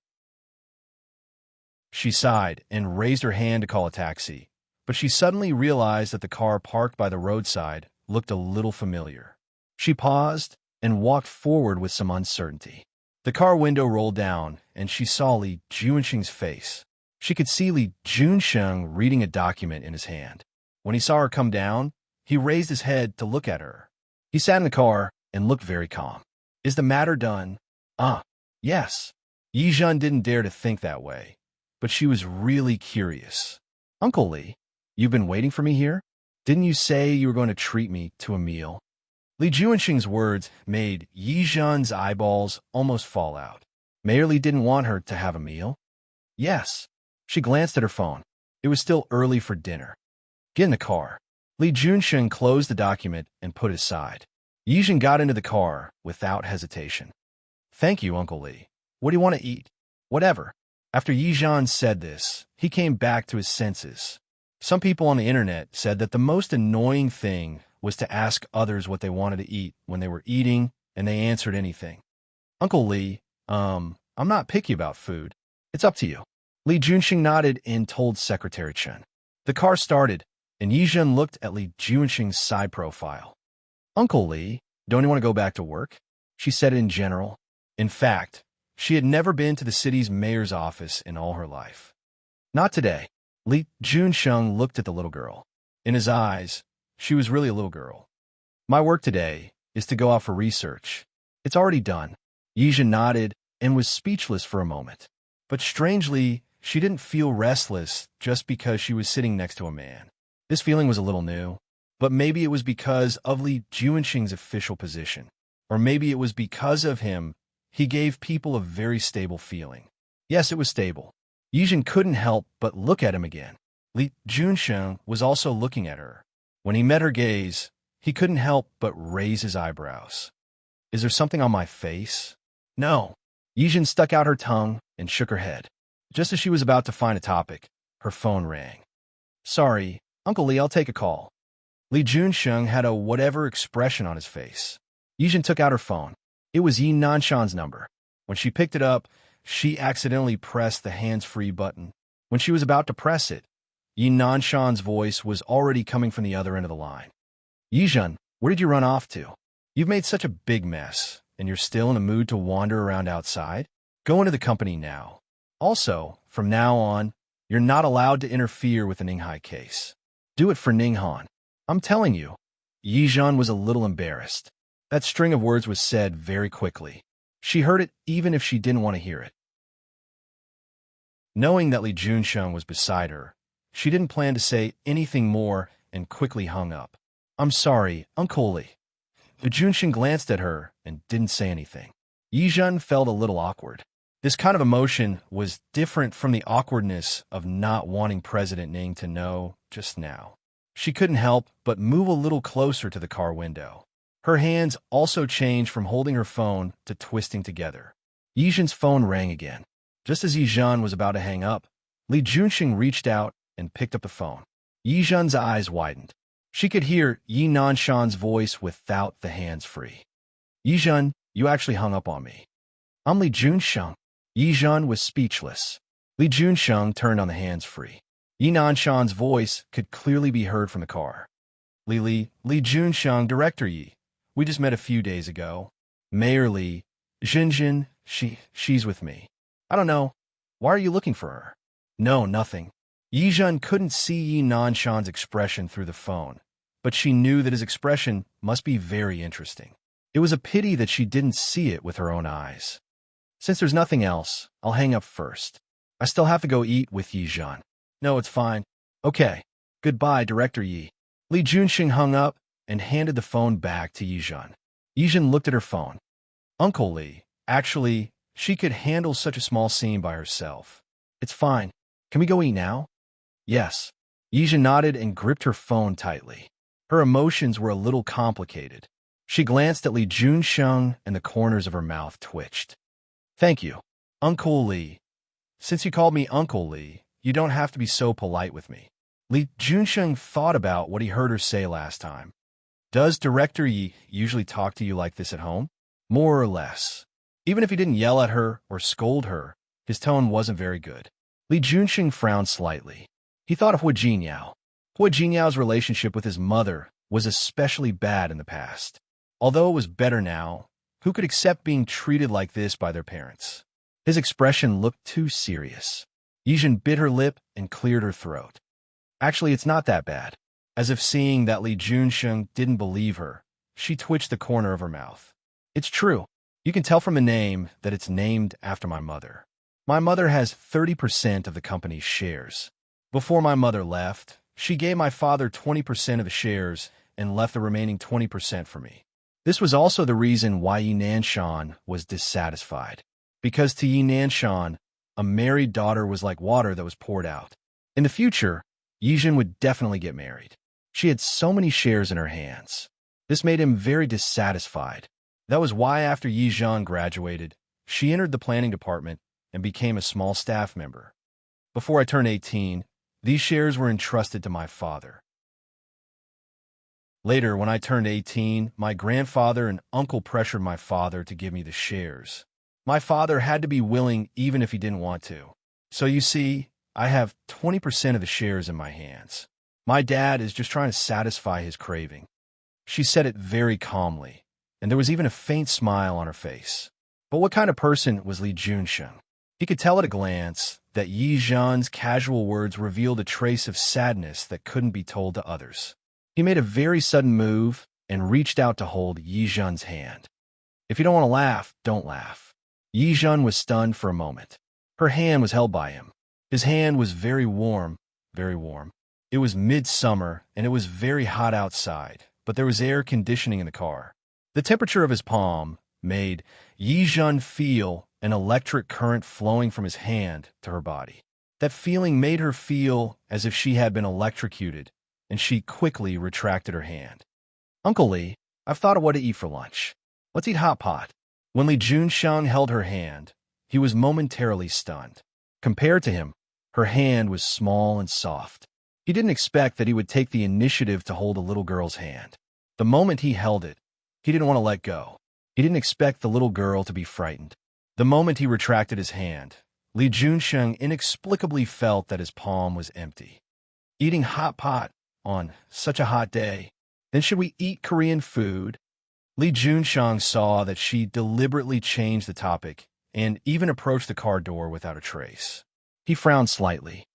A: She sighed and raised her hand to call a taxi, but she suddenly realized that the car parked by the roadside looked a little familiar. She paused and walked forward with some uncertainty. The car window rolled down, and she saw Li Junxing's face. She could see Li Junxing reading a document in his hand. When he saw her come down, he raised his head to look at her. He sat in the car and looked very calm. "Is the matter done?" Yes." Yizhen didn't dare to think that way, but she was really curious. "Uncle Li, you've been waiting for me here? Didn't you say you were going to treat me to a meal?" Li Junxing's words made Yizhen's eyeballs almost fall out. Mayor Li didn't want her to have a meal? Yes. She glanced at her phone. It was still early for dinner. "Get in the car." Li Junxing closed the document and put it aside. Yizhen got into the car without hesitation. "Thank you, Uncle Li. What do you want to eat?" "Whatever." After Yizhen said this, he came back to his senses. Some people on the internet said that the most annoying thing was to ask others what they wanted to eat when they were eating, and they answered anything. "Uncle Li, I'm not picky about food. It's up to you." Li Junxing nodded and told Secretary Chen. The car started, and Yizhen looked at Li Junxing's side profile. "Uncle Li, don't you want to go back to work?" She said it in general. In fact, she had never been to the city's mayor's office in all her life. "Not today." Li Junxing looked at the little girl. In his eyes, she was really a little girl. "My work today is to go out for research. It's already done." Yizhen nodded and was speechless for a moment. But strangely, she didn't feel restless just because she was sitting next to a man. This feeling was a little new, but maybe it was because of Li Junxing's official position. Or maybe it was because of him. He gave people a very stable feeling. Yes, it was stable. Yizhen couldn't help but look at him again. Li Junxing was also looking at her. When he met her gaze, he couldn't help but raise his eyebrows. "Is there something on my face?" "No." Yizhen stuck out her tongue and shook her head. Just as she was about to find a topic, her phone rang. "Sorry, Uncle Li, I'll take a call." Li Junxing had a whatever expression on his face. Yizhen took out her phone. It was Yi Nanshan's number. When she picked it up, she accidentally pressed the hands-free button. When she was about to press it, Yi Nanshan's voice was already coming from the other end of the line. "Yizhen, where did you run off to? You've made such a big mess, and you're still in a mood to wander around outside? Go into the company now. Also, from now on, you're not allowed to interfere with the Ninghai case. Do it for Ninghan. I'm telling you." Yizhen was a little embarrassed. That string of words was said very quickly. She heard it even if she didn't want to hear it. Knowing that Li Junxing was beside her, she didn't plan to say anything more and quickly hung up. "I'm sorry, Uncle Li." Li Junxing glanced at her and didn't say anything. Yizhen felt a little awkward. This kind of emotion was different from the awkwardness of not wanting President Ning to know just now. She couldn't help but move a little closer to the car window. Her hands also changed from holding her phone to twisting together. Yizhen's phone rang again. Just as Yizhen was about to hang up, Li Junxing reached out and picked up the phone. Yizhen's eyes widened. She could hear Yi Nanshan's voice without the hands-free. "Yizhen, you actually hung up on me." "I'm Li Junxing." Yizhen was speechless. Li Junxing turned on the hands-free. Yi Nanshan's voice could clearly be heard from the car. Li Junxing, Director Yi. We just met a few days ago. Mayor Li, Jinjin, she's with me. I don't know. Why are you looking for her?" "No, nothing." Yizhen couldn't see Yi Nanshan's expression through the phone, but she knew that his expression must be very interesting. It was a pity that she didn't see it with her own eyes. "Since there's nothing else, I'll hang up first. I still have to go eat with Yizhen." "No, it's fine." "Okay. Goodbye, Director Yi." Li Junxing hung up and handed the phone back to Yizhen. Yizhen looked at her phone. "Uncle Li, actually, she could handle such a small scene by herself. It's fine. Can we go eat now?" "Yes." Yizhen nodded and gripped her phone tightly. Her emotions were a little complicated. She glanced at Li Junsheng and the corners of her mouth twitched. Thank you, Uncle Li. Since you called me Uncle Li, you don't have to be so polite with me. Li Junsheng thought about what he heard her say last time. Does Director Yi usually talk to you like this at home? More or less. Even if he didn't yell at her or scold her, his tone wasn't very good. Li Junsheng frowned slightly. He thought of Hua Jinyao. Hua Jinyao's relationship with his mother was especially bad in the past. Although it was better now, who could accept being treated like this by their parents? His expression looked too serious. Yijin bit her lip and cleared her throat. Actually, it's not that bad. As if seeing that Li Junsheng didn't believe her, she twitched the corner of her mouth. It's true. You can tell from the name that it's named after my mother. My mother has 30% of the company's shares. Before my mother left, she gave my father 20% of the shares and left the remaining 20% for me. This was also the reason why Yi Nanshan was dissatisfied. Because to Yi Nanshan, a married daughter was like water that was poured out. In the future, Yijin would definitely get married. She had so many shares in her hands. This made him very dissatisfied. That was why after Yizhan graduated, she entered the planning department and became a small staff member. Before I turned 18, these shares were entrusted to my father. Later, when I turned 18, my grandfather and uncle pressured my father to give me the shares. My father had to be willing even if he didn't want to. So you see, I have 20% of the shares in my hands. My dad is just trying to satisfy his craving. She said it very calmly, and there was even a faint smile on her face. But what kind of person was Li Junsheng? He could tell at a glance that Yi Zhan's casual words revealed a trace of sadness that couldn't be told to others. He made a very sudden move and reached out to hold Yi Zhan's hand. If you don't want to laugh, don't laugh. Yi Zhan was stunned for a moment. Her hand was held by him. His hand was very warm, very warm. It was midsummer, and it was very hot outside, but there was air conditioning in the car. The temperature of his palm made Yi Zhan feel an electric current flowing from his hand to her body. That feeling made her feel as if she had been electrocuted, and she quickly retracted her hand. Uncle Li, I've thought of what to eat for lunch. Let's eat hot pot. When Li Junsheng held her hand, he was momentarily stunned. Compared to him, her hand was small and soft. He didn't expect that he would take the initiative to hold a little girl's hand. The moment he held it, he didn't want to let go. He didn't expect the little girl to be frightened. The moment he retracted his hand, Li Junsheng inexplicably felt that his palm was empty. Eating hot pot on such a hot day. Then should we eat Korean food? Li Junsheng saw that she deliberately changed the topic and even approached the car door without a trace. He frowned slightly.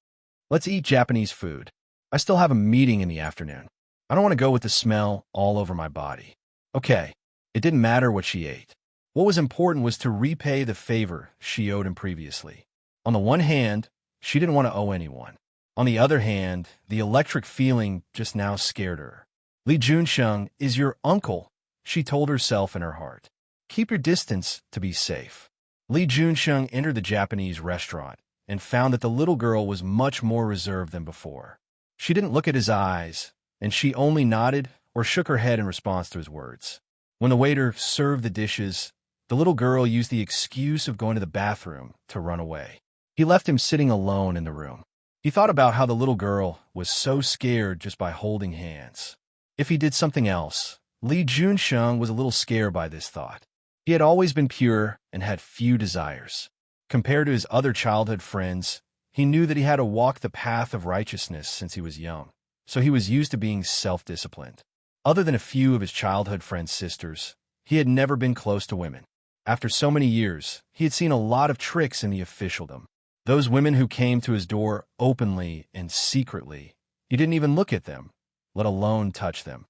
A: Let's eat Japanese food. I still have a meeting in the afternoon. I don't want to go with the smell all over my body. Okay, it didn't matter what she ate. What was important was to repay the favor she owed him previously. On the one hand, she didn't want to owe anyone. On the other hand, the electric feeling just now scared her. Li Junsheng is your uncle, she told herself in her heart. Keep your distance to be safe. Li Junsheng entered the Japanese restaurant and found that the little girl was much more reserved than before. She didn't look at his eyes, and she only nodded or shook her head in response to his words. When the waiter served the dishes, the little girl used the excuse of going to the bathroom to run away. He left him sitting alone in the room. He thought about how the little girl was so scared just by holding hands. If he did something else, Li Junsheng was a little scared by this thought. He had always been pure and had few desires. Compared to his other childhood friends, he knew that he had to walk the path of righteousness since he was young, so he was used to being self-disciplined. Other than a few of his childhood friends' sisters, he had never been close to women. After so many years, he had seen a lot of tricks in the officialdom. Those women who came to his door openly and secretly, he didn't even look at them, let alone touch them.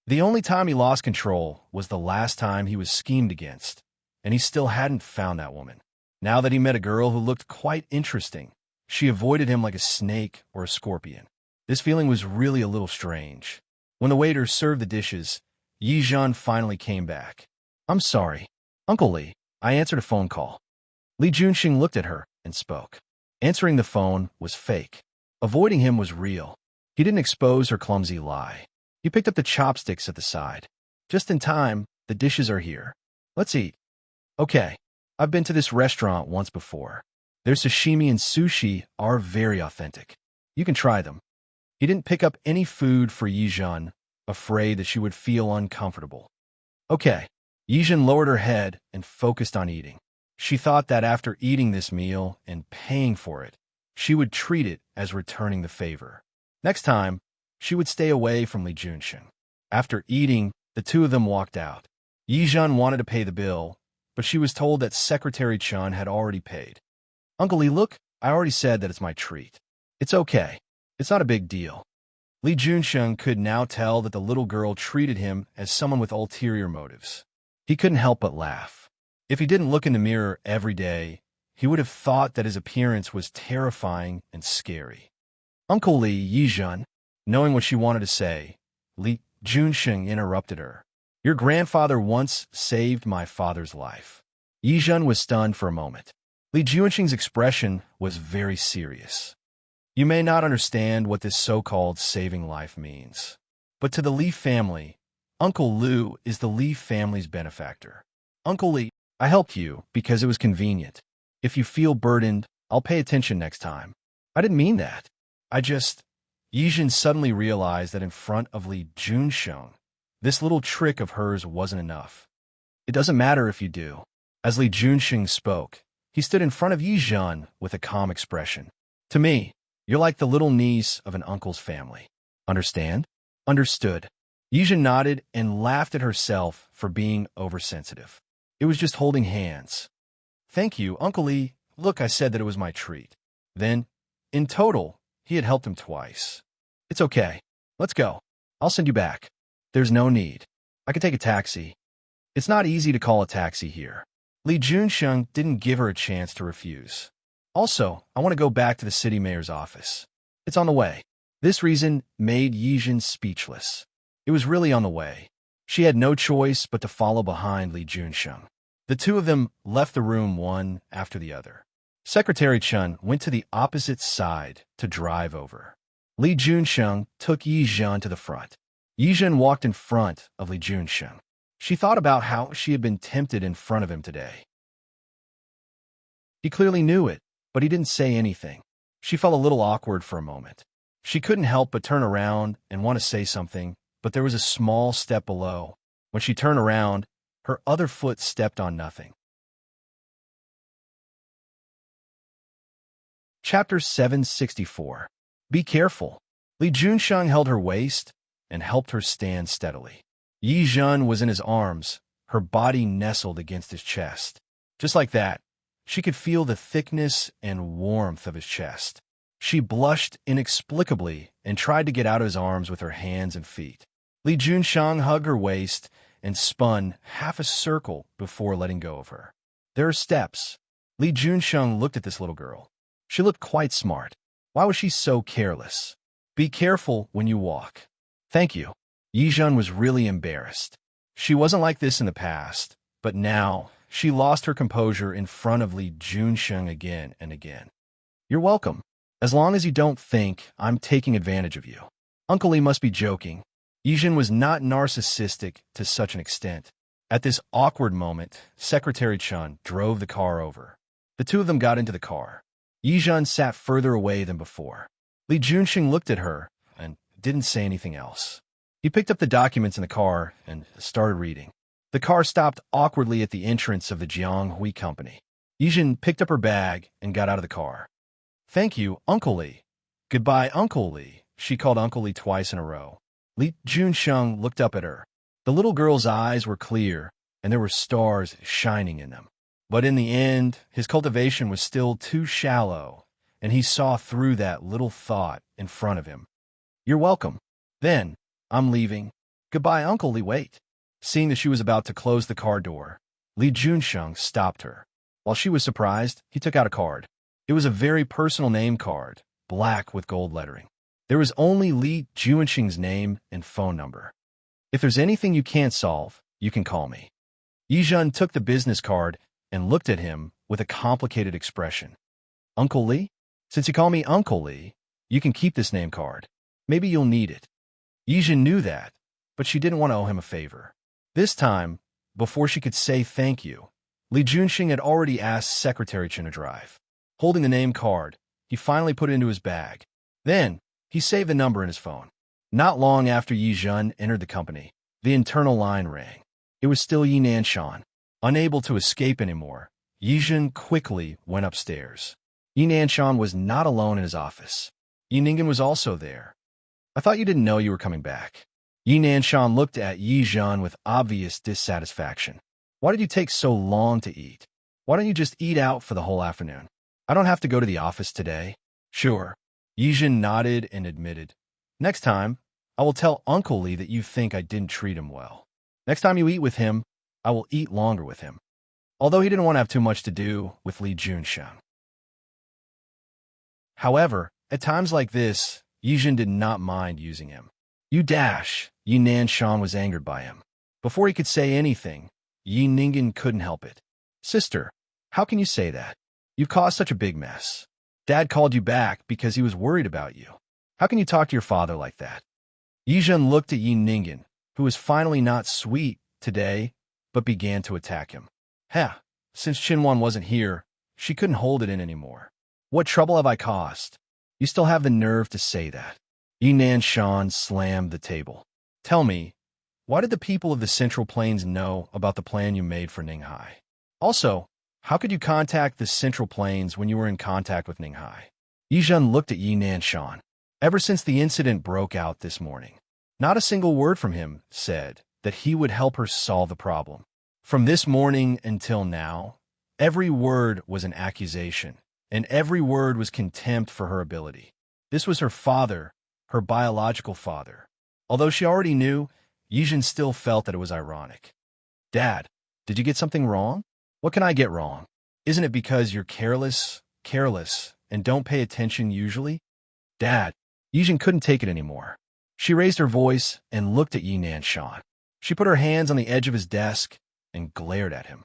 A: The only time he lost control was the last time he was schemed against, and he still hadn't found that woman. Now that he met a girl who looked quite interesting, she avoided him like a snake or a scorpion. This feeling was really a little strange. When the waiter served the dishes, Yi Zhan finally came back. I'm sorry, Uncle Li, I answered a phone call. Li Junsheng looked at her and spoke. Answering the phone was fake. Avoiding him was real. He didn't expose her clumsy lie. He picked up the chopsticks at the side. Just in time, the dishes are here. Let's eat. Okay, I've been to this restaurant once before. Their sashimi and sushi are very authentic. You can try them. He didn't pick up any food for Yijun, afraid that she would feel uncomfortable. Okay. Yijun lowered her head and focused on eating. She thought that after eating this meal and paying for it, she would treat it as returning the favor. Next time, she would stay away from Li Junsheng. After eating, the two of them walked out. Yijun wanted to pay the bill, but she was told that Secretary Chun had already paid. Uncle Li, look, I already said that it's my treat. It's okay. It's not a big deal. Li Junsheng could now tell that the little girl treated him as someone with ulterior motives. He couldn't help but laugh. If he didn't look in the mirror every day, he would have thought that his appearance was terrifying and scary. Uncle Li, Yijun, knowing what she wanted to say, Li Junsheng interrupted her. Your grandfather once saved my father's life. Yijun was stunned for a moment. Li Junsheng's expression was very serious. You may not understand what this so-called saving life means, but to the Li family, Uncle Lu is the Li family's benefactor. Uncle Li, I helped you because it was convenient. If you feel burdened, I'll pay attention next time. I didn't mean that. Yijun suddenly realized that in front of Li Junsheng, this little trick of hers wasn't enough. It doesn't matter if you do. As Li Junsheng spoke, he stood in front of Yijun with a calm expression. To me, you're like the little niece of an uncle's family. Understand? Understood. Yijun nodded and laughed at herself for being oversensitive. It was just holding hands. Thank you, Uncle Li. Look, I said that it was my treat. Then, in total, he had helped him twice. It's okay. Let's go. I'll send you back. There's no need. I could take a taxi. It's not easy to call a taxi here. Li Junsheng didn't give her a chance to refuse. Also, I want to go back to the city mayor's office. It's on the way. This reason made Yijun speechless. It was really on the way. She had no choice but to follow behind Li Junsheng. The two of them left the room one after the other. Secretary Chun went to the opposite side to drive over. Li Junsheng took Yijun to the front. Yijun walked in front of Li Junsheng. She thought about how she had been tempted in front of him today. He clearly knew it, but he didn't say anything. She felt a little awkward for a moment. She couldn't help but turn around and want to say something, but there was a small step below. When she turned around, her other foot stepped on nothing. Chapter 764. Be careful. Li Junsheng held her waist and helped her stand steadily. Yijun was in his arms, her body nestled against his chest. Just like that, she could feel the thickness and warmth of his chest. She blushed inexplicably and tried to get out of his arms with her hands and feet. Li Junsheng hugged her waist and spun half a circle before letting go of her. There are steps. Li Junsheng looked at this little girl. She looked quite smart. Why was she so careless? Be careful when you walk. Thank you. Yijun was really embarrassed. She wasn't like this in the past, but now she lost her composure in front of Li Junsheng again and again. You're welcome. As long as you don't think I'm taking advantage of you. Uncle Li must be joking. Yijun was not narcissistic to such an extent. At this awkward moment, Secretary Chun drove the car over. The two of them got into the car. Yijun sat further away than before. Li Junsheng looked at her and didn't say anything else. He picked up the documents in the car and started reading. The car stopped awkwardly at the entrance of the Jianghui Company. Yijun picked up her bag and got out of the car. Thank you, Uncle Li. Goodbye, Uncle Li. She called Uncle Li twice in a row. Li Junsheng looked up at her. The little girl's eyes were clear, and there were stars shining in them. But in the end, his cultivation was still too shallow, and he saw through that little thought in front of him. You're welcome. Then, I'm leaving. Goodbye, Uncle Li. Wait. Seeing that she was about to close the car door, Li Junsheng stopped her. While she was surprised, he took out a card. It was a very personal name card, black with gold lettering. There was only Li Junsheng's name and phone number. If there's anything you can't solve, you can call me. Yijun took the business card and looked at him with a complicated expression. Uncle Li? Since you call me Uncle Li, you can keep this name card. Maybe you'll need it. Yijin knew that, but she didn't want to owe him a favor. This time, before she could say thank you, Li Junxing had already asked Secretary Chen to drive. Holding the name card, he finally put it into his bag. Then, he saved the number in his phone. Not long after Yi Zhen entered the company, the internal line rang. It was still Yi Nanshan. Unable to escape anymore, Yi Zhen quickly went upstairs. Yi Nanshan was not alone in his office. Yi Ningen was also there. I thought you didn't know you were coming back. Yi Nanshan looked at Yi Zhen with obvious dissatisfaction. Why did you take so long to eat? Why don't you just eat out for the whole afternoon? I don't have to go to the office today. Sure. Yi Zhen nodded and admitted. Next time, I will tell Uncle Li that you think I didn't treat him well. Next time you eat with him, I will eat longer with him. Although he didn't want to have too much to do with Li Junxiang. However, at times like this, Yi Zhen did not mind using him. Yi Nanshan was angered by him. Before he could say anything, Yi Ningen couldn't help it. Sister, how can you say that? You've caused such a big mess. Dad called you back because he was worried about you. How can you talk to your father like that? Yi Zhen looked at Yi Ningen, who was finally not sweet today, but began to attack him. Since Qinwan wasn't here, she couldn't hold it in anymore. What trouble have I caused? You still have the nerve to say that. Yi Nanshan slammed the table. Tell me, why did the people of the Central Plains know about the plan you made for Ninghai? Also, how could you contact the Central Plains when you were in contact with Ninghai? Yi Zhen looked at Yi Nanshan. Ever since the incident broke out this morning, not a single word from him said that he would help her solve the problem. From this morning until now, every word was an accusation, and every word was contempt for her ability. This was her father, her biological father. Although she already knew, Yi Zhen still felt that it was ironic. Dad, did you get something wrong? What can I get wrong? Isn't it because you're careless, and don't pay attention usually? Dad, Yi Zhen couldn't take it anymore. She raised her voice and looked at Yi Nanshan. She put her hands on the edge of his desk and glared at him.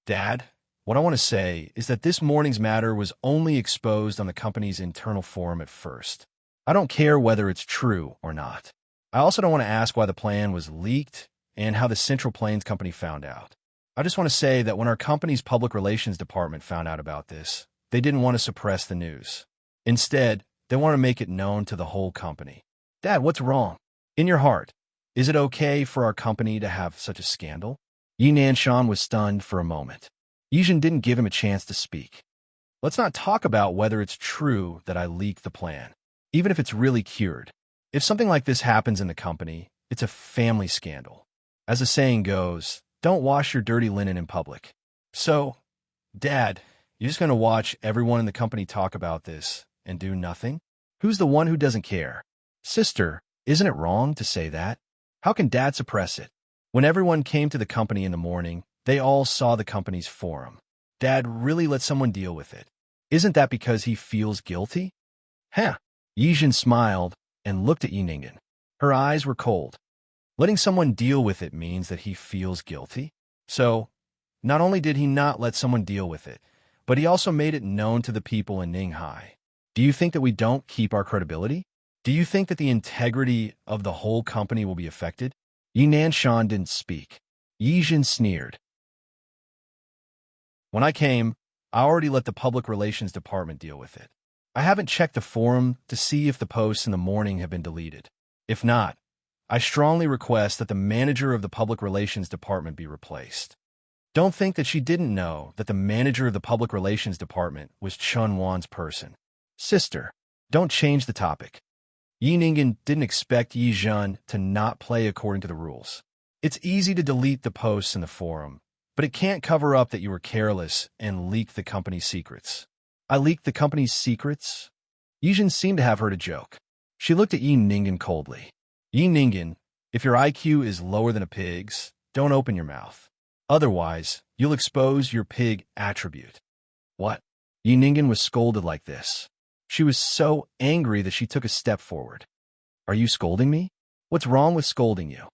A: Dad, what I want to say is that this morning's matter was only exposed on the company's internal forum at first. I don't care whether it's true or not. I also don't want to ask why the plan was leaked and how the Central Plains company found out. I just want to say that when our company's public relations department found out about this, they didn't want to suppress the news. Instead, they want to make it known to the whole company. Dad, what's wrong? In your heart, is it okay for our company to have such a scandal? Yi Nanshan was stunned for a moment. Yi Zhen didn't give him a chance to speak. Let's not talk about whether it's true that I leaked the plan, even if it's really cured. If something like this happens in the company, it's a family scandal. As the saying goes, don't wash your dirty linen in public. So, Dad, you're just going to watch everyone in the company talk about this and do nothing? Who's the one who doesn't care? Sister, isn't it wrong to say that? How can Dad suppress it? When everyone came to the company in the morning, they all saw the company's forum. Dad really let someone deal with it. Isn't that because he feels guilty? Yi Zhen smiled and looked at Yi Ningen. Her eyes were cold. Letting someone deal with it means that he feels guilty? So, not only did he not let someone deal with it, but he also made it known to the people in Ninghai. Do you think that we don't keep our credibility? Do you think that the integrity of the whole company will be affected? Yi Nanshan didn't speak. Yi Zhen sneered. When I came, I already let the public relations department deal with it. I haven't checked the forum to see if the posts in the morning have been deleted. If not, I strongly request that the manager of the public relations department be replaced. Don't think that she didn't know that the manager of the public relations department was Chun Wan's person. Sister, don't change the topic. Yi Ningen didn't expect Yi Zhen to not play according to the rules. It's easy to delete the posts in the forum, but it can't cover up that you were careless and leaked the company's secrets. I leaked the company's secrets? Yi Zhen seemed to have heard a joke. She looked at Yi Ningen coldly. Yi Ningen, if your IQ is lower than a pig's, don't open your mouth. Otherwise, you'll expose your pig attribute. What? Yi Ningen was scolded like this. She was so angry that she took a step forward. Are you scolding me? What's wrong with scolding you?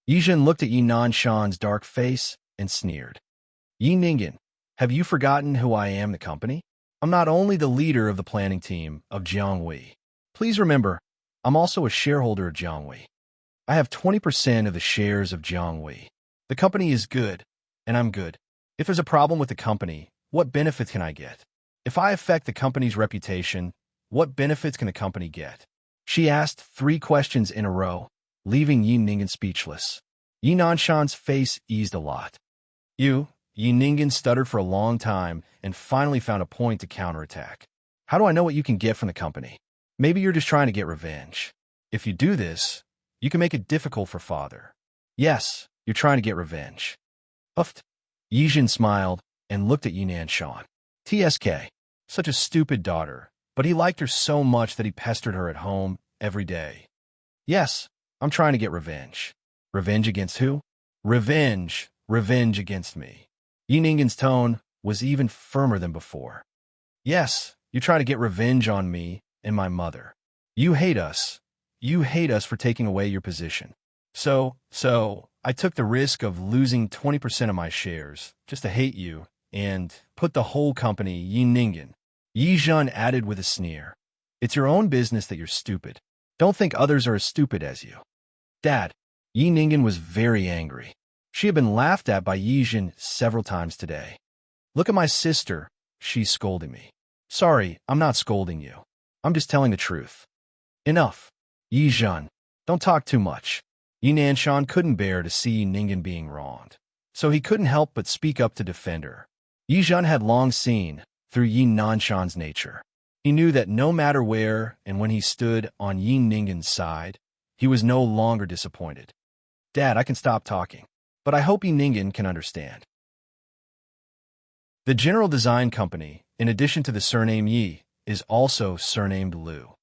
A: Yi Zhen looked at Yi Nanshan's dark face and sneered. Yi Ningen, have you forgotten who I am in the company? I'm not only the leader of the planning team of Jiangwei. Please remember, I'm also a shareholder of Jiangwei. I have 20% of the shares of Jiangwei. The company is good, and I'm good. If there's a problem with the company, what benefits can I get? If I affect the company's reputation, what benefits can the company get? She asked 3 questions in a row, leaving Yi Ningen speechless. Yi Nanshan's face eased a lot. Yi Ningen stuttered for a long time and finally found a point to counterattack. How do I know what you can get from the company? Maybe you're just trying to get revenge. If you do this, you can make it difficult for father. Yes, you're trying to get revenge. Uffed. Yijin smiled and looked at Yi Nanshan. TSK. Such a stupid daughter, but he liked her so much that he pestered her at home every day. Yes, I'm trying to get revenge. Revenge against who? Revenge against me. Yi Ningen's tone was even firmer than before. Yes, you're trying to get revenge on me and my mother. You hate us. You hate us for taking away your position. So, I took the risk of losing 20% of my shares just to hate you and put the whole company, Yi Ningen. Yi Zhen added with a sneer. It's your own business that you're stupid. Don't think others are as stupid as you. Dad, Yi Ningen was very angry. She had been laughed at by Yi Zhen several times today. Look at my sister, she's scolding me. Sorry, I'm not scolding you. I'm just telling the truth. Enough. Yi Zhen, don't talk too much. Yi Nanshan couldn't bear to see Yi Ningen being wronged, so he couldn't help but speak up to defend her. Yi Zhen had long seen through Yi Nanshan's nature. He knew that no matter where and when he stood on Yi Ningen's side, he was no longer disappointed. Dad, I can stop talking, but I hope Yi Ningen can understand. The General Design Company, in addition to the surname Yi, is also surnamed Liu.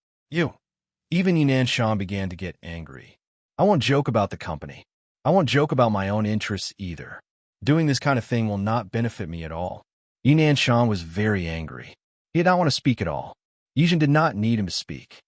A: Even Yi Nanshan began to get angry. I won't joke about the company. I won't joke about my own interests either. Doing this kind of thing will not benefit me at all. Yi Nanshan was very angry. He did not want to speak at all. Yi Zhen did not need him to speak.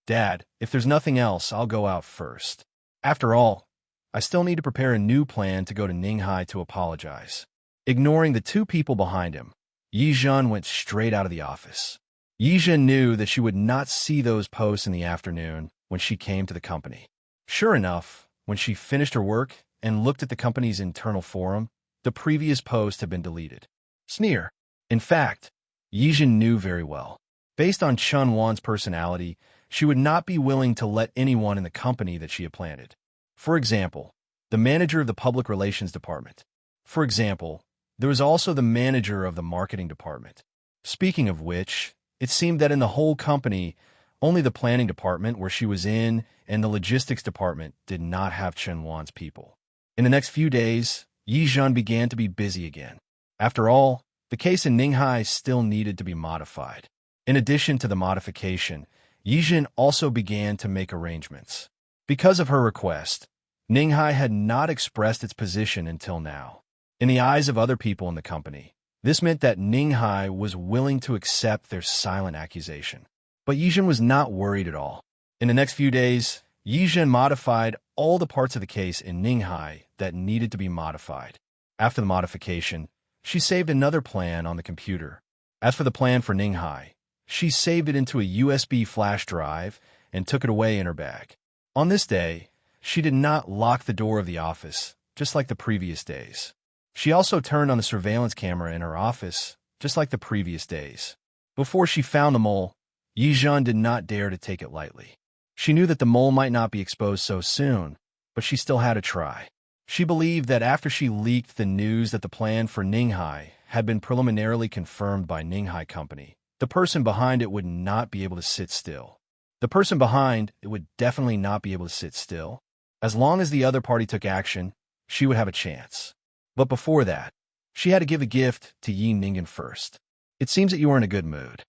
A: Dad, if there's nothing else, I'll go out first. After all, I still need to prepare a new plan to go to Ninghai to apologize. Ignoring the 2 people behind him, Yi Zhen went straight out of the office. Yi Zhen knew that she would not see those posts in the afternoon when she came to the company. Sure enough, when she finished her work and looked at the company's internal forum, the previous post had been deleted. Sneer. In fact, Yi Zhen knew very well. Based on Chun Wan's personality, she would not be willing to let anyone in the company that she had planted. For example, the manager of the public relations department. For example, there was also the manager of the marketing department. Speaking of which, it seemed that in the whole company, only the planning department where she was in and the logistics department did not have Chen Wan's people. In the next few days, Yi Zhen began to be busy again. After all, the case in Ninghai still needed to be modified. In addition to the modification, Yi Zhen also began to make arrangements. Because of her request, Ninghai had not expressed its position until now. In the eyes of other people in the company, this meant that Ninghai was willing to accept their silent accusation. But Yi Zhen was not worried at all. In the next few days, Yi Zhen modified all the parts of the case in Ninghai that needed to be modified. After the modification, she saved another plan on the computer. As for the plan for Ninghai, she saved it into a USB flash drive and took it away in her bag. On this day, she did not lock the door of the office, just like the previous days. She also turned on the surveillance camera in her office, just like the previous days. Before she found the mole, Yi Zhen did not dare to take it lightly. She knew that the mole might not be exposed so soon, but she still had to try. She believed that after she leaked the news that the plan for Ninghai had been preliminarily confirmed by Ninghai Company, the person behind it would not be able to sit still. The person behind it would definitely not be able to sit still. As long as the other party took action, she would have a chance. But before that, she had to give a gift to Yi Ningen first. It seems that you are in a good mood.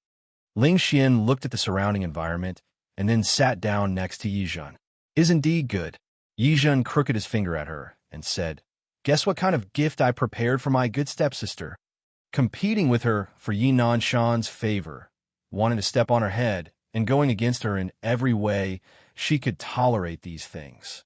A: Ling Xian looked at the surrounding environment and then sat down next to Yi Zhen. Is indeed good. Yi Zhen crooked his finger at her and said, Guess what kind of gift I prepared for my good stepsister? Competing with her for Yi Nanshan's favor, wanting to step on her head and going against her in every way she could tolerate these things.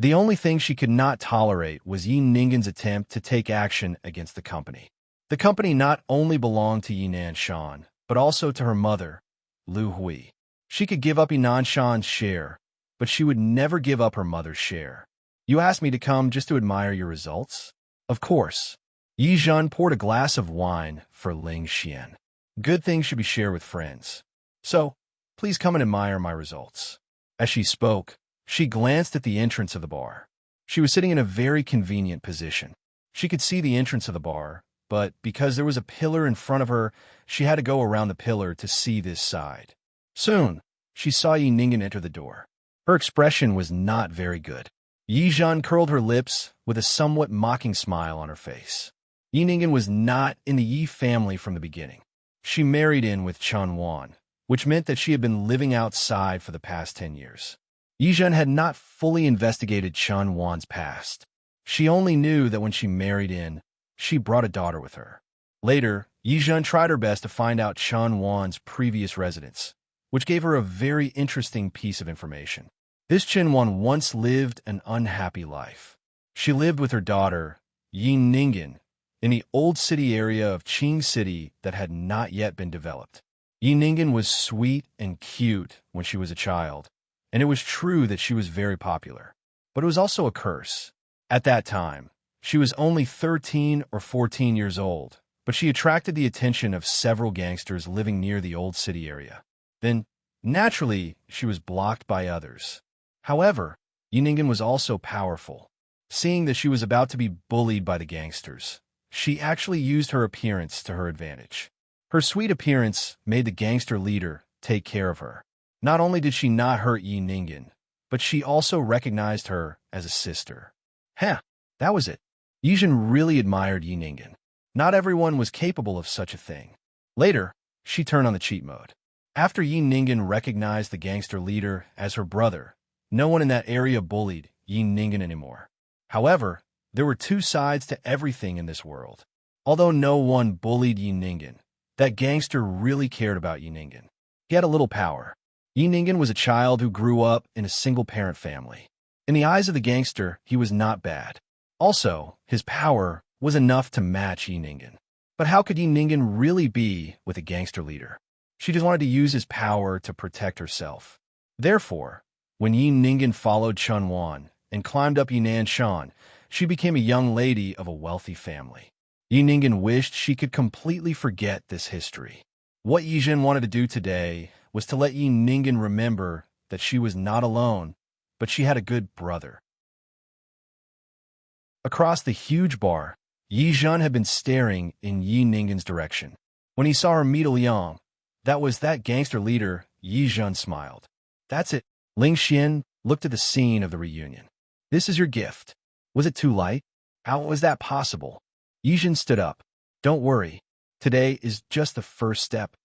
A: The only thing she could not tolerate was Yi Ningen's attempt to take action against the company. The company not only belonged to Yi Nanshan, but also to her mother, Lu Hui. She could give up Yi Nanshan's share, but she would never give up her mother's share. You asked me to come just to admire your results? Of course. Yi Zhen poured a glass of wine for Ling Xian. Good things should be shared with friends. So, please come and admire my results. As she spoke, she glanced at the entrance of the bar. She was sitting in a very convenient position. She could see the entrance of the bar, but because there was a pillar in front of her, she had to go around the pillar to see this side. Soon, she saw Yi Ningen enter the door. Her expression was not very good. Yi Zhen curled her lips with a somewhat mocking smile on her face. Yi Ningen was not in the Yi family from the beginning. She married in with Chen Wan, which meant that she had been living outside for the past 10 years. Yi Zhen had not fully investigated Chen Wan's past. She only knew that when she married in, she brought a daughter with her. Later, Yi Zhen tried her best to find out Chen Wan's previous residence, which gave her a very interesting piece of information. This Chen Wan once lived an unhappy life. She lived with her daughter, Yi Ningen, in the old city area of Qing City that had not yet been developed. Yi Ningen was sweet and cute when she was a child, and it was true that she was very popular. But it was also a curse. At that time, she was only 13 or 14 years old, but she attracted the attention of several gangsters living near the old city area. Then, naturally, she was blocked by others. However, Yi Ningen was also powerful. Seeing that she was about to be bullied by the gangsters, she actually used her appearance to her advantage. Her sweet appearance made the gangster leader take care of her. Not only did she not hurt Yi Ningen, but she also recognized her as a sister. That was it. Yi Zhen really admired Yi Ningen. Not everyone was capable of such a thing. Later, she turned on the cheat mode. After Yi Ningen recognized the gangster leader as her brother, no one in that area bullied Yi Ningen anymore. However, there were two sides to everything in this world. Although no one bullied Yi Ningen, that gangster really cared about Yi Ningen. He had a little power. Yi Ningen was a child who grew up in a single-parent family. In the eyes of the gangster, he was not bad. Also, his power was enough to match Yi Ningen. But how could Yi Ningen really be with a gangster leader? She just wanted to use his power to protect herself. Therefore, when Yi Ningen followed Chen Wan and climbed up Yinan Shan, she became a young lady of a wealthy family. Yi Ningen wished she could completely forget this history. What Yi Zhen wanted to do today was to let Yi Ningen remember that she was not alone, but she had a good brother. Across the huge bar, Yi Zhen had been staring in Yi Ningen's direction. When he saw her meet Liang, that was that gangster leader, Yi Zhen smiled. That's it. Ling Xian looked at the scene of the reunion. This is your gift. Was it too light? How was that possible? Yi Zhen stood up. Don't worry. Today is just the first step.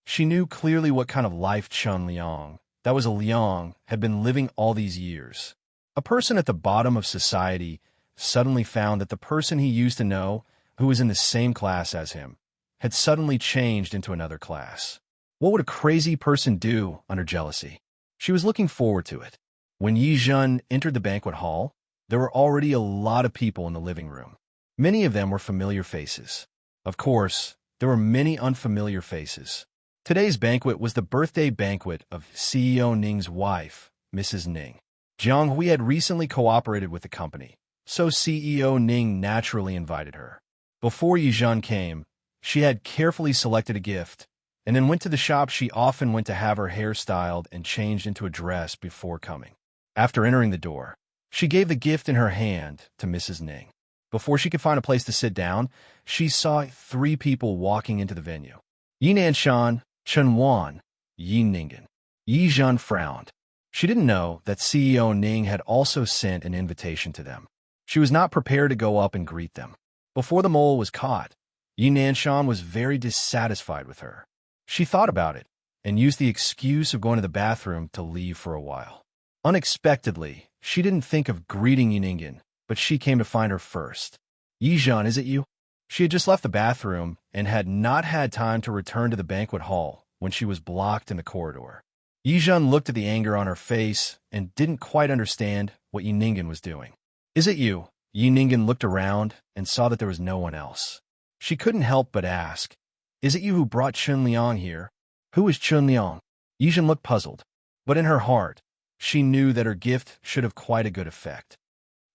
A: She knew clearly what kind of life Chen Liang, that was a Liang, had been living all these years. A person at the bottom of society suddenly found that the person he used to know, who was in the same class as him, had suddenly changed into another class. What would a crazy person do under jealousy? She was looking forward to it. When Yi Zhen entered the banquet hall, there were already a lot of people in the living room. Many of them were familiar faces. Of course, there were many unfamiliar faces. Today's banquet was the birthday banquet of CEO Ning's wife, Mrs. Ning. Jiang Hui had recently cooperated with the company, so CEO Ning naturally invited her. Before Yi Zhen came, she had carefully selected a gift, and then went to the shop she often went to have her hair styled and changed into a dress before coming. After entering the door, she gave the gift in her hand to Mrs. Ning. Before she could find a place to sit down, she saw 3 people walking into the venue. Yinan Shan, Chen Wan, Yi Ningen. Yi Zhen frowned. She didn't know that CEO Ning had also sent an invitation to them. She was not prepared to go up and greet them. Before the mole was caught, Yinan Shan was very dissatisfied with her. She thought about it and used the excuse of going to the bathroom to leave for a while. Unexpectedly, she didn't think of greeting Yi Ningen, but she came to find her first. Yi Zhen, is it you? She had just left the bathroom and had not had time to return to the banquet hall when she was blocked in the corridor. Yi Zhen looked at the anger on her face and didn't quite understand what Yi Ningen was doing. Is it you? Yi Ningen looked around and saw that there was no one else. She couldn't help but ask, is it you who brought Chen Liang here? Who is Chen Liang? Yi Zhen looked puzzled, but in her heart, She knew that her gift should have quite a good effect.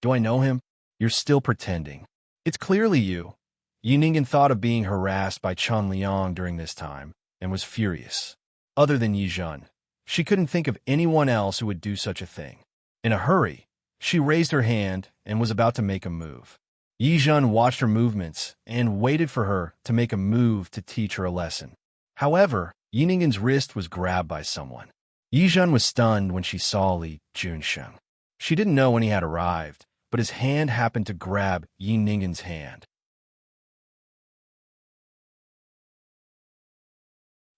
A: Do I know him? You're still pretending. It's clearly you. Yi Ningen thought of being harassed by Chen Liang during this time and was furious. Other than Yi Zhen, she couldn't think of anyone else who would do such a thing. In a hurry, she raised her hand and was about to make a move. Yi Zhen watched her movements and waited for her to make a move to teach her a lesson. However, Yi Ningen's wrist was grabbed by someone. Yi Zhen was stunned when she saw Li Junsheng. She didn't know when he had arrived, but his hand happened to grab Yi Ningen's hand.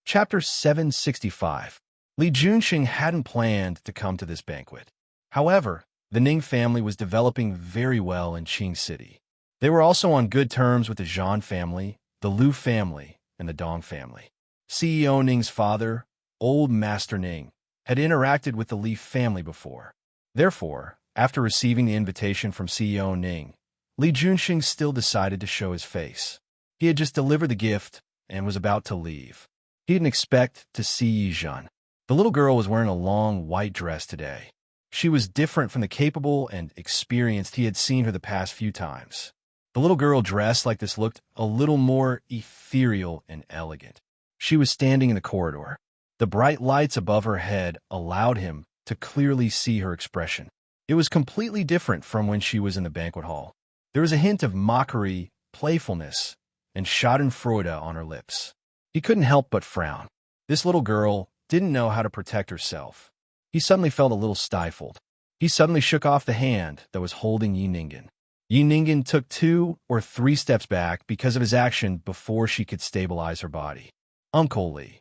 A: Chapter 765. Li Junsheng hadn't planned to come to this banquet. However, the Ning family was developing very well in Qing City. They were also on good terms with the Zhan family, the Liu family, and the Dong family. CEO Ning's father, Old Master Ning, had interacted with the Li family before. Therefore, after receiving the invitation from CEO Ning, Li Junsheng still decided to show his face. He had just delivered the gift and was about to leave. He didn't expect to see Yi Zhen. The little girl was wearing a long white dress today. She was different from the capable and experienced he had seen her the past few times. The little girl dressed like this looked a little more ethereal and elegant. She was standing in the corridor. The bright lights above her head allowed him to clearly see her expression. It was completely different from when she was in the banquet hall. There was a hint of mockery, playfulness, and schadenfreude on her lips. He couldn't help but frown. This little girl didn't know how to protect herself. He suddenly felt a little stifled. He suddenly shook off the hand that was holding Yi Ningen. Yi Ningen took 2 or 3 steps back because of his action before she could stabilize her body. Uncle Li.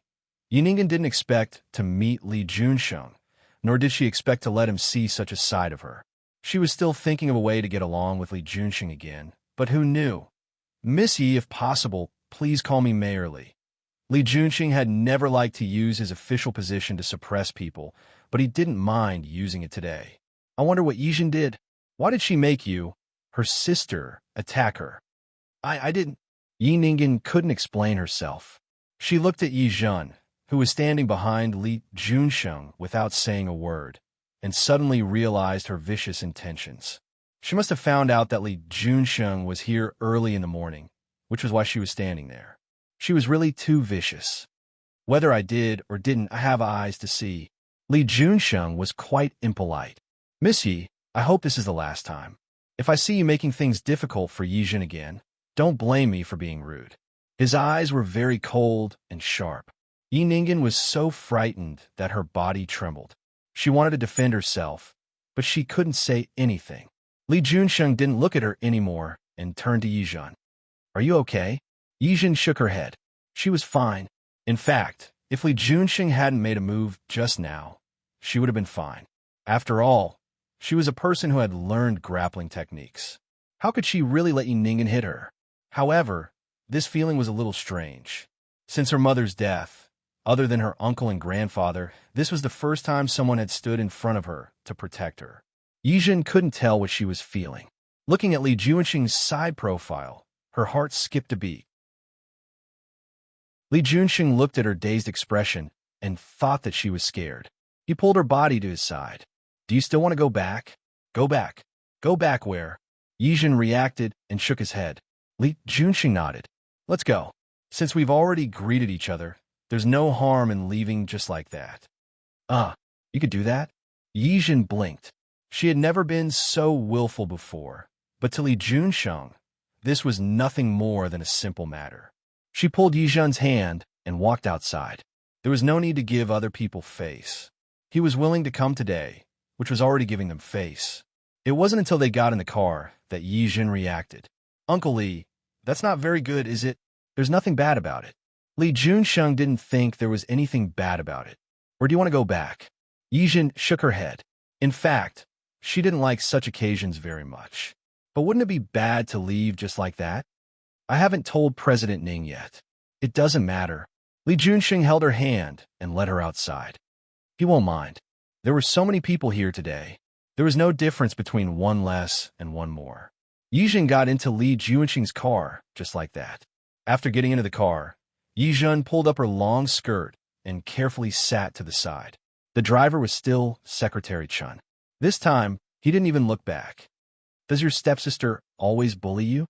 A: Yi Ningen didn't expect to meet Li Junsheng, nor did she expect to let him see such a side of her. She was still thinking of a way to get along with Li Junsheng again, but who knew? Miss Yi, if possible, please call me Mayor Li. Li Junsheng had never liked to use his official position to suppress people, but he didn't mind using it today. I wonder what Yi Zhen did. Why did she make you, her sister, attack her? I didn't. Yi Ningen couldn't explain herself. She looked at Yi Zhen, who was standing behind Li Junsheng without saying a word, and suddenly realized her vicious intentions. She must have found out that Li Junsheng was here early in the morning, which was why she was standing there. She was really too vicious. Whether I did or didn't, I have eyes to see. Li Junsheng was quite impolite. Miss Yi, I hope this is the last time. If I see you making things difficult for Yi Zhen again, don't blame me for being rude. His eyes were very cold and sharp. Yi Ningen was so frightened that her body trembled. She wanted to defend herself, but she couldn't say anything. Li Junsheng didn't look at her anymore and turned to Yi Zhen. Are you okay? Yi Zhen shook her head. She was fine. In fact, if Li Junsheng hadn't made a move just now, she would have been fine. After all, she was a person who had learned grappling techniques. How could she really let Yi Ningen hit her? However, this feeling was a little strange. Since her mother's death, other than her uncle and grandfather, this was the first time someone had stood in front of her to protect her. Yi Zhen couldn't tell what she was feeling. Looking at Li Junsheng's side profile, her heart skipped a beat. Li Junsheng looked at her dazed expression and thought that she was scared. He pulled her body to his side. Do you still want to go back? Go back. Go back where? Yi Zhen reacted and shook his head. Li Junsheng nodded. Let's go. Since we've already greeted each other, there's no harm in leaving just like that. You could do that? Yi Zhen blinked. She had never been so willful before, but to Li Junsheng, this was nothing more than a simple matter. She pulled Yi Zhen's hand and walked outside. There was no need to give other people face. He was willing to come today, which was already giving them face. It wasn't until they got in the car that Yi Zhen reacted. Uncle Li, that's not very good, is it? There's nothing bad about it. Li Junsheng didn't think there was anything bad about it. Or do you want to go back? Yi Zhen shook her head. In fact, she didn't like such occasions very much. But wouldn't it be bad to leave just like that? I haven't told President Ning yet. It doesn't matter. Li Junsheng held her hand and led her outside. He won't mind. There were so many people here today. There was no difference between one less and one more. Yi Zhen got into Li Junsheng's car just like that. After getting into the car, Yi Zhen pulled up her long skirt and carefully sat to the side. The driver was still Secretary Chun. This time, he didn't even look back. Does your stepsister always bully you?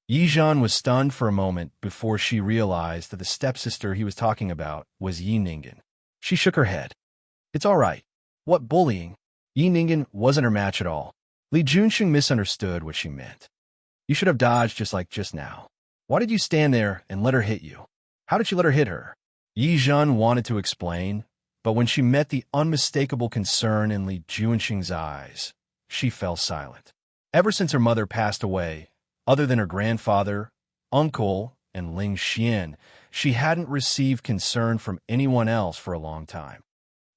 A: Yizhan was stunned for a moment before she realized that the stepsister he was talking about was Yi Ningen. She shook her head. It's all right. What bullying? Yi Ningen wasn't her match at all. Li Junsheng misunderstood what she meant. You should have dodged just like just now. Why did you stand there and let her hit you? How did you let her hit her? Yizhan wanted to explain, but when she met the unmistakable concern in Li Junsheng's eyes, she fell silent. Ever since her mother passed away, other than her grandfather, uncle, and Ling Xian, she hadn't received concern from anyone else for a long time.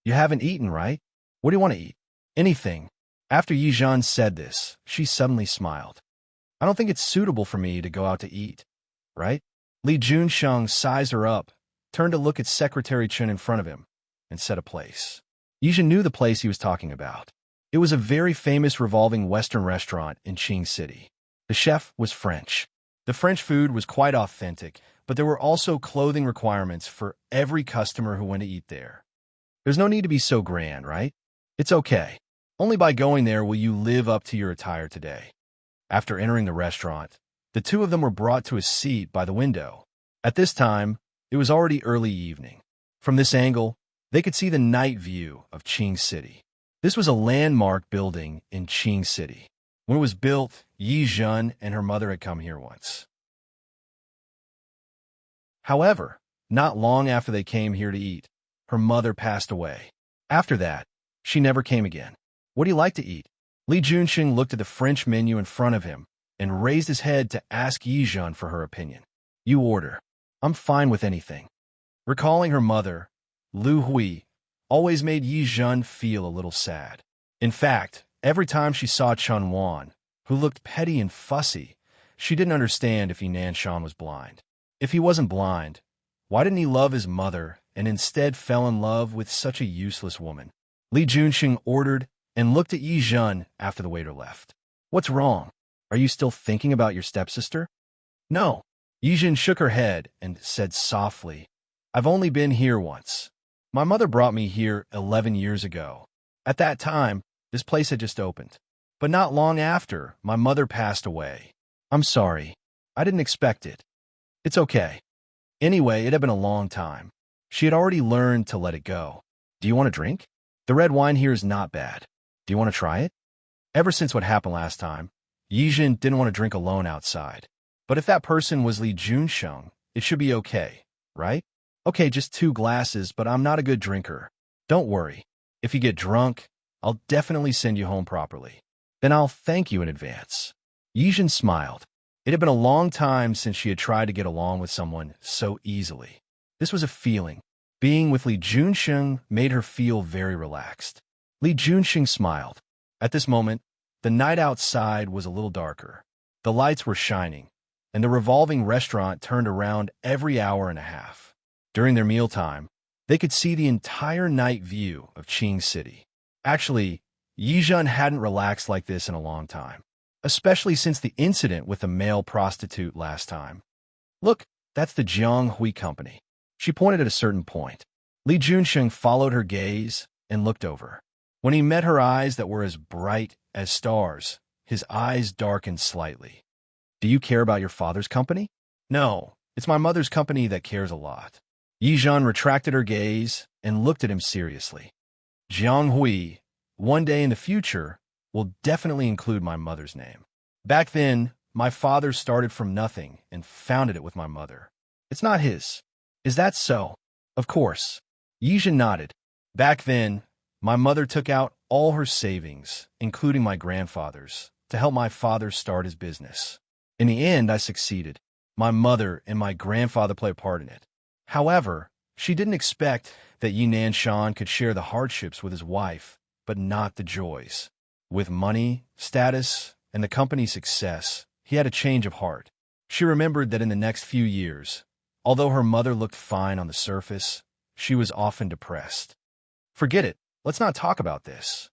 A: You haven't eaten, right? What do you want to eat? Anything. After Yizhan said this, she suddenly smiled. I don't think it's suitable for me to go out to eat, right? Li Junsheng sized her up, turned to look at Secretary Chun in front of him, and set a place. Yizhan knew the place he was talking about. It was a very famous revolving Western restaurant in Qing City. The chef was French. The French food was quite authentic, but there were also clothing requirements for every customer who went to eat there. There's no need to be so grand, right? It's okay. Only by going there will you live up to your attire today. After entering the restaurant, the two of them were brought to a seat by the window. At this time, it was already early evening. From this angle, they could see the night view of Qing City. This was a landmark building in Qing City. When it was built, Yi Zhen and her mother had come here once. However, not long after they came here to eat, her mother passed away. After that, she never came again. What do you like to eat? Li Junsheng looked at the French menu in front of him and raised his head to ask Yi Zhen for her opinion. You order. I'm fine with anything. Recalling her mother, Lu Hui always made Yi Zhen feel a little sad. In fact, every time she saw Chun Wan, who looked petty and fussy, she didn't understand if Yinan Shan was blind. If he wasn't blind, why didn't he love his mother and instead fell in love with such a useless woman? Li Junsheng ordered and looked at Yi Zhen after the waiter left. What's wrong? Are you still thinking about your stepsister? No. Yi Zhen shook her head and said softly, I've only been here once. My mother brought me here 11 years ago. At that time, this place had just opened. But not long after, my mother passed away. I'm sorry. I didn't expect it. It's okay. Anyway, it had been a long time. She had already learned to let it go. Do you want a drink? The red wine here is not bad. Do you want to try it? Ever since what happened last time, Yi Zhen didn't want to drink alone outside. But if that person was Li Junsheng, it should be okay, right? Okay, just 2 glasses, but I'm not a good drinker. Don't worry. If you get drunk, I'll definitely send you home properly. Then I'll thank you in advance. Yi Zhen smiled. It had been a long time since she had tried to get along with someone so easily. This was a feeling. Being with Li Junsheng made her feel very relaxed. Li Junsheng smiled. At this moment, the night outside was a little darker. The lights were shining, and the revolving restaurant turned around every hour and a half. During their mealtime, they could see the entire night view of Qing City. Actually, Yi Zhen hadn't relaxed like this in a long time, especially since the incident with the male prostitute last time. Look, that's the Jiang Hui Company. She pointed at a certain point. Li Junsheng followed her gaze and looked over. When he met her eyes that were as bright as stars, his eyes darkened slightly. Do you care about your father's company? No, it's my mother's company that cares a lot. Yi Zhen retracted her gaze and looked at him seriously. Jiang Hui, one day in the future, will definitely include my mother's name. Back then, my father started from nothing and founded it with my mother. It's not his. Is that so? Of course. Yi Zhen nodded. Back then, my mother took out all her savings, including my grandfather's, to help my father start his business. In the end, I succeeded. My mother and my grandfather played a part in it. However, she didn't expect that Yinan Shan could share the hardships with his wife, but not the joys. With money, status, and the company's success, he had a change of heart. She remembered that in the next few years, although her mother looked fine on the surface, she was often depressed. Forget it. Let's not talk about this.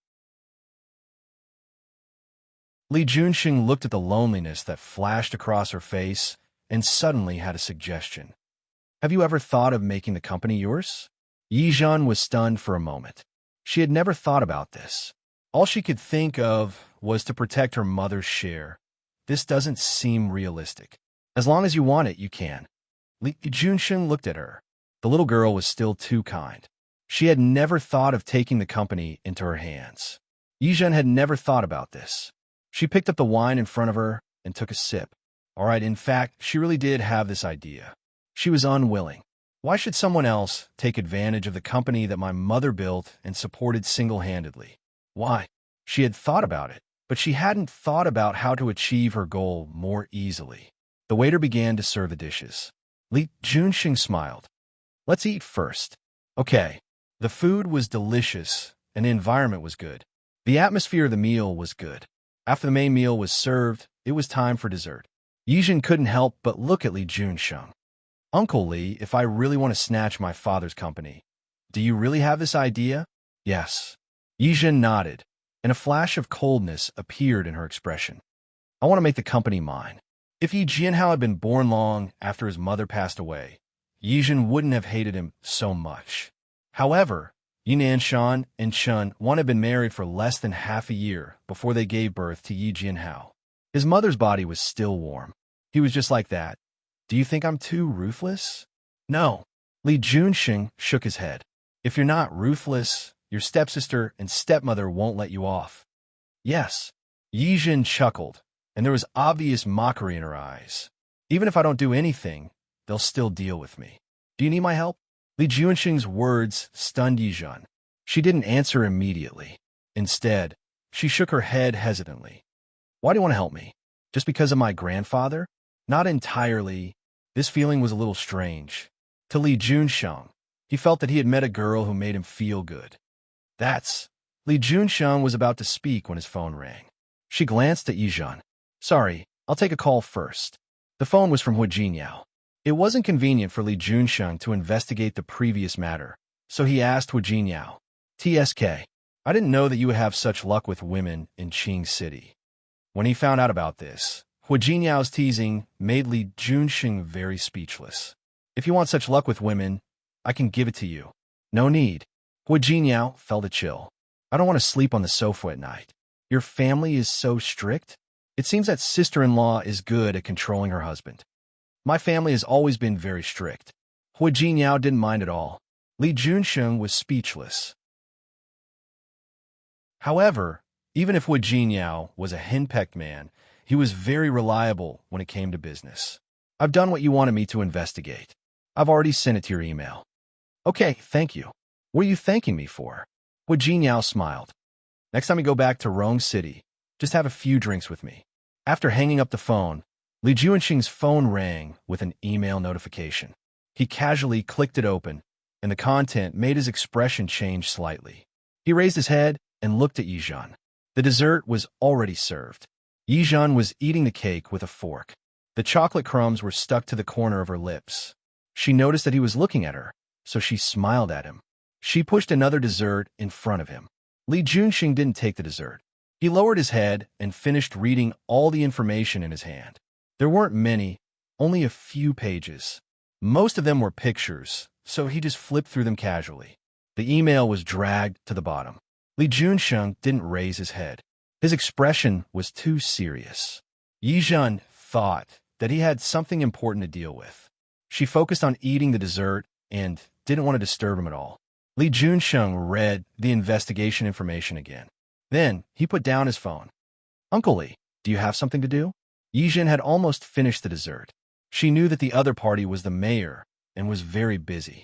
A: Li Junsheng looked at the loneliness that flashed across her face and suddenly had a suggestion. Have you ever thought of making the company yours? Yizhan was stunned for a moment. She had never thought about this. All she could think of was to protect her mother's share. This doesn't seem realistic. As long as you want it, you can. Li Junsheng looked at her. The little girl was still too kind. She had never thought of taking the company into her hands. Yizhen had never thought about this. She picked up the wine in front of her and took a sip. All right, in fact, she really did have this idea. She was unwilling. Why should someone else take advantage of the company that my mother built and supported single-handedly? Why? She had thought about it, but she hadn't thought about how to achieve her goal more easily. The waiter began to serve the dishes. Li Junsheng smiled. Let's eat first. Okay. The food was delicious, and the environment was good. The atmosphere of the meal was good. After the main meal was served, it was time for dessert. Yizhen couldn't help but look at Li Junsheng. Uncle Li, if I really want to snatch my father's company, do you really have this idea? Yes. Yizhen nodded, and a flash of coldness appeared in her expression. I want to make the company mine. If Yi Jianhao had been born long after his mother passed away, Yizhen wouldn't have hated him so much. However, Yi Nanshan and Chen had been married for less than half a year before they gave birth to Yi Jianhao. His mother's body was still warm. He was just like that. Do you think I'm too ruthless? No. Li Junsheng shook his head. If you're not ruthless, your stepsister and stepmother won't let you off. Yes. Yizhen chuckled, and there was obvious mockery in her eyes. Even if I don't do anything, they'll still deal with me. Do you need my help? Li Junsheng's words stunned Yizhen. She didn't answer immediately. Instead, she shook her head hesitantly. Why do you want to help me? Just because of my grandfather? Not entirely. This feeling was a little strange. To Li Junsheng, he felt that he had met a girl who made him feel good. Li Junsheng was about to speak when his phone rang. She glanced at Yizhen. Sorry, I'll take a call first. The phone was from Hu Jinyao. It wasn't convenient for Li Junsheng to investigate the previous matter, so he asked Hu Jinyao, TSK, I didn't know that you would have such luck with women in Qing City. When he found out about this, Hu Jinyao's teasing made Li Junsheng very speechless. If you want such luck with women, I can give it to you. No need. Hu Jinyao felt a chill. I don't want to sleep on the sofa at night. Your family is so strict? It seems that sister-in-law is good at controlling her husband. My family has always been very strict. Hu Jinyao didn't mind at all. Li Junsheng was speechless. However, even if Hu Jinyao was a henpecked man, he was very reliable when it came to business. I've done what you wanted me to investigate. I've already sent it to your email. Okay, thank you. What are you thanking me for? Hu Jinyao smiled. Next time you go back to Rong City, just have a few drinks with me. After hanging up the phone, Li Junsheng's phone rang with an email notification. He casually clicked it open, and the content made his expression change slightly. He raised his head and looked at Yizhen. The dessert was already served. Yizhen was eating the cake with a fork. The chocolate crumbs were stuck to the corner of her lips. She noticed that he was looking at her, so she smiled at him. She pushed another dessert in front of him. Li Junsheng didn't take the dessert. He lowered his head and finished reading all the information in his hand. There weren't many, only a few pages. Most of them were pictures, so he just flipped through them casually. The email was dragged to the bottom. Li Junsheng didn't raise his head. His expression was too serious. Yizhen thought that he had something important to deal with. She focused on eating the dessert and didn't want to disturb him at all. Li Junsheng read the investigation information again. Then he put down his phone. Uncle Li, do you have something to do? Yizhen had almost finished the dessert. She knew that the other party was the mayor and was very busy.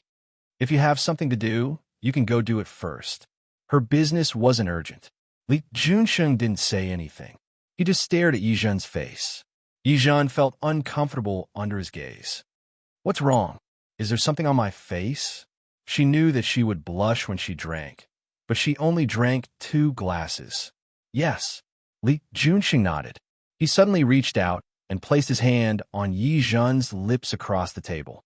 A: If you have something to do, you can go do it first. Her business wasn't urgent. Li Junsheng didn't say anything. He just stared at Yizhen's face. Yizhen felt uncomfortable under his gaze. What's wrong? Is there something on my face? She knew that she would blush when she drank, but she only drank 2 glasses. Yes. Li Junsheng nodded. He suddenly reached out and placed his hand on Yizhen's lips across the table.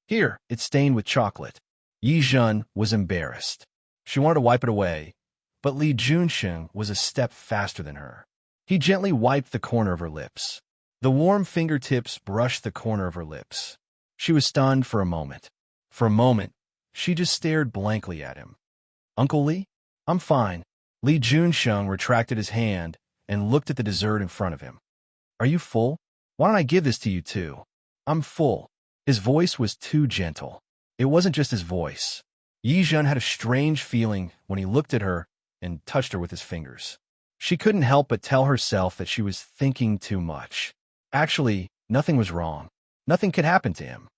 A: Here, it's stained with chocolate. Yizhen was embarrassed. She wanted to wipe it away, but Li Junsheng was a step faster than her. He gently wiped the corner of her lips. The warm fingertips brushed the corner of her lips. She was stunned for a moment. For a moment, She just stared blankly at him. Uncle Lee? I'm fine. Lee Junsheng retracted his hand and looked at the dessert in front of him. Are you full? Why don't I give this to you too? I'm full. His voice was too gentle. It wasn't just his voice. Yi Zhen had a strange feeling when he looked at her and touched her with his fingers. She couldn't help but tell herself that she was thinking too much. Actually, nothing was wrong. Nothing could happen to him.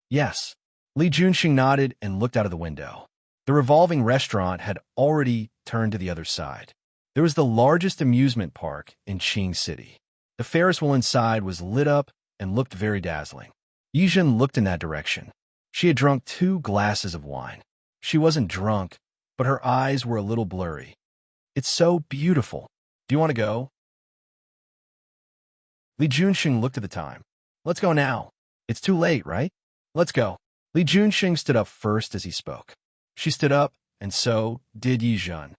A: Yes. Lee Junxing nodded and looked out of the window. The revolving restaurant had already turned to the other side. There was the largest amusement park in Qing City. The Ferris wheel inside was lit up and looked very dazzling. Yi Zhen looked in that direction. She had drunk 2 glasses of wine. She wasn't drunk, but her eyes were a little blurry. It's so beautiful. Do you want to go? Li Junxing looked at the time. Let's go now. It's too late, right? Let's go. Li Junxing stood up first as he spoke. She stood up, and so did Yi Zhen.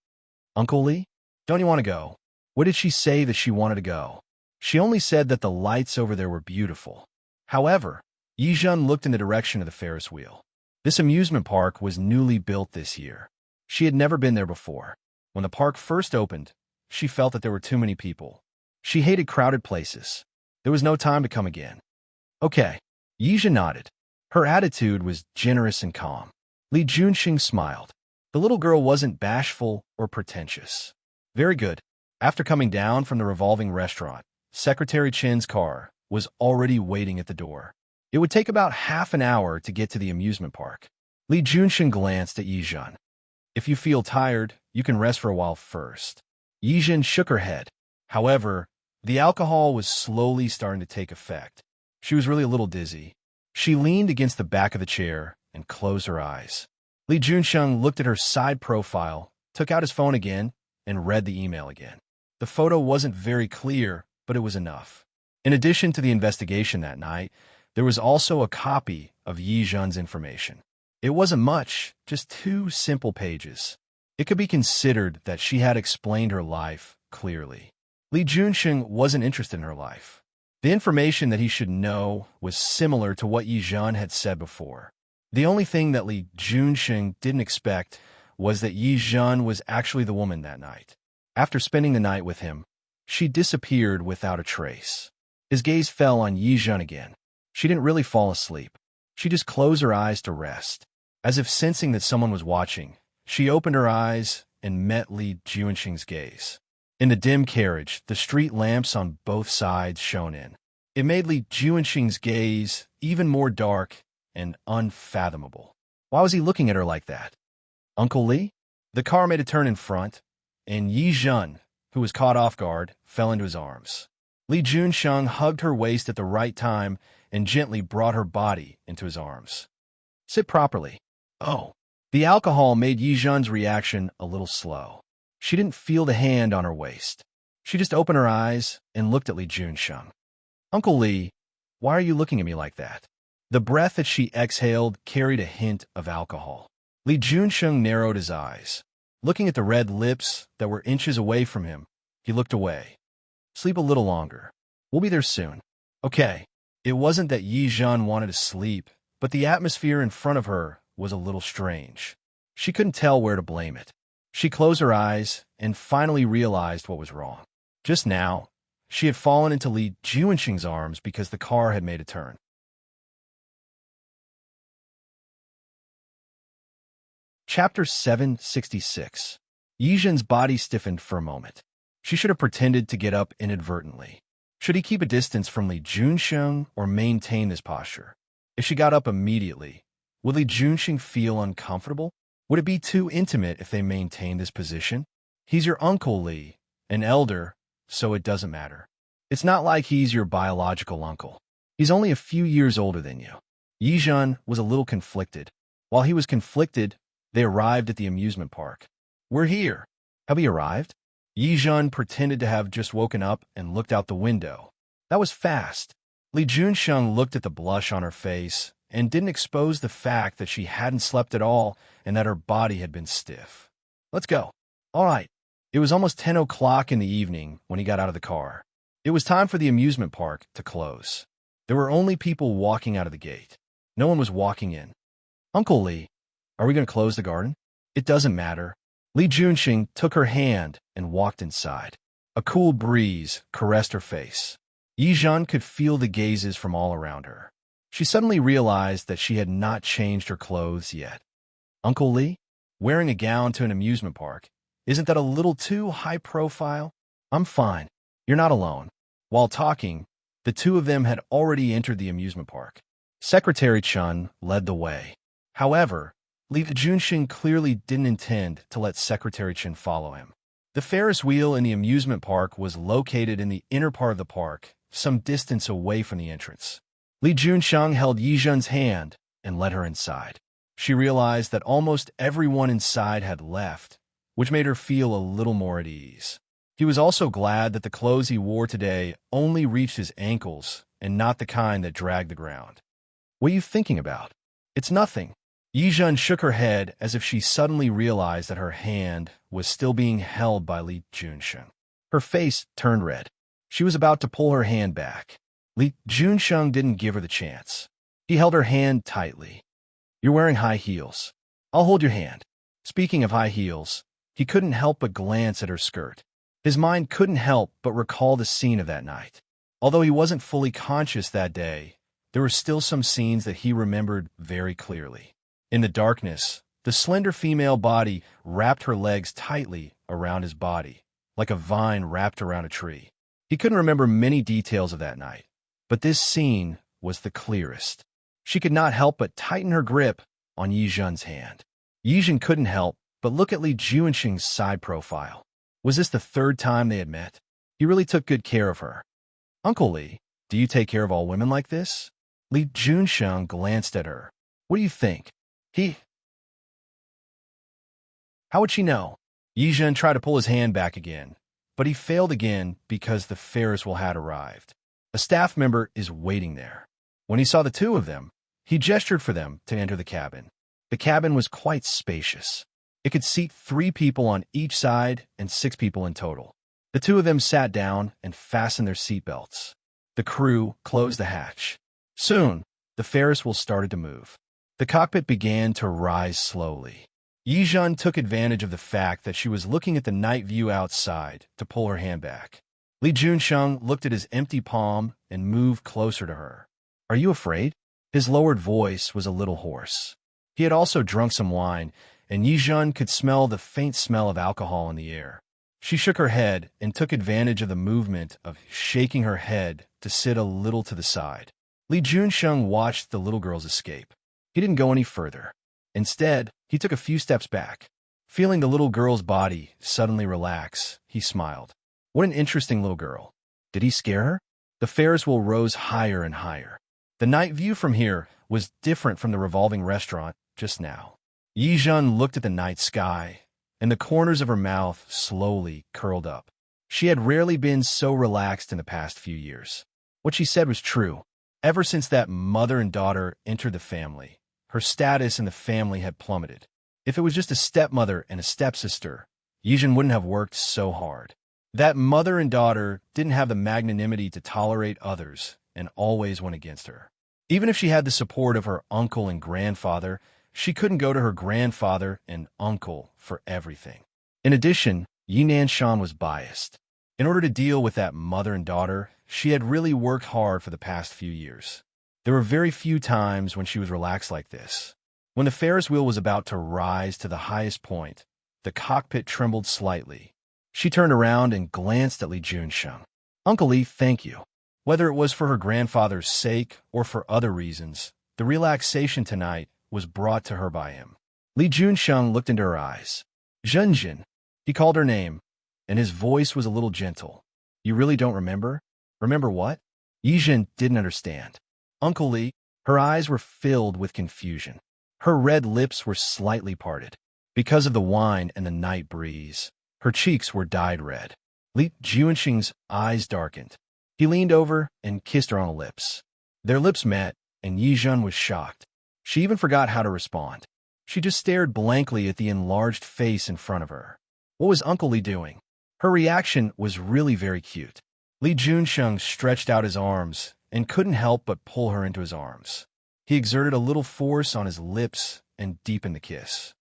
A: Uncle Li, don't you want to go? What did she say that she wanted to go? She only said that the lights over there were beautiful. However, Yi Zhen looked in the direction of the Ferris wheel. This amusement park was newly built this year. She had never been there before. When the park first opened, she felt that there were too many people. She hated crowded places. There was no time to come again. Okay. Yi Zhen nodded. Her attitude was generous and calm. Li Junxing smiled. The little girl wasn't bashful or pretentious. Very good. After coming down from the revolving restaurant, Secretary Chen's car was already waiting at the door. It would take about half an hour to get to the amusement park. Li Junxing glanced at Yi Zhen. If you feel tired, you can rest for a while first. Yi Zhen shook her head. However, the alcohol was slowly starting to take effect. She was really a little dizzy. She leaned against the back of the chair and closed her eyes. Li Junsheng looked at her side profile, took out his phone again, and read the email again. The photo wasn't very clear, but it was enough. In addition to the investigation that night, there was also a copy of Yi Zhen's information. It wasn't much, just 2 simple pages. It could be considered that she had explained her life clearly. Li Junsheng wasn't interested in her life. The information that he should know was similar to what Yi Zhen had said before. The only thing that Li Junsheng didn't expect was that Yi Zhen was actually the woman that night. After spending the night with him, she disappeared without a trace. His gaze fell on Yi Zhen again. She didn't really fall asleep. She just closed her eyes to rest. As if sensing that someone was watching, she opened her eyes and met Li Junxing's gaze. In the dim carriage, the street lamps on both sides shone in. It made Li Junxing's gaze even more dark and unfathomable. Why was he looking at her like that? Uncle Li? The car made a turn in front, and Yi Zhen, who was caught off guard, fell into his arms. Li Junsheng hugged her waist at the right time and gently brought her body into his arms. Sit properly. Oh. The alcohol made Yi Zhen's reaction a little slow. She didn't feel the hand on her waist. She just opened her eyes and looked at Li Junsheng. Uncle Li, why are you looking at me like that? The breath that she exhaled carried a hint of alcohol. Li Junsheng narrowed his eyes. Looking at the red lips that were inches away from him, he looked away. Sleep a little longer. We'll be there soon. Okay. It wasn't that Yi Zhen wanted to sleep, but the atmosphere in front of her was a little strange. She couldn't tell where to blame it. She closed her eyes and finally realized what was wrong. Just now, she had fallen into Li Junxing's arms because the car had made a turn. Chapter 766. Yi Zhen's body stiffened for a moment. She should have pretended to get up inadvertently. Should he keep a distance from Li Junsheng or maintain this posture? If she got up immediately, would Li Junxing feel uncomfortable? Would it be too intimate if they maintained this position? He's your uncle Li, an elder, so it doesn't matter. It's not like he's your biological uncle. He's only a few years older than you. Yi Zhen was a little conflicted. While he was conflicted, they arrived at the amusement park. We're here. Have we arrived? Yi Zhen pretended to have just woken up and looked out the window. That was fast. Li Junsheng looked at the blush on her face and didn't expose the fact that she hadn't slept at all and that her body had been stiff. Let's go. All right. It was almost 10 o'clock in the evening when he got out of the car. It was time for the amusement park to close. There were only people walking out of the gate. No one was walking in. Uncle Li, Are we going to close the garden? It doesn't matter. Li Junxing took her hand and walked inside. A cool breeze caressed her face. Yi Zhan could feel the gazes from all around her. She suddenly realized that she had not changed her clothes yet. Uncle Li? Wearing a gown to an amusement park? Isn't that a little too high profile? I'm fine. You're not alone. While talking, the two of them had already entered the amusement park. Secretary Chun led the way. However, Li Junxing clearly didn't intend to let Secretary Chun follow him. The Ferris wheel in the amusement park was located in the inner part of the park, some distance away from the entrance. Li Junxing held Yi Zhan's hand and led her inside. She realized that almost everyone inside had left, which made her feel a little more at ease. He was also glad that the clothes he wore today only reached his ankles and not the kind that dragged the ground. What are you thinking about? It's nothing. Yi Zhan shook her head as if she suddenly realized that her hand was still being held by Li Junxing. Her face turned red. She was about to pull her hand back. Li Junxing didn't give her the chance. He held her hand tightly. You're wearing high heels. I'll hold your hand. Speaking of high heels, he couldn't help but glance at her skirt. His mind couldn't help but recall the scene of that night. Although he wasn't fully conscious that day, there were still some scenes that he remembered very clearly. In the darkness, the slender female body wrapped her legs tightly around his body, like a vine wrapped around a tree. He couldn't remember many details of that night, but this scene was the clearest. She could not help but tighten her grip on Yi Zhan's hand. Yi Zhan couldn't help but look at Li Junxing's side profile. Was this the third time they had met? He really took good care of her. Uncle Li, do you take care of all women like this? Li Junxing glanced at her. What do you think? How would she know? Yi Zhan tried to pull his hand back again, but he failed again because the Ferris wheel had arrived. A staff member is waiting there. When he saw the two of them, he gestured for them to enter the cabin. The cabin was quite spacious. It could seat 3 people on each side and 6 people in total. The two of them sat down and fastened their seatbelts. The crew closed the hatch. Soon, the Ferris wheel started to move. The cockpit began to rise slowly. Yi Zhan took advantage of the fact that she was looking at the night view outside to pull her hand back. Li Junxing looked at his empty palm and moved closer to her. Are you afraid? His lowered voice was a little hoarse. He had also drunk some wine, and Yi Zhan could smell the faint smell of alcohol in the air. She shook her head and took advantage of the movement of shaking her head to sit a little to the side. Li Junxing watched the little girls escape. He didn't go any further. Instead, he took a few steps back. Feeling the little girl's body suddenly relax, he smiled. What an interesting little girl. Did he scare her? The Ferris wheel rose higher and higher. The night view from here was different from the revolving restaurant just now. Yi Zhan looked at the night sky, and the corners of her mouth slowly curled up. She had rarely been so relaxed in the past few years. What she said was true. Ever since that mother and daughter entered the family, her status in the family had plummeted. If it was just a stepmother and a stepsister, Yi Zhan wouldn't have worked so hard. That mother and daughter didn't have the magnanimity to tolerate others and always went against her. Even if she had the support of her uncle and grandfather, she couldn't go to her grandfather and uncle for everything. In addition, Yi Nanshan was biased. In order to deal with that mother and daughter, she had really worked hard for the past few years. There were very few times when she was relaxed like this. When the Ferris wheel was about to rise to the highest point, the cockpit trembled slightly. She turned around and glanced at Li Junxing. Uncle Li, thank you. Whether it was for her grandfather's sake or for other reasons, the relaxation tonight was brought to her by him. Li Junxing looked into her eyes. Zhenjin. He called her name, and his voice was a little gentle. You really don't remember? Remember what? Yi Zhan didn't understand. Uncle Li, her eyes were filled with confusion. Her red lips were slightly parted. Because of the wine and the night breeze, her cheeks were dyed red. Li Junxing's eyes darkened. He leaned over and kissed her on the lips. Their lips met, and Yi Zhan was shocked. She even forgot how to respond. She just stared blankly at the enlarged face in front of her. What was Uncle Li doing? Her reaction was really very cute. Li Junxing stretched out his arms and couldn't help but pull her into his arms. He exerted a little force on his lips and deepened the kiss.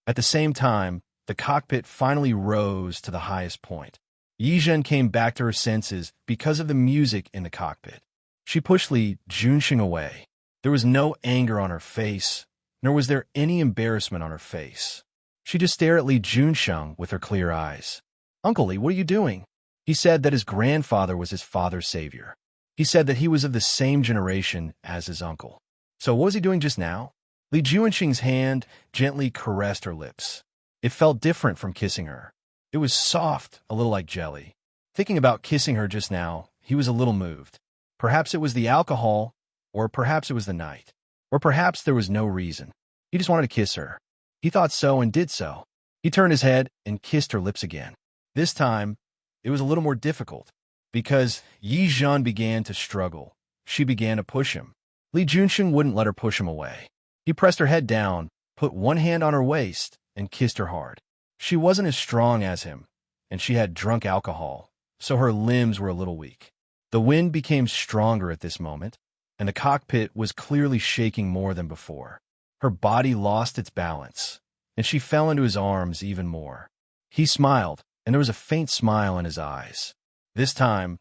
A: At the same time, the cockpit finally rose to the highest point. Yizhen came back to her senses because of the music in the cockpit. She pushed Li Junxing away. There was no anger on her face, nor was there any embarrassment on her face. She just stared at Li Junxing with her clear eyes. "Uncle Li, what are you doing?" He said that his grandfather was his father's savior. He said that he was of the same generation as his uncle. So what was he doing just now? Li Junxing's hand gently caressed her lips. It felt different from kissing her. It was soft, a little like jelly. Thinking about kissing her just now, he was a little moved. Perhaps it was the alcohol, or perhaps it was the night, or perhaps there was no reason. He just wanted to kiss her. He thought so and did so. He turned his head and kissed her lips again. This time, it was a little more difficult, because Yizhen began to struggle. She began to push him. Li Junxing wouldn't let her push him away. He pressed her head down, put one hand on her waist, and kissed her hard. She wasn't as strong as him, and she had drunk alcohol, so her limbs were a little weak. The wind became stronger at this moment, and the cockpit was clearly shaking more than before. Her body lost its balance, and she fell into his arms even more. He smiled, and there was a faint smile in his eyes. This time,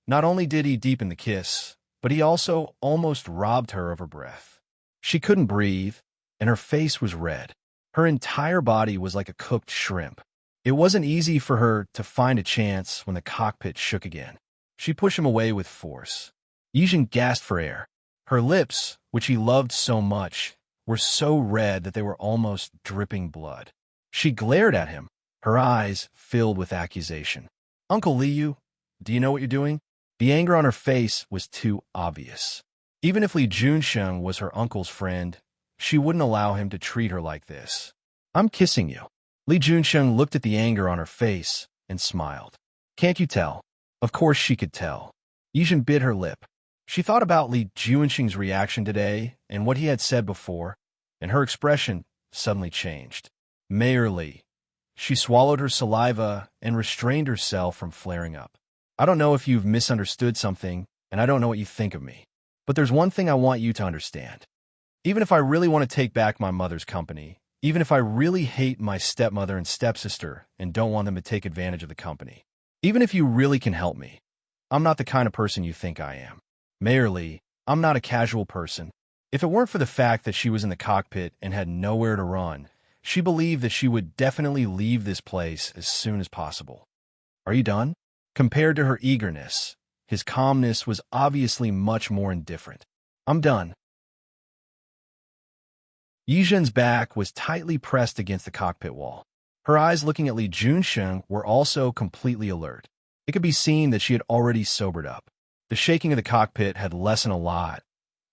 A: not only did he deepen the kiss, but he also almost robbed her of her breath. She couldn't breathe, and her face was red. Her entire body was like a cooked shrimp. It wasn't easy for her to find a chance when the cockpit shook again. She pushed him away with force. Yizhen gasped for air. Her lips, which he loved so much, were so red that they were almost dripping blood. She glared at him, her eyes filled with accusation. "Uncle Liu, do you know what you're doing?" The anger on her face was too obvious. Even if Li Junxing was her uncle's friend, she wouldn't allow him to treat her like this. "I'm kissing you." Li Junxing looked at the anger on her face and smiled. "Can't you tell?" Of course she could tell. Yizhen bit her lip. She thought about Li Junxing's reaction today and what he had said before, and her expression suddenly changed. Mayor Li. She swallowed her saliva and restrained herself from flaring up. "I don't know if you've misunderstood something, and I don't know what you think of me. But there's one thing I want you to understand. Even if I really want to take back my mother's company, even if I really hate my stepmother and stepsister and don't want them to take advantage of the company, even if you really can help me, I'm not the kind of person you think I am. Mayor Li, I'm not a casual person. If it weren't for the fact that she was in the cockpit and had nowhere to run, she believed that she would definitely leave this place as soon as possible. Are you done?" Compared to her eagerness, his calmness was obviously much more indifferent. "I'm done." Yizhen's back was tightly pressed against the cockpit wall. Her eyes looking at Li Junxing were also completely alert. It could be seen that she had already sobered up. The shaking of the cockpit had lessened a lot,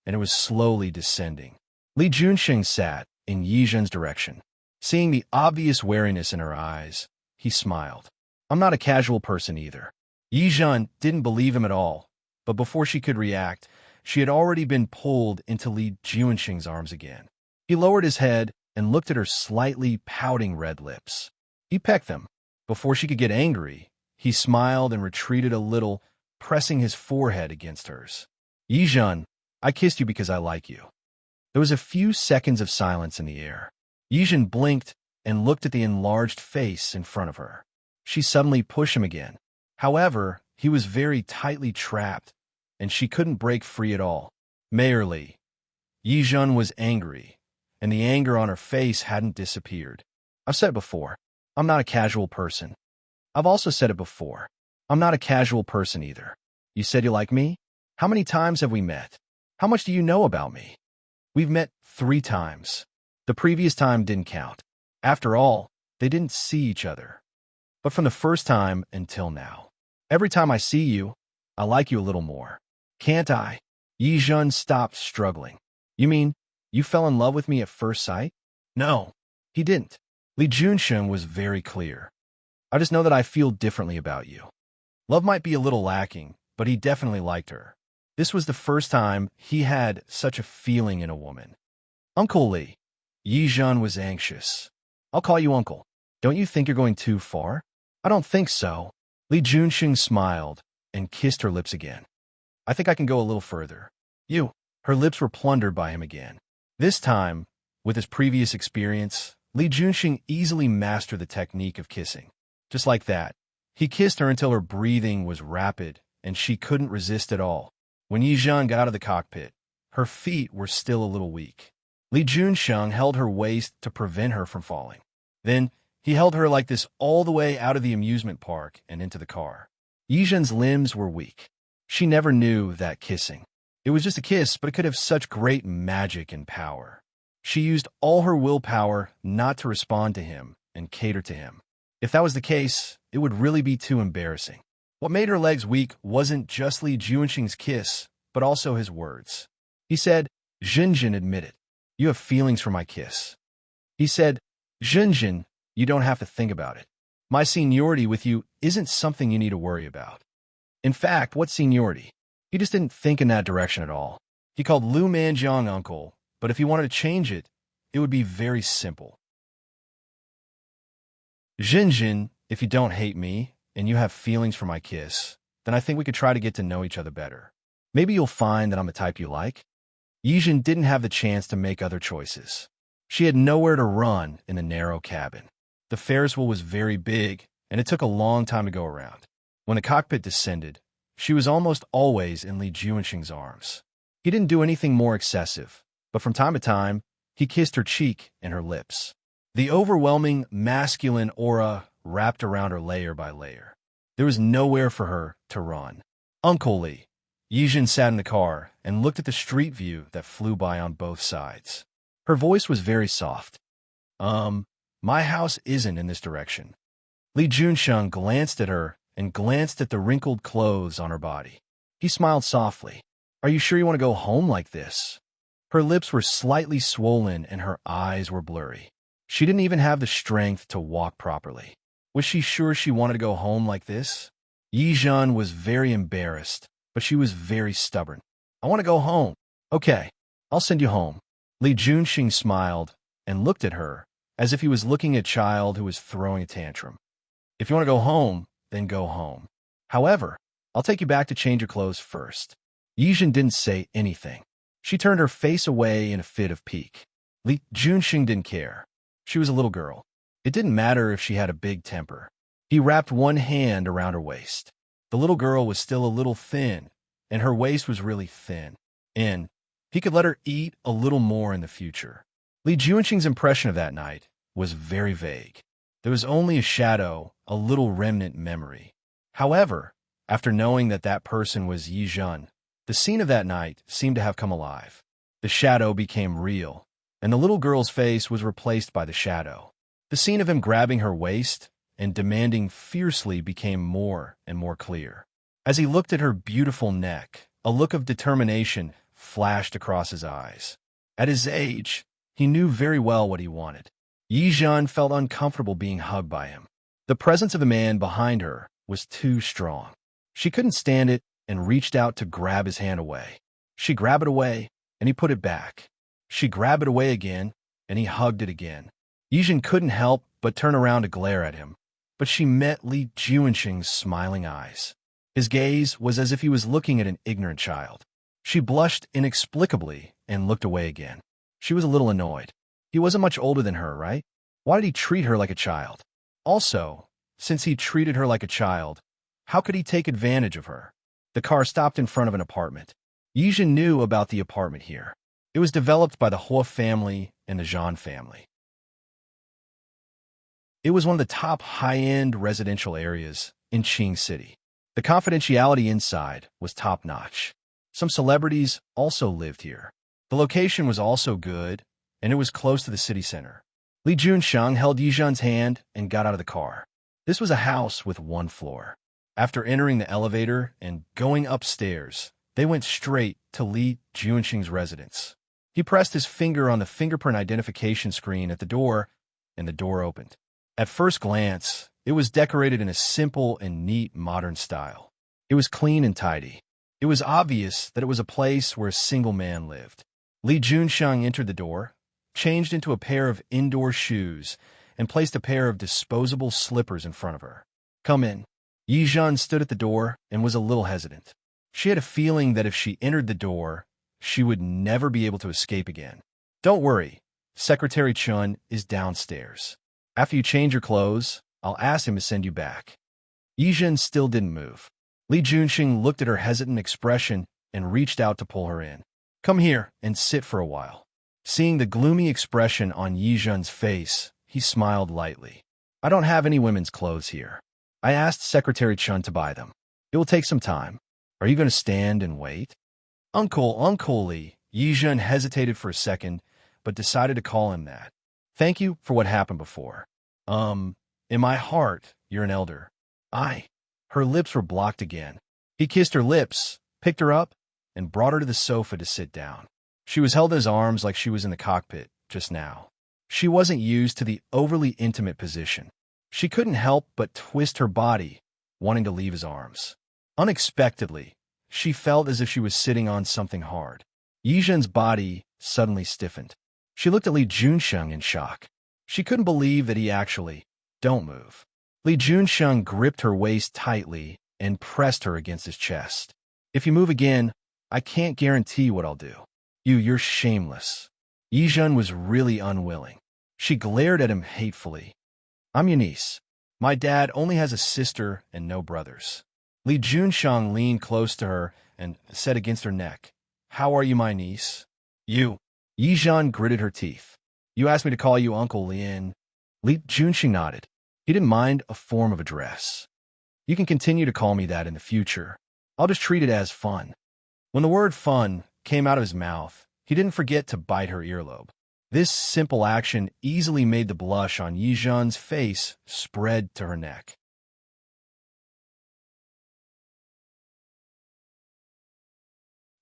A: and it was slowly descending. Li Junxing sat in Yizhen's direction. Seeing the obvious wariness in her eyes, he smiled. "I'm not a casual person either." Yizhen didn't believe him at all, but before she could react, she had already been pulled into Li Junxing's arms again. He lowered his head and looked at her slightly pouting red lips. He pecked them. Before she could get angry, he smiled and retreated a little, pressing his forehead against hers. "Yizhen, I kissed you because I like you." There was a few seconds of silence in the air. Yizhen blinked and looked at the enlarged face in front of her. She suddenly pushed him again. However, he was very tightly trapped, and she couldn't break free at all. Mayor Li. Yizhen was angry, and the anger on her face hadn't disappeared. "I've said it before. I'm not a casual person." "I've also said it before. I'm not a casual person either." "You said you like me? How many times have we met? How much do you know about me?" "We've met 3 times. The previous time didn't count. After all, they didn't see each other. But from the first time until now, every time I see you, I like you a little more. Can't I?" Yizhen stopped struggling. "You mean you fell in love with me at first sight?" "No, he didn't." Li Junxing was very clear. "I just know that I feel differently about you." Love might be a little lacking, but he definitely liked her. This was the first time he had such a feeling in a woman. "Uncle Li." Yizhen was anxious. "I'll call you uncle. Don't you think you're going too far?" "I don't think so." Li Junxing smiled and kissed her lips again. "I think I can go a little further." "You." Her lips were plundered by him again. This time, with his previous experience, Li Junxing easily mastered the technique of kissing. Just like that, he kissed her until her breathing was rapid and she couldn't resist at all. When Yi Zhan got out of the cockpit, her feet were still a little weak. Li Junxing held her waist to prevent her from falling. Then, he held her like this all the way out of the amusement park and into the car. Yi Zhan's limbs were weak. She never knew that kissing. It was just a kiss, but it could have such great magic and power. She used all her willpower not to respond to him and cater to him. If that was the case, it would really be too embarrassing. What made her legs weak wasn't just Li Junxing's kiss, but also his words. He said, "Zhenjin, admit it. You have feelings for my kiss." He said, "Zhenjin, you don't have to think about it. My seniority with you isn't something you need to worry about." In fact, what seniority? He just didn't think in that direction at all. He called Lu Manjiang uncle, but if he wanted to change it, it would be very simple. "Zhenjin, if you don't hate me, and you have feelings for my kiss, then I think we could try to get to know each other better. Maybe you'll find that I'm the type you like." Yi Zhan didn't have the chance to make other choices. She had nowhere to run in the narrow cabin. The Ferris wheel was very big, and it took a long time to go around. When the cockpit descended, she was almost always in Li Junxing's arms. He didn't do anything more excessive, but from time to time, he kissed her cheek and her lips. The overwhelming masculine aura wrapped around her layer by layer. There was nowhere for her to run. "Uncle Li." Yi Zhan sat in the car and looked at the street view that flew by on both sides. Her voice was very soft. My house isn't in this direction." Li Junxing glanced at her and glanced at the wrinkled clothes on her body. He smiled softly. "Are you sure you want to go home like this?" Her lips were slightly swollen and her eyes were blurry. She didn't even have the strength to walk properly. Was she sure she wanted to go home like this? Yi Zhan was very embarrassed, but she was very stubborn. "I want to go home." "Okay, I'll send you home." Li Junxing smiled and looked at her as if he was looking at a child who was throwing a tantrum. "If you want to go home, then go home. However, I'll take you back to change your clothes first." Yi Zhan didn't say anything. She turned her face away in a fit of pique. Li Junxing didn't care. She was a little girl. It didn't matter if she had a big temper. He wrapped one hand around her waist. The little girl was still a little thin, and her waist was really thin. And he could let her eat a little more in the future. Li Junxing's impression of that night was very vague. There was only a shadow, a little remnant memory. However, after knowing that that person was Yi Zhan, the scene of that night seemed to have come alive. The shadow became real, and the little girl's face was replaced by the shadow. The scene of him grabbing her waist and demanding fiercely became more and more clear. As he looked at her beautiful neck, a look of determination flashed across his eyes. At his age, he knew very well what he wanted. Yi Zhan felt uncomfortable being hugged by him. The presence of the man behind her was too strong. She couldn't stand it and reached out to grab his hand away. She grabbed it away, and he put it back. She grabbed it away again, and he hugged it again. Yi Zhan couldn't help but turn around to glare at him, but she met Li Junxing's smiling eyes. His gaze was as if he was looking at an ignorant child. She blushed inexplicably and looked away again. She was a little annoyed. He wasn't much older than her, right? Why did he treat her like a child? Also, since he treated her like a child, how could he take advantage of her? The car stopped in front of an apartment. Yi Zhan knew about the apartment here. It was developed by the Hua family and the Zhan family. It was one of the top high-end residential areas in Qing City. The confidentiality inside was top-notch. Some celebrities also lived here. The location was also good, and it was close to the city center. Li Junxing held Yi Zhan's hand and got out of the car. This was a house with one floor. After entering the elevator and going upstairs, they went straight to Li Junxing's residence. He pressed his finger on the fingerprint identification screen at the door, and the door opened. At first glance, it was decorated in a simple and neat modern style. It was clean and tidy. It was obvious that it was a place where a single man lived. Li Junxing entered the door, changed into a pair of indoor shoes, and placed a pair of disposable slippers in front of her. "Come in." Yi Zhan stood at the door and was a little hesitant. She had a feeling that if she entered the door, she would never be able to escape again. Don't worry, Secretary Chun is downstairs. After you change your clothes, I'll ask him to send you back. Yizhen still didn't move. Li Junxing looked at her hesitant expression and reached out to pull her in. Come here and sit for a while. Seeing the gloomy expression on Yizhen's face, he smiled lightly. I don't have any women's clothes here. I asked Secretary Chun to buy them. It will take some time. Are you going to stand and wait? Uncle Li. Yizhen hesitated for a second, but decided to call him that. Thank you for what happened before. In my heart, you're an elder. Her lips were blocked again. He kissed her lips, picked her up, and brought her to the sofa to sit down. She was held in his arms like she was in the cockpit just now. She wasn't used to the overly intimate position. She couldn't help but twist her body, wanting to leave his arms. Unexpectedly, she felt as if she was sitting on something hard. Yizhen's body suddenly stiffened. She looked at Li Junsheng in shock. She couldn't believe that he actually, don't move. Li Junsheng gripped her waist tightly and pressed her against his chest. If you move again, I can't guarantee what I'll do. You're shameless. Yizhen was really unwilling. She glared at him hatefully. I'm your niece. My dad only has a sister and no brothers. Li Junsheng leaned close to her and said against her neck, How are you, my niece? You. Yizhen gritted her teeth. You asked me to call you Uncle Lin. Li Junxing nodded. He didn't mind a form of address. You can continue to call me that in the future. I'll just treat it as fun. When the word fun came out of his mouth, he didn't forget to bite her earlobe. This simple action easily made the blush on Yizhen's face spread to her neck.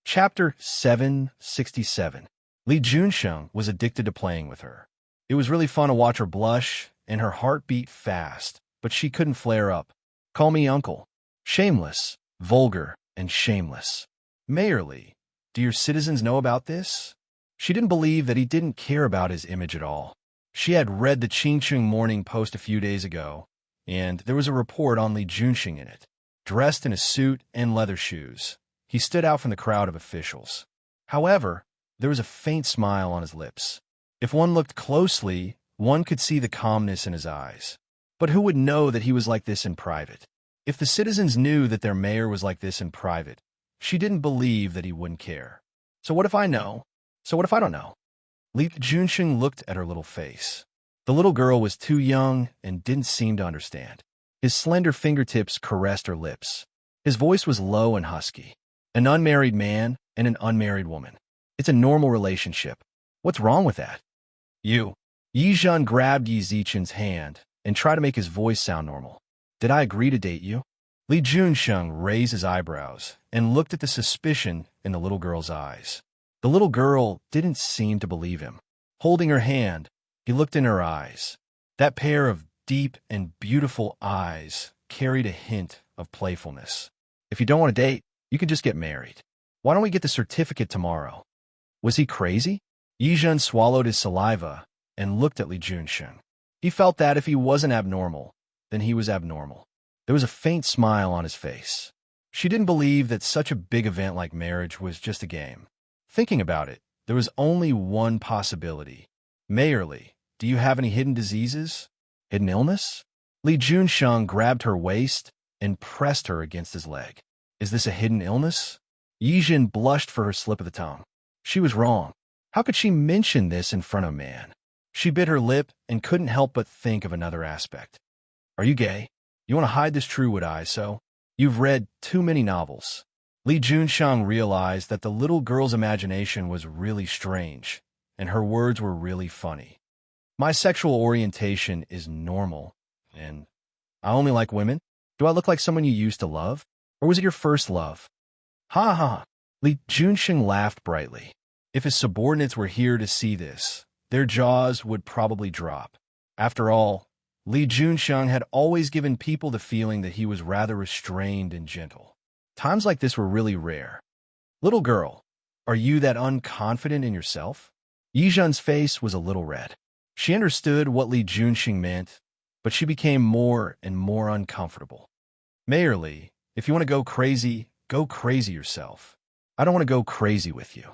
A: Chapter 767. Li Junsheng was addicted to playing with her. It was really fun to watch her blush, and her heart beat fast, but she couldn't flare up. Call me uncle. Shameless, vulgar, and shameless. Mayor Li, do your citizens know about this? She didn't believe that he didn't care about his image at all. She had read the Qingqing Morning Post a few days ago, and there was a report on Li Junxing in it. Dressed in a suit and leather shoes, he stood out from the crowd of officials. However, there was a faint smile on his lips. If one looked closely, one could see the calmness in his eyes. But who would know that he was like this in private? If the citizens knew that their mayor was like this in private, she didn't believe that he wouldn't care. So what if I know? So what if I don't know? Li Junxing looked at her little face. The little girl was too young and didn't seem to understand. His slender fingertips caressed her lips. His voice was low and husky. An unmarried man and an unmarried woman. It's a normal relationship. What's wrong with that? You. Yizhen grabbed Yi Zichen's hand and tried to make his voice sound normal. Did I agree to date you? Li Junsheng raised his eyebrows and looked at the suspicion in the little girl's eyes. The little girl didn't seem to believe him. Holding her hand, he looked in her eyes. That pair of deep and beautiful eyes carried a hint of playfulness. If you don't want to date, you can just get married. Why don't we get the certificate tomorrow? Was he crazy? Yizhen swallowed his saliva and looked at Li Junsheng. He felt that if he wasn't abnormal, then he was abnormal. There was a faint smile on his face. She didn't believe that such a big event like marriage was just a game. Thinking about it, there was only one possibility. Mayor Li, do you have any hidden diseases? Hidden illness? Li Junsheng grabbed her waist and pressed her against his leg. Is this a hidden illness? Yizhen blushed for her slip of the tongue. She was wrong. How could she mention this in front of a man? She bit her lip and couldn't help but think of another aspect. Are you gay? You want to hide this true, would I, so? You've read too many novels. Li Junsheng realized that the little girl's imagination was really strange, and her words were really funny. My sexual orientation is normal, and I only like women? Do I look like someone you used to love? Or was it your first love? Ha ha! Li Junsheng laughed brightly. If his subordinates were here to see this, their jaws would probably drop. After all, Li Junsheng had always given people the feeling that he was rather restrained and gentle. Times like this were really rare. Little girl, are you that unconfident in yourself? Yizhen's face was a little red. She understood what Li Junxing meant, but she became more and more uncomfortable. Mayor Li, if you want to go crazy yourself. I don't want to go crazy with you.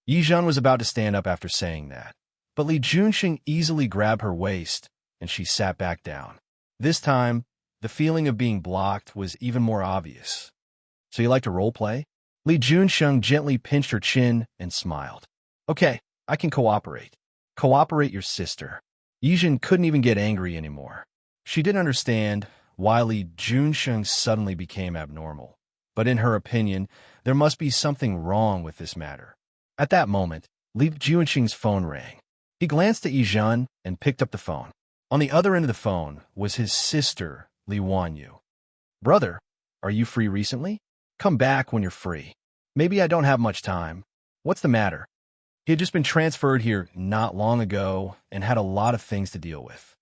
A: Yi Zhen was about to stand up after saying that, but Li Junxing easily grabbed her waist, and she sat back down. This time, the feeling of being blocked was even more obvious. So you like to role-play? Li Junxing gently pinched her chin and smiled. Okay, I can cooperate. Cooperate your sister. Yi Zhen couldn't even get angry anymore. She didn't understand why Li Junxing suddenly became abnormal, but in her opinion, there must be something wrong with this matter. At that moment, Li Junxing's phone rang. He glanced at Yi Zhen and picked up the phone. On the other end of the phone was his sister, Li Wanyu. Brother, are you free recently? Come back when you're free. Maybe I don't have much time. What's the matter? He had just been transferred here not long ago and had a lot of things to deal with.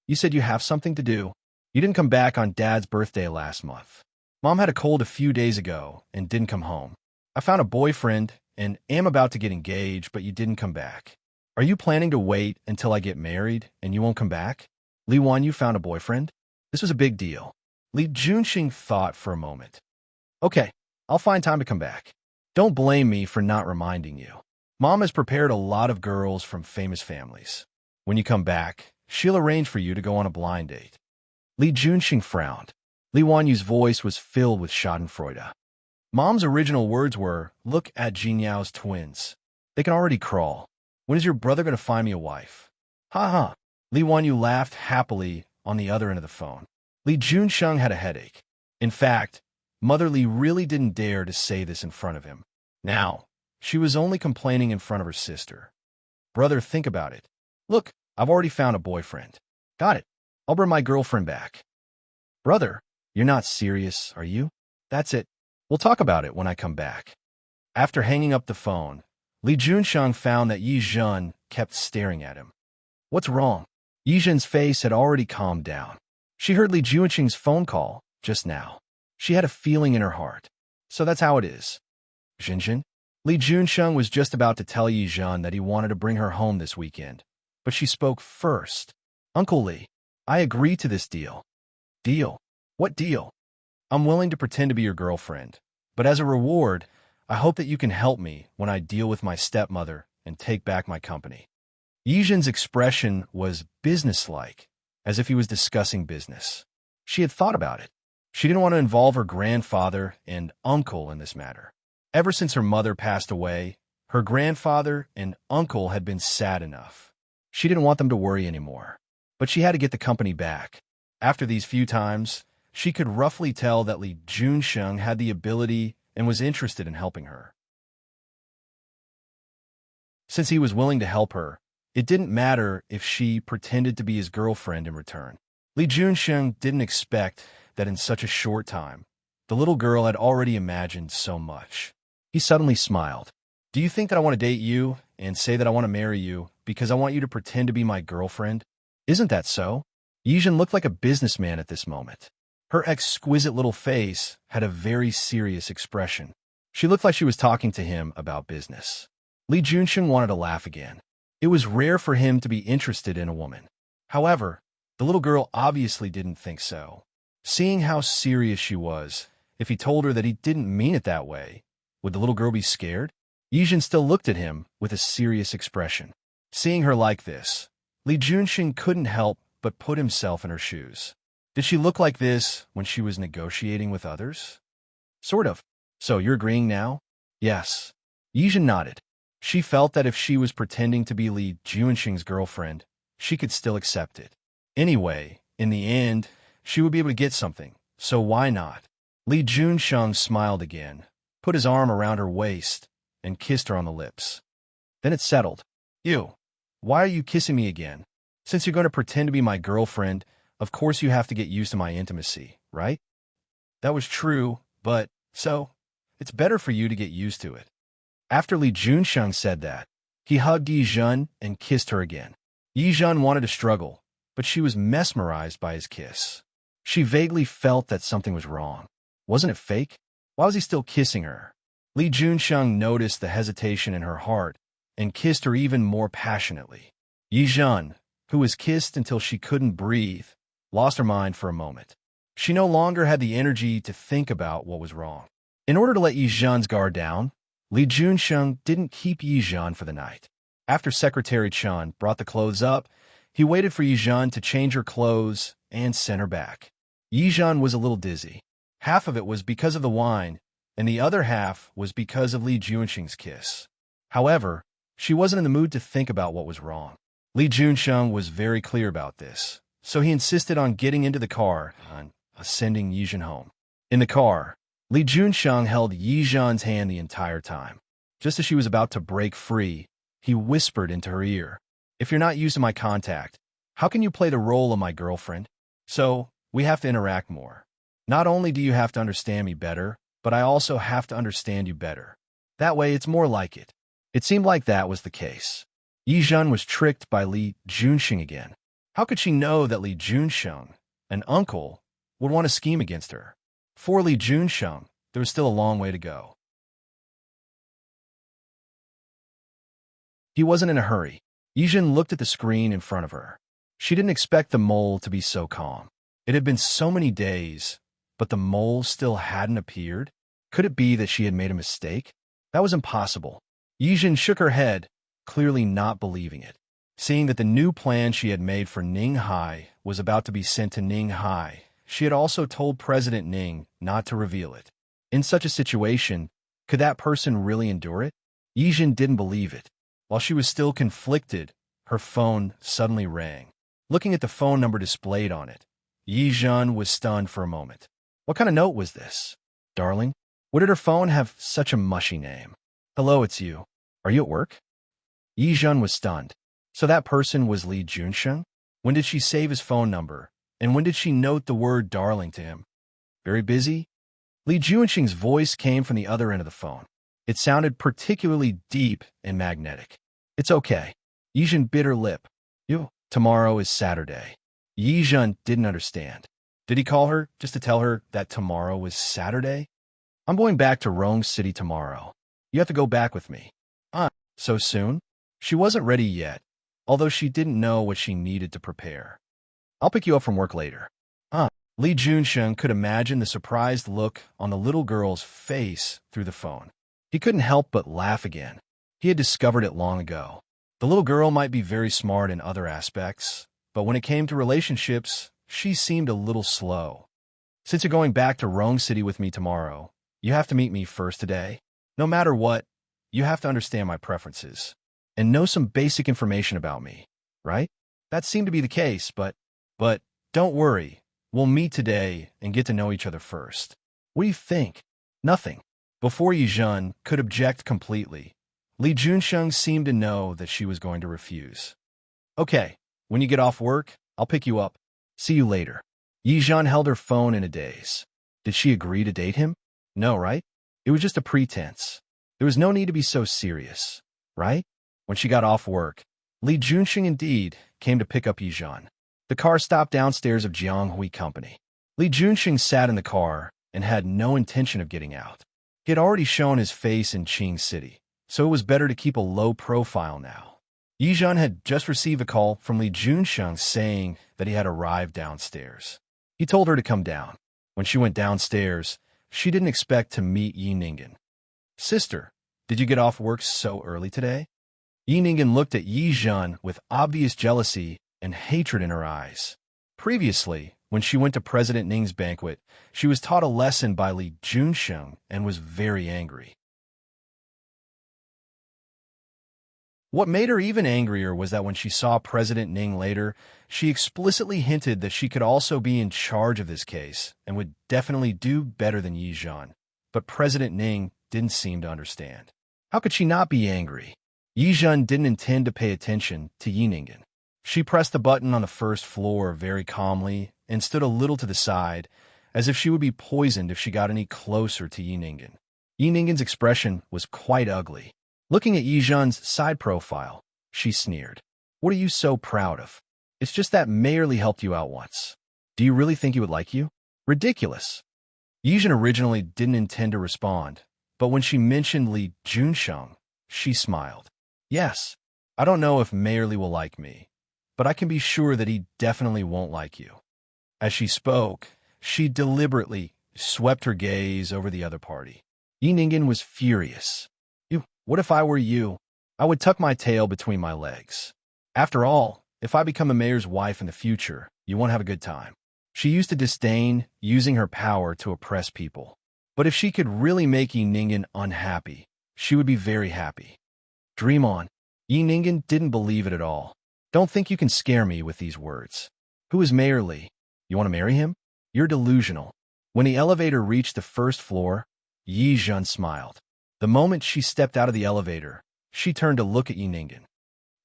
A: You said you have something to do. You didn't come back on Dad's birthday last month. Mom had a cold a few days ago and didn't come home. I found a boyfriend and am about to get engaged, but you didn't come back. Are you planning to wait until I get married and you won't come back? Li Wanyu found a boyfriend? This was a big deal. Li Junxing thought for a moment. Okay, I'll find time to come back. Don't blame me for not reminding you. Mom has prepared a lot of girls from famous families. When you come back, she'll arrange for you to go on a blind date. Li Junxing frowned. Li Wanyu's voice was filled with schadenfreude. Mom's original words were, look at Jinyao's twins. They can already crawl. When is your brother going to find me a wife? Ha ha. Li Wanyu laughed happily on the other end of the phone. Li Junxing had a headache. In fact, Mother Li really didn't dare to say this in front of him. Now, she was only complaining in front of her sister. Brother, think about it. Look, I've already found a boyfriend. Got it. I'll bring my girlfriend back. Brother, you're not serious, are you? That's it. We'll talk about it when I come back. After hanging up the phone, Li Junxing found that Yi Zhen kept staring at him. What's wrong? Yi Zhen's face had already calmed down. She heard Li Junxing's phone call just now. She had a feeling in her heart. So that's how it is. Zhen? Li Junxing was just about to tell Yi Zhen that he wanted to bring her home this weekend, but she spoke first. Uncle Li, I agree to this deal. Deal? What deal? I'm willing to pretend to be your girlfriend, but as a reward, I hope that you can help me when I deal with my stepmother and take back my company. Yi Zhen's expression was businesslike, as if he was discussing business. She had thought about it. She didn't want to involve her grandfather and uncle in this matter. Ever since her mother passed away, her grandfather and uncle had been sad enough. She didn't want them to worry anymore, but she had to get the company back. After these few times, she could roughly tell that Li Junxing had the ability and was interested in helping her. Since he was willing to help her, it didn't matter if she pretended to be his girlfriend in return. Li Junxing didn't expect that in such a short time, the little girl had already imagined so much. He suddenly smiled. Do you think that I want to date you and say that I want to marry you because I want you to pretend to be my girlfriend? Isn't that so? Yi Zhen looked like a businessman at this moment. Her exquisite little face had a very serious expression. She looked like she was talking to him about business. Li Junxing wanted to laugh again. It was rare for him to be interested in a woman. However, the little girl obviously didn't think so. Seeing how serious she was, if he told her that he didn't mean it that way, would the little girl be scared? Yi Zhen still looked at him with a serious expression. Seeing her like this, Li Junxing couldn't help but put himself in her shoes. Did she look like this when she was negotiating with others? Sort of. So you're agreeing now? Yes. Yi Zhen nodded. She felt that if she was pretending to be Li Junxing's girlfriend, she could still accept it. Anyway, in the end, she would be able to get something, so why not? Li Junxing smiled again, put his arm around her waist, and kissed her on the lips. Then it settled. You, why are you kissing me again? Since you're going to pretend to be my girlfriend, of course you have to get used to my intimacy, right? That was true, but, so, it's better for you to get used to it. After Li Junxing said that, he hugged Yi Zhen and kissed her again. Yi Zhen wanted to struggle, but she was mesmerized by his kiss. She vaguely felt that something was wrong. Wasn't it fake? Why was he still kissing her? Li Junxing noticed the hesitation in her heart and kissed her even more passionately. Yi Zhen, who was kissed until she couldn't breathe, lost her mind for a moment. She no longer had the energy to think about what was wrong. In order to let Yi Zhen's guard down, Li Junsheng didn't keep Yi Zhan for the night. After Secretary Chan brought the clothes up, he waited for Yi Zhan to change her clothes and sent her back. Yi Zhan was a little dizzy. Half of it was because of the wine, and the other half was because of Li Junsheng's kiss. However, she wasn't in the mood to think about what was wrong. Li Junsheng was very clear about this, so he insisted on getting into the car and sending Yi Zhan home. In the car, Li Junsheng held Yi Zhan's hand the entire time. Just as she was about to break free, he whispered into her ear, "If you're not used to my contact, how can you play the role of my girlfriend? So, we have to interact more. Not only do you have to understand me better, but I also have to understand you better. That way, it's more like it." It seemed like that was the case. Yi Zhan was tricked by Li Junsheng again. How could she know that Li Junsheng, an uncle, would want to scheme against her? For Li Junsheng, there was still a long way to go. He wasn't in a hurry. Yi Zhan looked at the screen in front of her. She didn't expect the mole to be so calm. It had been so many days, but the mole still hadn't appeared. Could it be that she had made a mistake? That was impossible. Yi Zhan shook her head, clearly not believing it. Seeing that the new plan she had made for Ning Hai was about to be sent to Ning Hai, she had also told President Ning not to reveal it. In such a situation, could that person really endure it? Yi Zhan didn't believe it. While she was still conflicted, her phone suddenly rang. Looking at the phone number displayed on it, Yi Zhan was stunned for a moment. What kind of note was this? Darling? What did her phone have such a mushy name? Hello, it's you. Are you at work? Yi Zhan was stunned. So that person was Li Junsheng? When did she save his phone number? And when did she note the word darling to him? Very busy? Li Junsheng's voice came from the other end of the phone. It sounded particularly deep and magnetic. It's okay. Yi Zhan bit her lip. Tomorrow is Saturday. Yi Zhan didn't understand. Did he call her just to tell her that tomorrow was Saturday? I'm going back to Rome City tomorrow. You have to go back with me. So soon? She wasn't ready yet, although she didn't know what she needed to prepare. I'll pick you up from work later. Li Junsheng could imagine the surprised look on the little girl's face through the phone. He couldn't help but laugh again. He had discovered it long ago. The little girl might be very smart in other aspects, but when it came to relationships, she seemed a little slow. Since you're going back to Rome City with me tomorrow, you have to meet me first today. No matter what, you have to understand my preferences and know some basic information about me, right? That seemed to be the case, but don't worry. We'll meet today and get to know each other first. What do you think? Nothing. Before Yi Zhan could object completely, Li Junsheng seemed to know that she was going to refuse. Okay, when you get off work, I'll pick you up. See you later. Yi Zhan held her phone in a daze. Did she agree to date him? No, right? It was just a pretense. There was no need to be so serious, right? When she got off work, Li Junsheng indeed came to pick up Yi Zhan. The car stopped downstairs of Jianghui Company. Li Junsheng sat in the car and had no intention of getting out. He had already shown his face in Qing City, so it was better to keep a low profile now. Yi Zhan had just received a call from Li Junsheng saying that he had arrived downstairs. He told her to come down. When she went downstairs, she didn't expect to meet Yi Ningen. Sister, did you get off work so early today? Yi Ningen looked at Yi Zhan with obvious jealousy and hatred in her eyes. Previously, when she went to President Ning's banquet, she was taught a lesson by Li Junsheng and was very angry. What made her even angrier was that when she saw President Ning later, she explicitly hinted that she could also be in charge of this case and would definitely do better than Yi Zhan. But President Ning didn't seem to understand. How could she not be angry? Yi Zhan didn't intend to pay attention to Yi Ningen. She pressed the button on the first floor very calmly and stood a little to the side, as if she would be poisoned if she got any closer to Yi Ningen. Yi Ningen's expression was quite ugly. Looking at Yi Zhan's side profile, she sneered. What are you so proud of? It's just that Mayerly helped you out once. Do you really think he would like you? Ridiculous. Yi Zhan originally didn't intend to respond, but when she mentioned Li Junsheng, she smiled. Yes, I don't know if Mayerly will like me, but I can be sure that he definitely won't like you. As she spoke, she deliberately swept her gaze over the other party. Yi Ningen was furious. What if I were you? I would tuck my tail between my legs. After all, if I become a mayor's wife in the future, you won't have a good time. She used to disdain using her power to oppress people. But if she could really make Yi Ningen unhappy, she would be very happy. Dream on. Yi Ningen didn't believe it at all. Don't think you can scare me with these words. Who is Mayor Li? You want to marry him? You're delusional. When the elevator reached the first floor, Yi Zhen smiled. The moment she stepped out of the elevator, she turned to look at Yi Ningen.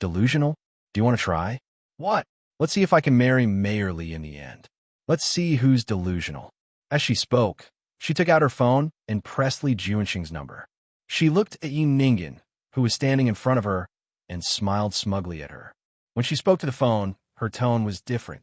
A: Delusional? Do you want to try? What? Let's see if I can marry Mayor Li in the end. Let's see who's delusional. As she spoke, she took out her phone and pressed Li Juanxing's number. She looked at Yi Ningen, who was standing in front of her, and smiled smugly at her. When she spoke to the phone, her tone was different.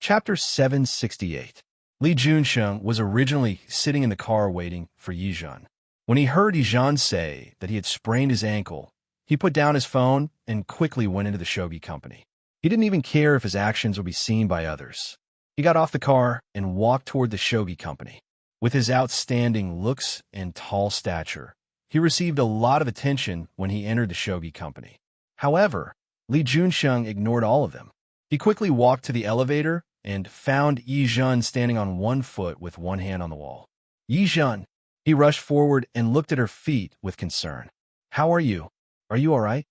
A: Chapter 768. Li Juanxing was originally sitting in the car waiting for Yi Zhen. When he heard Yi Zhen say that he had sprained his ankle, he put down his phone and quickly went into the shogi company. He didn't even care if his actions would be seen by others. He got off the car and walked toward the shogi company. With his outstanding looks and tall stature, he received a lot of attention when he entered the shogi company. However, Li Juanxing ignored all of them. He quickly walked to the elevator and found Yi Zhen standing on one foot with one hand on the wall. Yi Zhen. He rushed forward and looked at her feet with concern. How are you? Are you all right?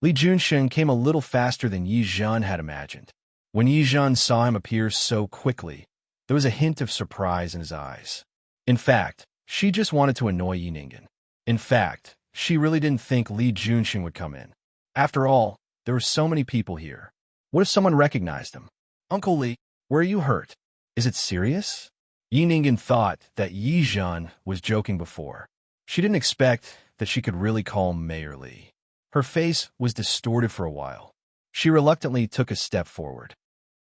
A: Li Juanxing came a little faster than Yi Zhen had imagined. When Yi Zhen saw him appear so quickly, there was a hint of surprise in his eyes. In fact, she just wanted to annoy Yi Ningen. In fact, she really didn't think Li Juanxing would come in. After all, there were so many people here. What if someone recognized him? Uncle Li, where are you hurt? Is it serious? Yi Ningen thought that Yi Zhen was joking before. She didn't expect that she could really call Mayor Li. Her face was distorted for a while. She reluctantly took a step forward.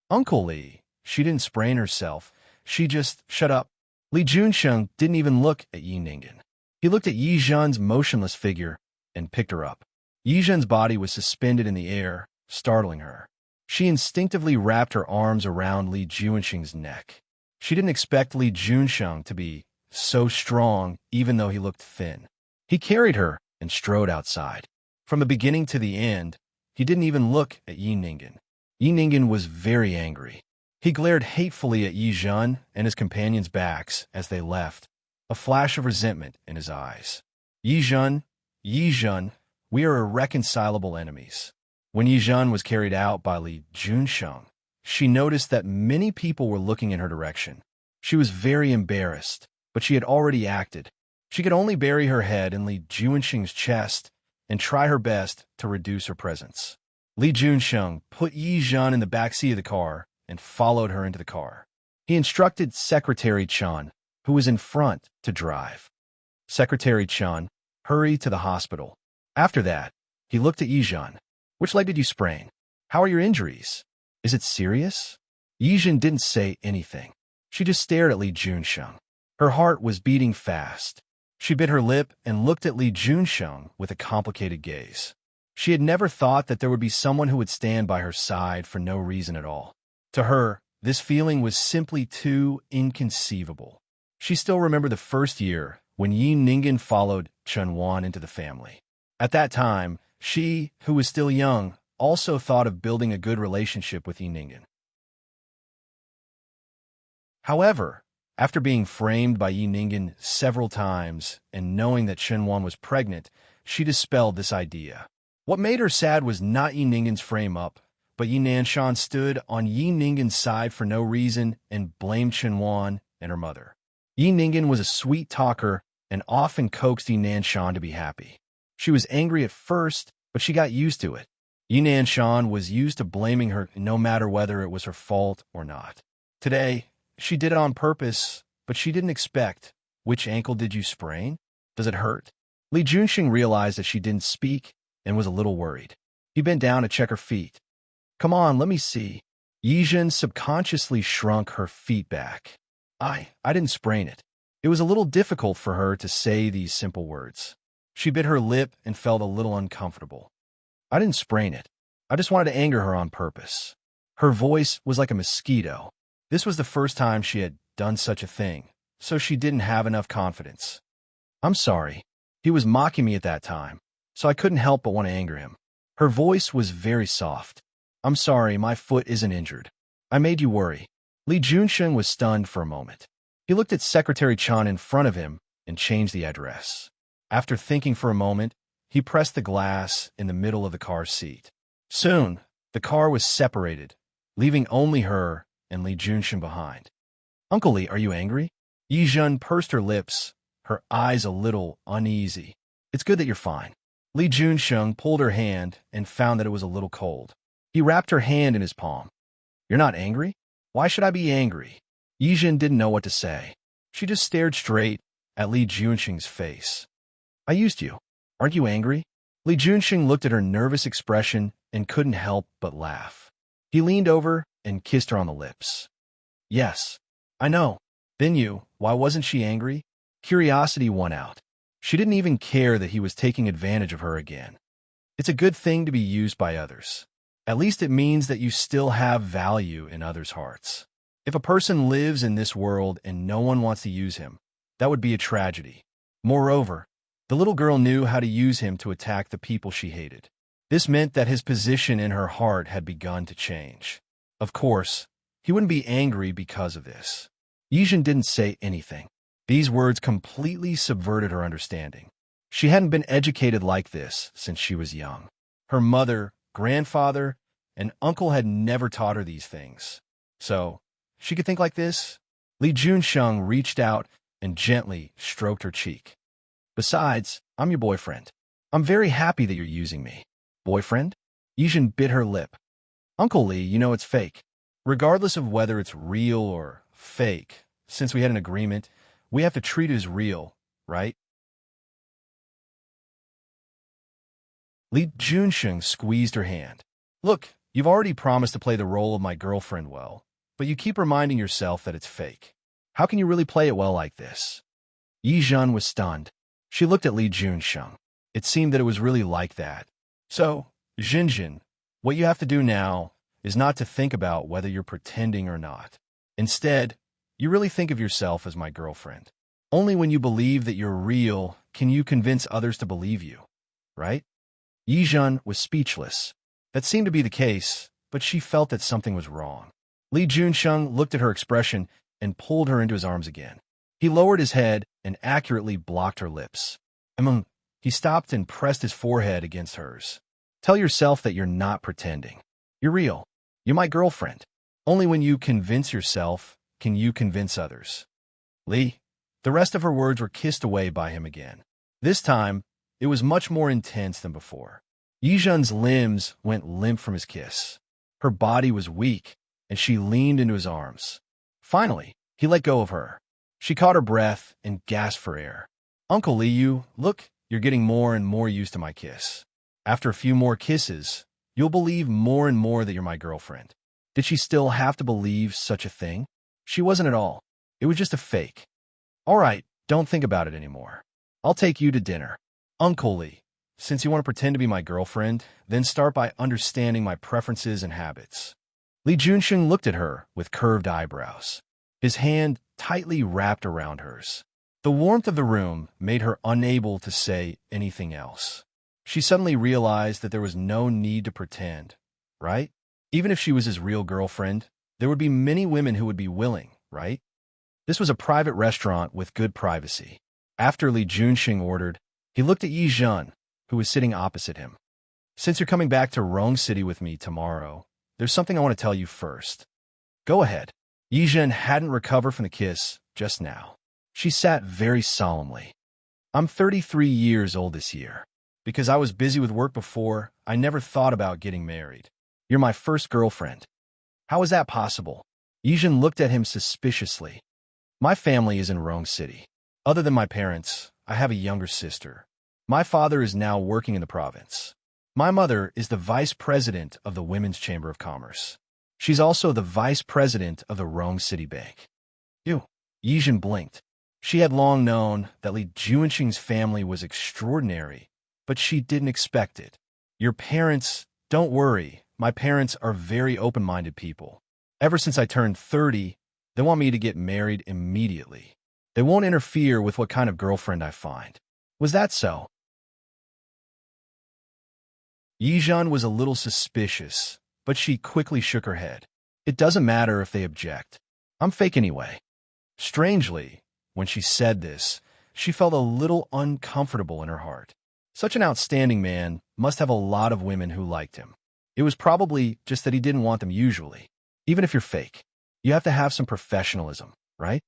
A: Uncle Li, she didn't sprain herself. She just shut up. Li Juanxing didn't even look at Yi Ningen. He looked at Yi Zhen's motionless figure and picked her up. Yi Zhen's body was suspended in the air, startling her. She instinctively wrapped her arms around Li Juanxing's neck. She didn't expect Li Juanxing to be so strong, even though he looked thin. He carried her and strode outside. From the beginning to the end, he didn't even look at Yi Ningen. Yi Ningen was very angry. He glared hatefully at Yi Zhen and his companions' backs as they left, a flash of resentment in his eyes. Yi Zhen, we are irreconcilable enemies. When Yi Zhen was carried out by Li Juanxing, she noticed that many people were looking in her direction. She was very embarrassed, but she had already acted. She could only bury her head in Li Juanxing's chest and try her best to reduce her presence. Li Juanxing put Yi Zhen in the back seat of the car and followed her into the car. He instructed Secretary Chen, who was in front, to drive. Secretary Chen, hurry to the hospital. After that, he looked at Yi Zhen. Which leg did you sprain? How are your injuries? Is it serious? Yi Zhen didn't say anything. She just stared at Li Juanxing. Her heart was beating fast. She bit her lip and looked at Li Juanxing with a complicated gaze. She had never thought that there would be someone who would stand by her side for no reason at all. To her, this feeling was simply too inconceivable. She still remembered the first year when Yi Ningen followed Chen Wan into the family. At that time, she, who was still young, also thought of building a good relationship with Yi Ningen. However, after being framed by Yi Ningen several times and knowing that Chen Wan was pregnant, she dispelled this idea. What made her sad was not Yi Ningen's frame-up, but Yi Nanshan stood on Yi Ningen's side for no reason and blamed Chen Wan and her mother. Yi Ningen was a sweet talker and often coaxed Yi Nanshan to be happy. She was angry at first, but she got used to it. Yi Nanshan was used to blaming her no matter whether it was her fault or not. Today, she did it on purpose, but she didn't expect. Which ankle did you sprain? Does it hurt? Li Juanxing realized that she didn't speak and was a little worried. He bent down to check her feet. Come on, let me see. Yi Zhen subconsciously shrunk her feet back. I didn't sprain it. It was a little difficult for her to say these simple words. She bit her lip and felt a little uncomfortable. I didn't sprain it. I just wanted to anger her on purpose. Her voice was like a mosquito. This was the first time she had done such a thing, so she didn't have enough confidence. I'm sorry. He was mocking me at that time, so I couldn't help but want to anger him. Her voice was very soft. I'm sorry, my foot isn't injured. I made you worry. Li Junsheng was stunned for a moment. He looked at Secretary Chan in front of him and changed the address. After thinking for a moment, he pressed the glass in the middle of the car's seat. Soon, the car was separated, leaving only her and Li Junsheng behind. Uncle Li, are you angry? Yi Zhen pursed her lips, her eyes a little uneasy. It's good that you're fine. Li Junsheng pulled her hand and found that it was a little cold. He wrapped her hand in his palm. You're not angry? Why should I be angry? Yi Zhen didn't know what to say. She just stared straight at Li Junsheng's face. I used you. Aren't you angry? Li Junsheng looked at her nervous expression and couldn't help but laugh. He leaned over and kissed her on the lips. Yes, I know. Then why wasn't she angry? Curiosity won out. She didn't even care that he was taking advantage of her again. It's a good thing to be used by others. At least it means that you still have value in others' hearts. If a person lives in this world and no one wants to use him, that would be a tragedy. Moreover, the little girl knew how to use him to attack the people she hated. This meant that his position in her heart had begun to change. Of course, he wouldn't be angry because of this. Yi Zhen didn't say anything. These words completely subverted her understanding. She hadn't been educated like this since she was young. Her mother, grandfather, and uncle had never taught her these things. So, she could think like this? Li Junsheng reached out and gently stroked her cheek. Besides, I'm your boyfriend. I'm very happy that you're using me. Boyfriend? Yi Zhen bit her lip. Uncle Li, you know it's fake. Regardless of whether it's real or fake, since we had an agreement, we have to treat it as real, right? Li Junsheng squeezed her hand. Look, you've already promised to play the role of my girlfriend well, but you keep reminding yourself that it's fake. How can you really play it well like this? Yi Zhen was stunned. She looked at Li Junsheng. It seemed that it was really like that. So, Jinjin, what you have to do now is not to think about whether you're pretending or not. Instead, you really think of yourself as my girlfriend. Only when you believe that you're real can you convince others to believe you, right? Yi Zhen was speechless. That seemed to be the case, but she felt that something was wrong. Li Junsheng looked at her expression and pulled her into his arms again. He lowered his head and accurately blocked her lips. He stopped and pressed his forehead against hers. Tell yourself that you're not pretending. You're real. You're my girlfriend. Only when you convince yourself can you convince others. Li. The rest of her words were kissed away by him again. This time, it was much more intense than before. Yi Zhen's limbs went limp from his kiss. Her body was weak, and she leaned into his arms. Finally, he let go of her. She caught her breath and gasped for air. Uncle Li, look, you're getting more and more used to my kiss. After a few more kisses, you'll believe more and more that you're my girlfriend. Did she still have to believe such a thing? She wasn't at all. It was just a fake. All right, don't think about it anymore. I'll take you to dinner. Uncle Li, since you want to pretend to be my girlfriend, then start by understanding my preferences and habits. Li Junsheng looked at her with curved eyebrows. His hand tightly wrapped around hers. The warmth of the room made her unable to say anything else. She suddenly realized that there was no need to pretend, right? Even if she was his real girlfriend, there would be many women who would be willing, right? This was a private restaurant with good privacy. After Li Junsheng ordered, he looked at Yi Zhen, who was sitting opposite him. Since you're coming back to Rong City with me tomorrow, there's something I want to tell you first. Go ahead. Yi Zhen hadn't recovered from the kiss just now. She sat very solemnly. I'm 33 years old this year. Because I was busy with work before, I never thought about getting married. You're my first girlfriend. How is that possible? Yi Zhen looked at him suspiciously. My family is in Rong City. Other than my parents, I have a younger sister. My father is now working in the province. My mother is the vice president of the Women's Chamber of Commerce. She's also the vice president of the Rong City Bank. Yi Zhen blinked. She had long known that Li Junsheng's family was extraordinary, but she didn't expect it. Your parents, don't worry, my parents are very open-minded people. Ever since I turned 30, They want me to get married immediately. They won't interfere with what kind of girlfriend I find. Was that so? Yijun was a little suspicious, but she quickly shook her head. It doesn't matter if they object. I'm fake anyway. Strangely, when she said this, she felt a little uncomfortable in her heart. Such an outstanding man must have a lot of women who liked him. It was probably just that he didn't want them usually. Even if you're fake, you have to have some professionalism, right?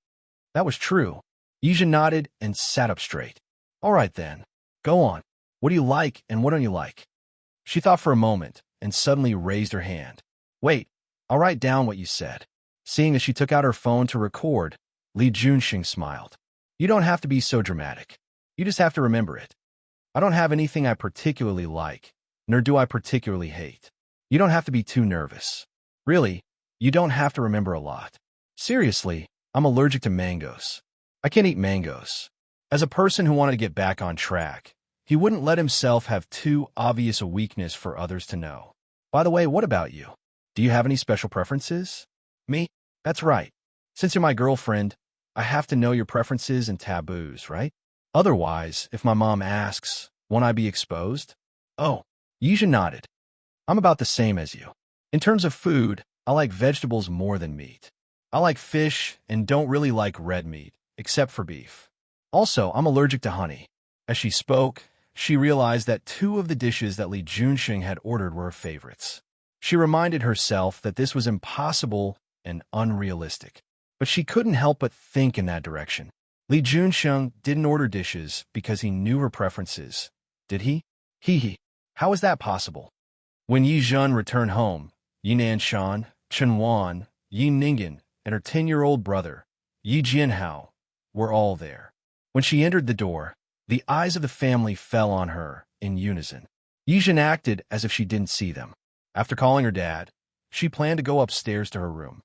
A: That was true. Yijun nodded and sat up straight. All right then, go on. What do you like and what don't you like? She thought for a moment and suddenly raised her hand. Wait, I'll write down what you said. Seeing as she took out her phone to record, Li Junxing smiled. You don't have to be so dramatic. You just have to remember it. I don't have anything I particularly like, nor do I particularly hate. You don't have to be too nervous. Really, you don't have to remember a lot. Seriously, I'm allergic to mangoes. I can't eat mangoes. As a person who wanted to get back on track, he wouldn't let himself have too obvious a weakness for others to know. By the way, what about you? Do you have any special preferences? Me? That's right. Since you're my girlfriend, I have to know your preferences and taboos, right? Otherwise, if my mom asks, won't I be exposed? Oh, Yijun nodded. I'm about the same as you. In terms of food, I like vegetables more than meat. I like fish and don't really like red meat, except for beef. Also, I'm allergic to honey. As she spoke, she realized that 2 of the dishes that Li Junxing had ordered were her favorites. She reminded herself that this was impossible and unrealistic, but she couldn't help but think in that direction. Li Junxing didn't order dishes because he knew her preferences. Did he? Hee. How is that possible? When Yi Zhen returned home, Yi Nanshan, Chen Wan, Yi Ningen, and her 10-year-old brother, Yi Jianhao, were all there. When she entered the door, the eyes of the family fell on her in unison. Yi Zhen acted as if she didn't see them. After calling her dad, she planned to go upstairs to her room.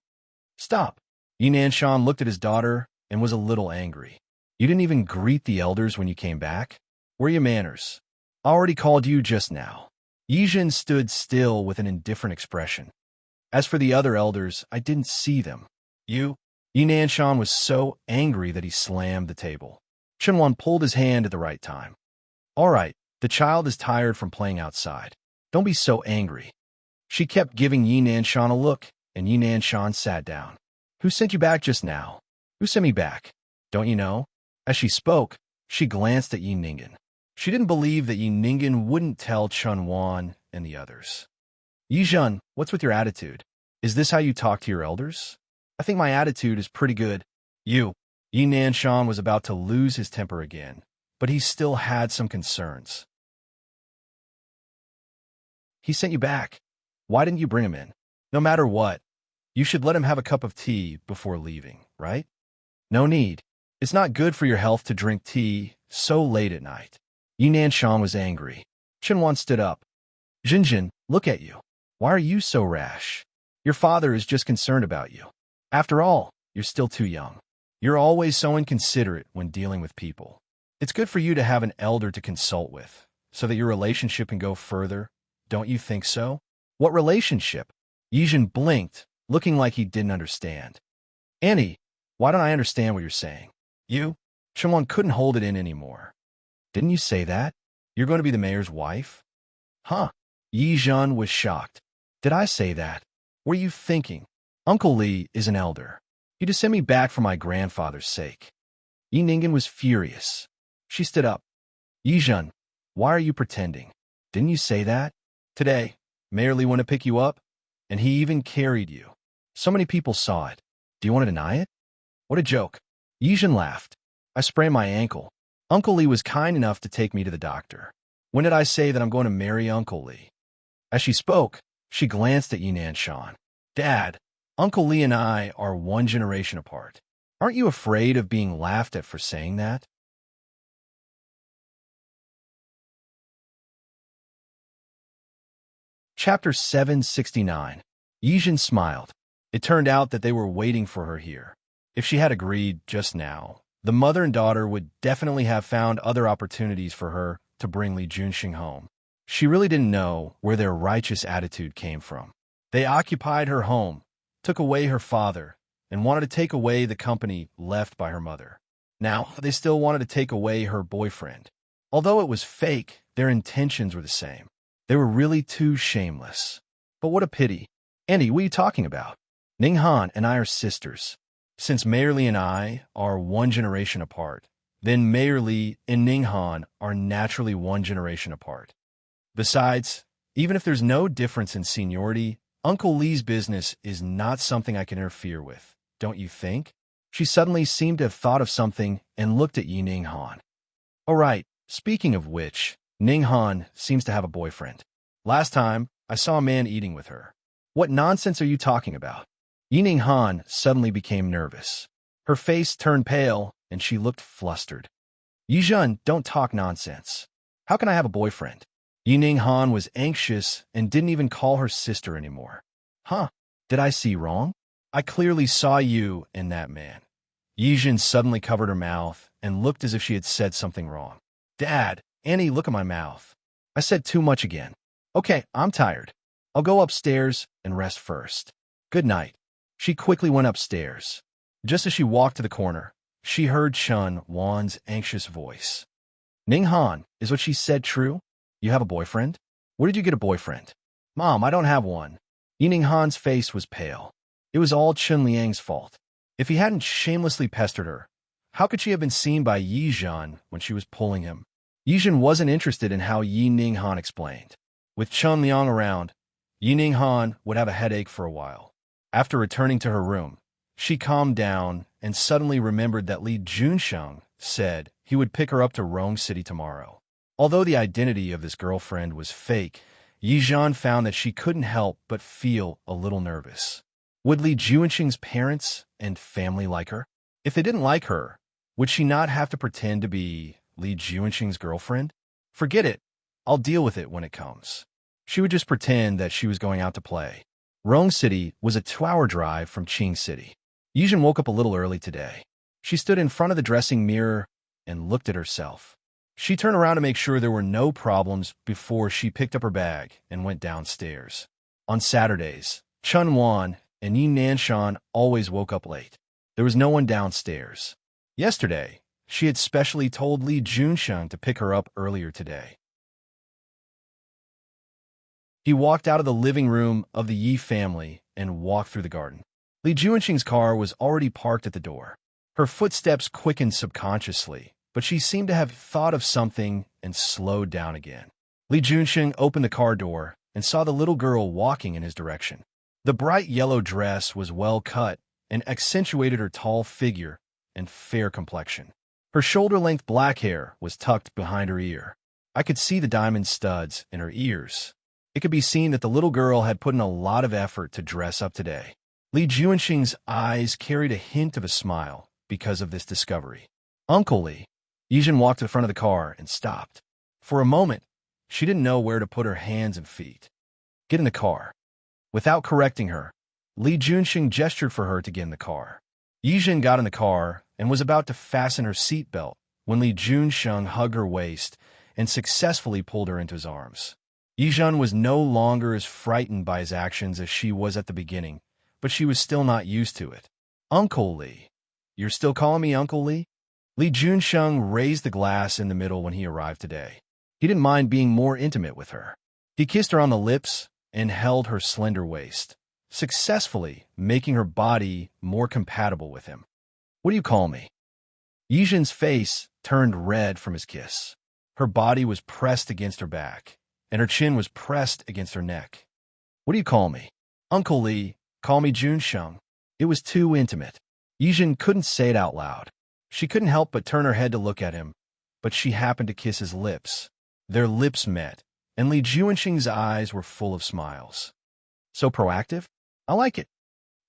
A: Stop! Yi Nanshan looked at his daughter and was a little angry. You didn't even greet the elders when you came back? Where are your manners? I already called you just now. Yi Zhen stood still with an indifferent expression. As for the other elders, I didn't see them. You? Yi Nanshan was so angry that he slammed the table. Chen Wan pulled his hand at the right time. All right, the child is tired from playing outside. Don't be so angry. She kept giving Yi Nanshan a look, and Yi Nanshan sat down. Who sent you back just now? Who sent me back? Don't you know? As she spoke, she glanced at Yi Ningen. She didn't believe that Yi Ningen wouldn't tell Chen Wan and the others. Yi Zhen, what's with your attitude? Is this how you talk to your elders? I think my attitude is pretty good. You. Yi Nanshan was about to lose his temper again, but he still had some concerns. He sent you back. Why didn't you bring him in? No matter what, you should let him have a cup of tea before leaving, right? No need. It's not good for your health to drink tea so late at night. Yi Nanshan was angry. Chen Wan stood up. Jinjin, look at you. Why are you so rash? Your father is just concerned about you. After all, you're still too young. You're always so inconsiderate when dealing with people. It's good for you to have an elder to consult with, so that your relationship can go further. Don't you think so? What relationship? Yijin blinked, looking like he didn't understand. Annie, why don't I understand what you're saying? You? Chen couldn't hold it in anymore. Didn't you say that? You're going to be the mayor's wife? Huh? Yi Zhen was shocked. Did I say that? What are you thinking? Uncle Li is an elder. He just sent me back for my grandfather's sake. Yi Ningen was furious. She stood up. Yi Zhen, why are you pretending? Didn't you say that? Today, Mayor Li went to pick you up, and he even carried you. So many people saw it. Do you want to deny it? What a joke. Yi Zhen laughed. I sprained my ankle. Uncle Li was kind enough to take me to the doctor. When did I say that I'm going to marry Uncle Li? As she spoke, she glanced at Yi Nanshan. Dad, Uncle Li and I are 1 generation apart. Aren't you afraid of being laughed at for saying that? Chapter 769. Yi Zhen smiled. It turned out that they were waiting for her here. If she had agreed just now, the mother and daughter would definitely have found other opportunities for her to bring Li Junxing home. She really didn't know where their righteous attitude came from. They occupied her home, took away her father, and wanted to take away the company left by her mother. Now, they still wanted to take away her boyfriend. Although it was fake, their intentions were the same. They were really too shameless. But what a pity. Andy, what are you talking about? Ninghan and I are sisters. Since Mayerly and I are one generation apart, then Mayerly and Ninghan are naturally one generation apart. Besides, even if there's no difference in seniority, Uncle Lee's business is not something I can interfere with, don't you think? She suddenly seemed to have thought of something and looked at Yi Ninghan. Oh right, speaking of which, Ninghan seems to have a boyfriend. Last time, I saw a man eating with her. What nonsense are you talking about? Yi Ninghan suddenly became nervous. Her face turned pale, and she looked flustered. Yizhen, don't talk nonsense. How can I have a boyfriend? Yi Ninghan was anxious and didn't even call her sister anymore. Huh? Did I see wrong? I clearly saw you and that man. Yizhen suddenly covered her mouth and looked as if she had said something wrong. Dad, Annie, look at my mouth. I said too much again. Okay, I'm tired. I'll go upstairs and rest first. Good night. She quickly went upstairs. Just as she walked to the corner, she heard Chun Wan's anxious voice. Ninghan, is what she said true? You have a boyfriend? Where did you get a boyfriend? Mom, I don't have one. Yi Ninghan's face was pale. It was all Chun Liang's fault. If he hadn't shamelessly pestered her, how could she have been seen by Yi Zhen when she was pulling him? Yi Zhen wasn't interested in how Yi Ninghan explained. With Chun Liang around, Yi Ninghan would have a headache for a while. After returning to her room, she calmed down and suddenly remembered that Li Junsheng said he would pick her up to Rong City tomorrow. Although the identity of this girlfriend was fake, Yi Zhen found that she couldn't help but feel a little nervous. Would Li Junsheng's parents and family like her? If they didn't like her, would she not have to pretend to be Li Junsheng's girlfriend? Forget it. I'll deal with it when it comes. She would just pretend that she was going out to play. Rong City was a 2-hour drive from Qing City. Yizhen woke up a little early today. She stood in front of the dressing mirror and looked at herself. She turned around to make sure there were no problems before she picked up her bag and went downstairs. On Saturdays, Chun Wan and Yi Nanshan always woke up late. There was no one downstairs. Yesterday, she had specially told Li Junsheng to pick her up earlier today. He walked out of the living room of the Yi family and walked through the garden. Li Junsheng's car was already parked at the door. Her footsteps quickened subconsciously, but she seemed to have thought of something and slowed down again. Li Junsheng opened the car door and saw the little girl walking in his direction. The bright yellow dress was well cut and accentuated her tall figure and fair complexion. Her shoulder-length black hair was tucked behind her ear. I could see the diamond studs in her ears. It could be seen that the little girl had put in a lot of effort to dress up today. Li Junsheng's eyes carried a hint of a smile because of this discovery. Uncle Li. Yizhen walked to the front of the car and stopped. For a moment, she didn't know where to put her hands and feet. Get in the car. Without correcting her, Li Junsheng gestured for her to get in the car. Yizhen got in the car and was about to fasten her seatbelt when Li Junsheng hugged her waist and successfully pulled her into his arms. Yizhen was no longer as frightened by his actions as she was at the beginning, but she was still not used to it. Uncle Li. You're still calling me Uncle Li? Li Junsheng raised the glass in the middle when he arrived today. He didn't mind being more intimate with her. He kissed her on the lips and held her slender waist, successfully making her body more compatible with him. What do you call me? Yizhen's face turned red from his kiss. Her body was pressed against her back, and her chin was pressed against her neck. What do you call me? Uncle Li, call me Junsheng. It was too intimate. Yizhen couldn't say it out loud. She couldn't help but turn her head to look at him, but she happened to kiss his lips. Their lips met, and Li Junsheng's eyes were full of smiles. So proactive? I like it.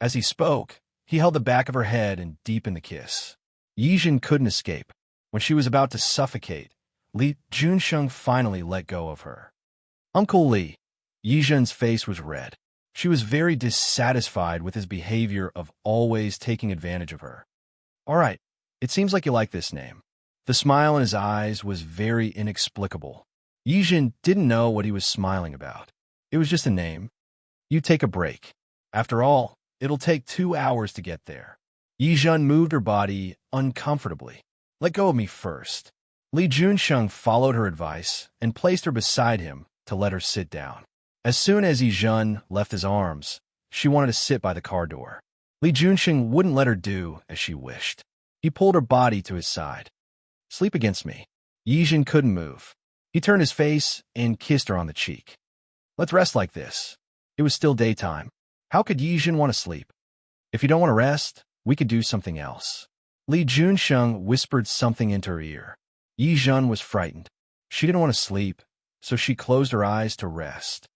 A: As he spoke, he held the back of her head and deepened the kiss. Yizhen couldn't escape. When she was about to suffocate, Li Junsheng finally let go of her. Uncle Li. Yizhen's face was red. She was very dissatisfied with his behavior of always taking advantage of her. All right, it seems like you like this name. The smile in his eyes was very inexplicable. Yizhen didn't know what he was smiling about. It was just a name. You take a break. After all, It'll take 2 hours to get there. Yizhen moved her body uncomfortably. Let go of me first. Li Junsheng followed her advice and placed her beside him to let her sit down. As soon as Yizhen left his arms, she wanted to sit by the car door. Li Junsheng wouldn't let her do as she wished. He pulled her body to his side. Sleep against me. Yizhen couldn't move. He turned his face and kissed her on the cheek. Let's rest like this. It was still daytime. How could Yizhen want to sleep? If you don't want to rest, we could do something else. Li Junsheng whispered something into her ear. Yizhen was frightened. She didn't want to sleep, so she closed her eyes to rest.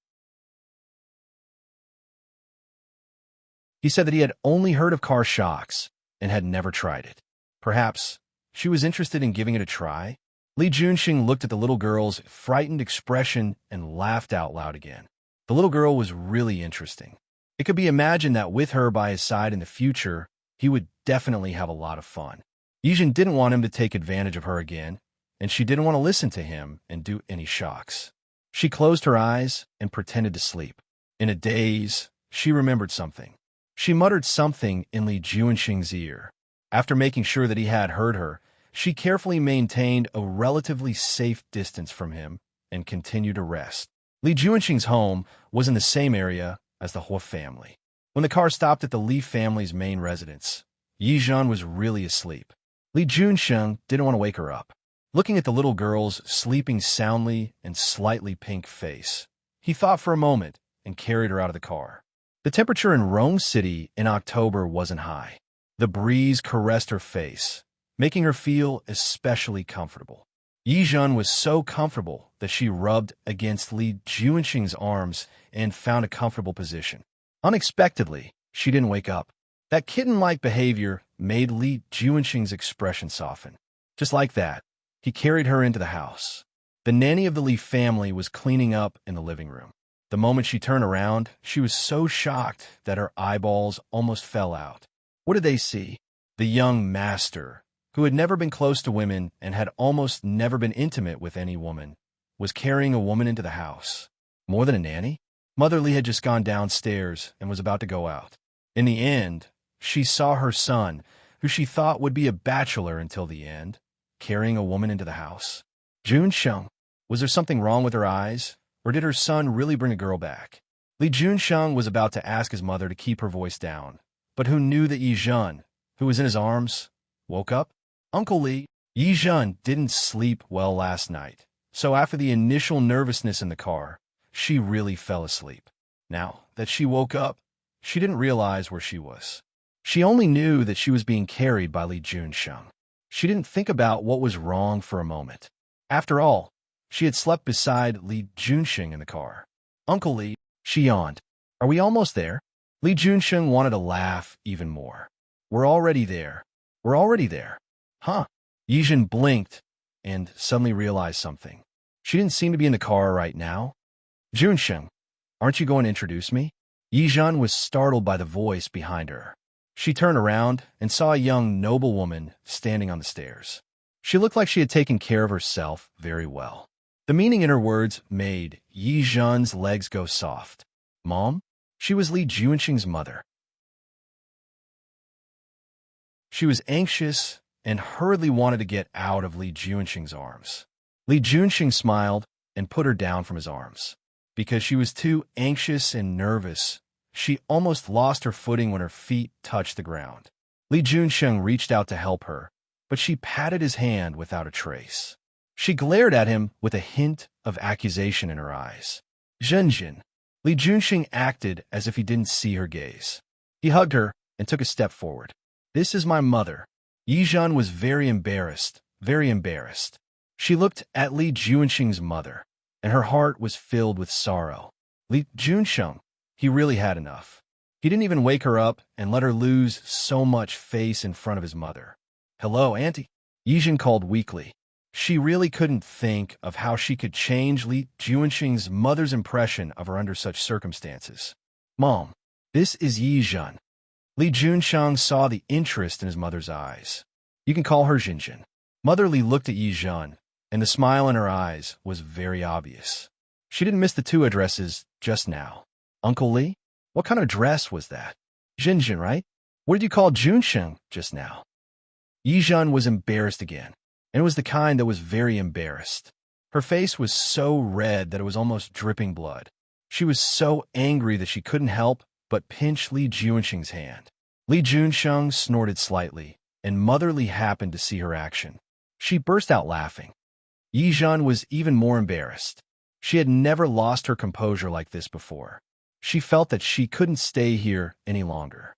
A: He said that he had only heard of car shocks and had never tried it. Perhaps she was interested in giving it a try? Li Junsheng looked at the little girl's frightened expression and laughed out loud again. The little girl was really interesting. It could be imagined that with her by his side in the future, he would definitely have a lot of fun. Yizhen didn't want him to take advantage of her again, and she didn't want to listen to him and do any shocks. She closed her eyes and pretended to sleep. In a daze, she remembered something. She muttered something in Li Junsheng's ear. After making sure that he had heard her, she carefully maintained a relatively safe distance from him and continued to rest. Li Junsheng's home was in the same area as the Hua family. When the car stopped at the Li family's main residence, Yizhen was really asleep. Li Junsheng didn't want to wake her up. Looking at the little girl's sleeping soundly and slightly pink face, he thought for a moment and carried her out of the car. The temperature in Rome City in October wasn't high. The breeze caressed her face, making her feel especially comfortable. Yizhen was so comfortable that she rubbed against Li Junsheng's arms and found a comfortable position. Unexpectedly, she didn't wake up. That kitten-like behavior made Li Junsheng's expression soften. Just like that, he carried her into the house. The nanny of the Li family was cleaning up in the living room. The moment she turned around, she was so shocked that her eyeballs almost fell out. What did they see? The young master, who had never been close to women and had almost never been intimate with any woman, was carrying a woman into the house. More than a nanny? Mother Li had just gone downstairs and was about to go out. In the end, she saw her son, who she thought would be a bachelor until the end, carrying a woman into the house. Junsheng, was there something wrong with her eyes, or did her son really bring a girl back? Li Junsheng was about to ask his mother to keep her voice down, but who knew that Yizhen, who was in his arms, woke up? Uncle Li, Yizhen didn't sleep well last night, so after the initial nervousness in the car, she really fell asleep. Now that she woke up, she didn't realize where she was. She only knew that she was being carried by Li Junsheng. She didn't think about what was wrong for a moment. After all, she had slept beside Li Junsheng in the car. Uncle Li, she yawned. Are we almost there? Li Junsheng wanted to laugh even more. We're already there. We're already there. Huh? Yizhen blinked and suddenly realized something. She didn't seem to be in the car right now. Junsheng, aren't you going to introduce me? Yizhen was startled by the voice behind her. She turned around and saw a young noblewoman standing on the stairs. She looked like she had taken care of herself very well. The meaning in her words made Yizhen's legs go soft. Mom? She was Li Junsheng's mother. She was anxious and hurriedly wanted to get out of Li Junsheng's arms. Li Junsheng smiled and put her down from his arms. Because she was too anxious and nervous, she almost lost her footing when her feet touched the ground. Li Junsheng reached out to help her, but she patted his hand without a trace. She glared at him with a hint of accusation in her eyes. Zhenjin. Li Junsheng acted as if he didn't see her gaze. He hugged her and took a step forward. This is my mother. Yizhen was very embarrassed, very embarrassed. She looked at Li Junsheng's mother, and her heart was filled with sorrow. Li Junsheng, he really had enough. He didn't even wake her up and let her lose so much face in front of his mother. Hello, Auntie. Yizhen called weakly. She really couldn't think of how she could change Li Junsheng's mother's impression of her under such circumstances. Mom, this is Yizhen. Li Junsheng saw the interest in his mother's eyes. You can call her Zhenjin. Mother Li looked at Yizhen, and the smile in her eyes was very obvious. She didn't miss the two addresses just now. Uncle Li? What kind of dress was that? Jinjin, right? What did you call Junsheng just now? Yizhan was embarrassed again, and it was the kind that was very embarrassed. Her face was so red that it was almost dripping blood. She was so angry that she couldn't help but pinch Li Junsheng's hand. Li Junsheng snorted slightly, and Mother Li happened to see her action. She burst out laughing. Yizhan was even more embarrassed. She had never lost her composure like this before. She felt that she couldn't stay here any longer.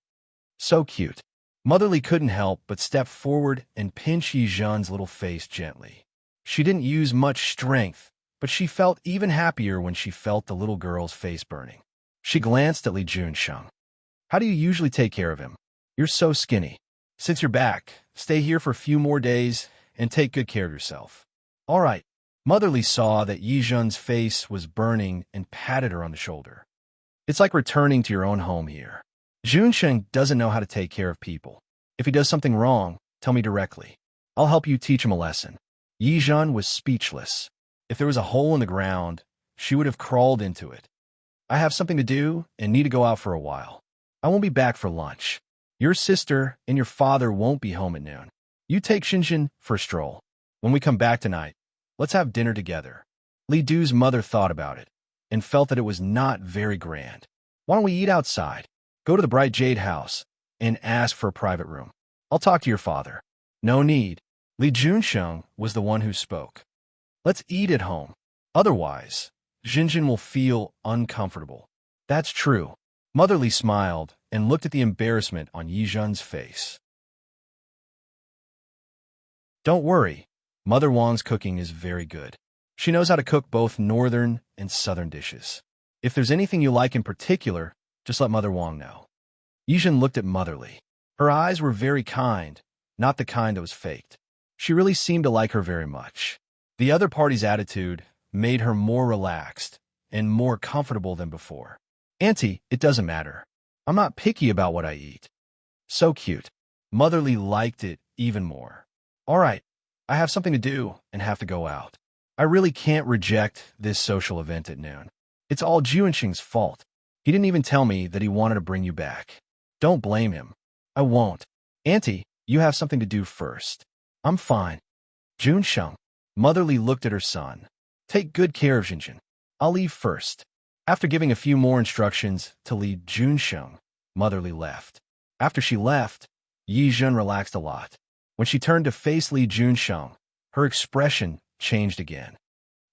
A: So cute. Mother Li couldn't help but step forward and pinch Yizhan's little face gently. She didn't use much strength, but she felt even happier when she felt the little girl's face burning. She glanced at Li Junsheng. How do you usually take care of him? You're so skinny. Since you're back, stay here for a few more days and take good care of yourself. All right. Mother Li saw that Yizhan's face was burning and patted her on the shoulder. It's like returning to your own home here. Junsheng doesn't know how to take care of people. If he does something wrong, tell me directly. I'll help you teach him a lesson. Yizhan was speechless. If there was a hole in the ground, she would have crawled into it. I have something to do and need to go out for a while. I won't be back for lunch. Your sister and your father won't be home at noon. You take Xinjin for a stroll. When we come back tonight, let's have dinner together. Li Du's mother thought about it and felt that it was not very grand. Why don't we eat outside? Go to the Bright Jade house and ask for a private room. I'll talk to your father. No need. Li Junsheng was the one who spoke. Let's eat at home. Otherwise, Xinjin will feel uncomfortable. That's true. Mother Li smiled and looked at the embarrassment on Yizhan's face. Don't worry. Mother Wang's cooking is very good. She knows how to cook both northern and southern dishes. If there's anything you like in particular, just let Mother Wang know. Yizhan looked at Mother Li. Her eyes were very kind, not the kind that was faked. She really seemed to like her very much. The other party's attitude made her more relaxed and more comfortable than before. Auntie, it doesn't matter. I'm not picky about what I eat. So cute. Mother Li liked it even more. All right, I have something to do and have to go out. I really can't reject this social event at noon. It's all Junsheng's fault. He didn't even tell me that he wanted to bring you back. Don't blame him. I won't. Auntie, you have something to do first. I'm fine. Junsheng. Mother Li looked at her son. Take good care of Xinjin. I'll leave first. After giving a few more instructions to Li Junsheng, Mother Li left. After she left, Yizhan relaxed a lot. When she turned to face Li Junsheng, her expression changed again.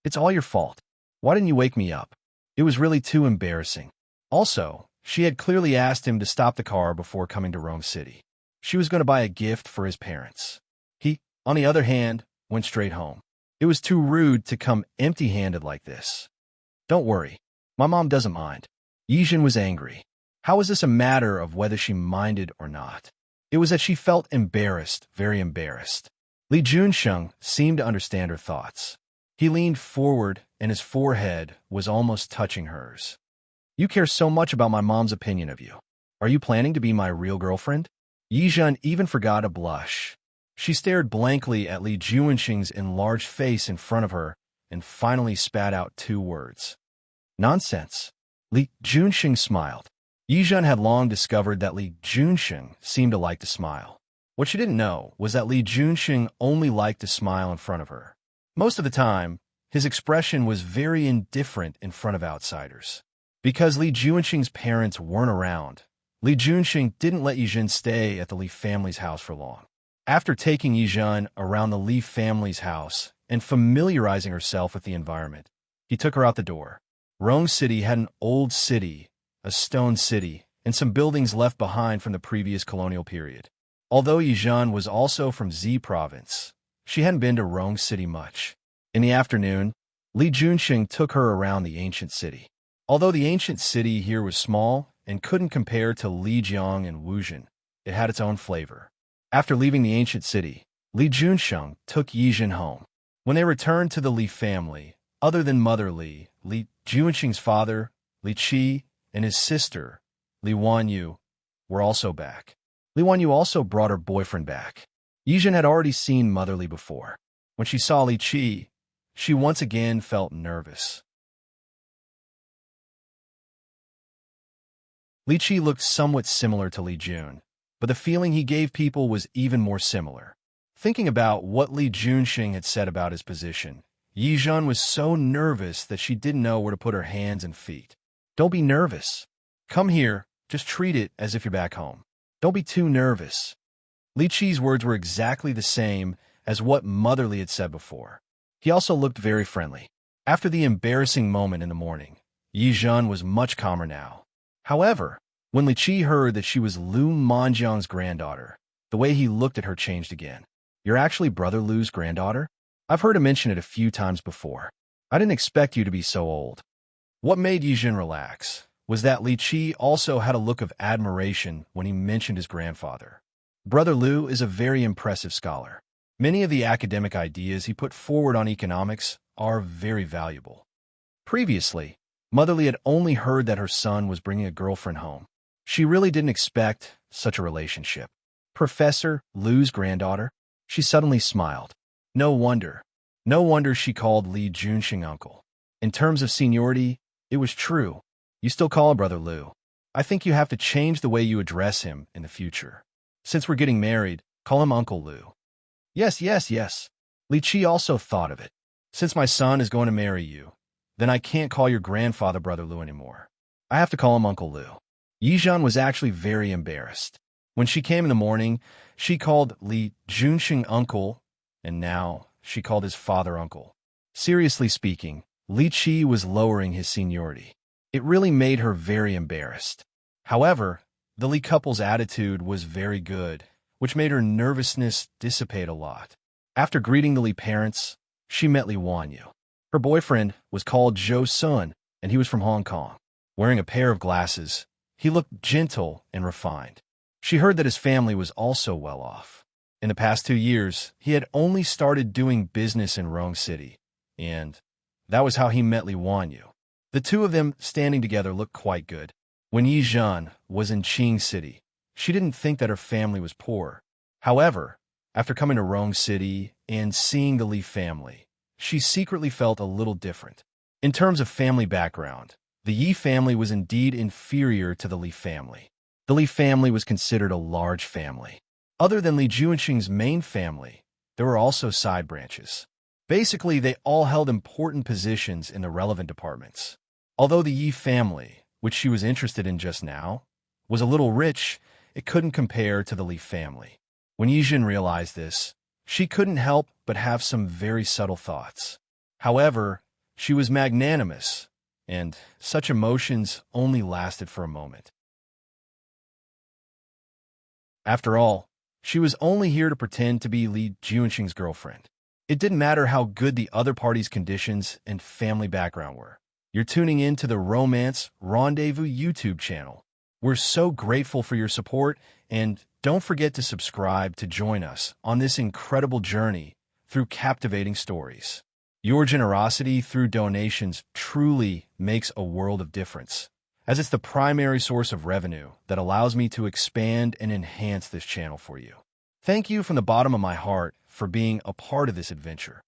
A: It's all your fault. Why didn't you wake me up? It was really too embarrassing. Also, she had clearly asked him to stop the car before coming to Rome City. She was going to buy a gift for his parents. He, on the other hand, went straight home. It was too rude to come empty-handed like this. Don't worry. My mom doesn't mind. Yizhan was angry. How was this a matter of whether she minded or not? It was that she felt embarrassed, very embarrassed. Li Junsheng seemed to understand her thoughts. He leaned forward, and his forehead was almost touching hers. You care so much about my mom's opinion of you. Are you planning to be my real girlfriend? Yizhan even forgot a blush. She stared blankly at Li Junsheng's enlarged face in front of her and finally spat out 2 words. Nonsense. Li Junsheng smiled. Yizhan had long discovered that Li Junsheng seemed to like to smile. What she didn't know was that Li Junsheng only liked to smile in front of her. Most of the time, his expression was very indifferent in front of outsiders. Because Li Junsheng's parents weren't around, Li Junsheng didn't let Yizhan stay at the Li family's house for long. After taking Yizhan around the Li family's house and familiarizing herself with the environment, he took her out the door. Rome City had an old city, a stone city, and some buildings left behind from the previous colonial period. Although Yizhan was also from Z province, she hadn't been to Rome City much. In the afternoon, Li Junsheng took her around the ancient city. Although the ancient city here was small and couldn't compare to Lijiang and Wuzhen, it had its own flavor. After leaving the ancient city, Li Junsheng took Yizhan home. When they returned to the Li family, other than Mother Li, Li Junsheng's father, Li Qi, and his sister, Li Wanyu, were also back. Li Wanyu also brought her boyfriend back. Yizhan had already seen Mother Li before. When she saw Li Qi, she once again felt nervous. Li Qi looked somewhat similar to Li Jun, but the feeling he gave people was even more similar. Thinking about what Li Junxing had said about his position, Yi Zhen was so nervous that she didn't know where to put her hands and feet. Don't be nervous. Come here, just treat it as if you're back home. Don't be too nervous. Li Qi's words were exactly the same as what Mother Li had said before. He also looked very friendly. After the embarrassing moment in the morning, Yi Zhen was much calmer now. However, when Li Qi heard that she was Lu Manjiang's granddaughter, the way he looked at her changed again. You're actually Brother Lu's granddaughter? I've heard him mention it a few times before. I didn't expect you to be so old. What made Yi Zhen relax was that Li Qi also had a look of admiration when he mentioned his grandfather. Brother Lu is a very impressive scholar. Many of the academic ideas he put forward on economics are very valuable. Previously, Mother Li had only heard that her son was bringing a girlfriend home. She really didn't expect such a relationship. Professor Lu's granddaughter? She suddenly smiled. No wonder. No wonder she called Li Junxing uncle. In terms of seniority, it was true. You still call him Brother Lu. I think you have to change the way you address him in the future. Since we're getting married, call him Uncle Lu. Yes. Li Qi also thought of it. Since my son is going to marry you, then I can't call your grandfather Brother Lu anymore. I have to call him Uncle Lu. Yi Zhen was actually very embarrassed. When she came in the morning, she called Li Junxing uncle, and now she called his father uncle. Seriously speaking, Li Qi was lowering his seniority. It really made her very embarrassed. However, the Li couple's attitude was very good, which made her nervousness dissipate a lot. After greeting the Li parents, she met Li Wanyu. Her boyfriend was called Zhou Sun, and he was from Hong Kong. Wearing a pair of glasses, he looked gentle and refined. She heard that his family was also well off. In the past 2 years, he had only started doing business in Rome City, and that was how he met Li Wanyu. The two of them standing together looked quite good. When Yi Zhen was in Qing City, she didn't think that her family was poor. However, after coming to Rome City and seeing the Li family, she secretly felt a little different. In terms of family background, the Yi family was indeed inferior to the Li family. The Li family was considered a large family. Other than Li Junxing's main family, there were also side branches. Basically, they all held important positions in the relevant departments. Although the Yi family, which she was interested in just now, was a little rich, it couldn't compare to the Li family. When Yi Zhen realized this, she couldn't help but have some very subtle thoughts. However, she was magnanimous, and such emotions only lasted for a moment. After all, she was only here to pretend to be Li Junxing's girlfriend. It didn't matter how good the other party's conditions and family background were. You're tuning in to the Romance Rendezvous YouTube channel. We're so grateful for your support, and don't forget to subscribe to join us on this incredible journey through captivating stories. Your generosity through donations truly makes a world of difference, as it's the primary source of revenue that allows me to expand and enhance this channel for you. Thank you from the bottom of my heart for being a part of this adventure.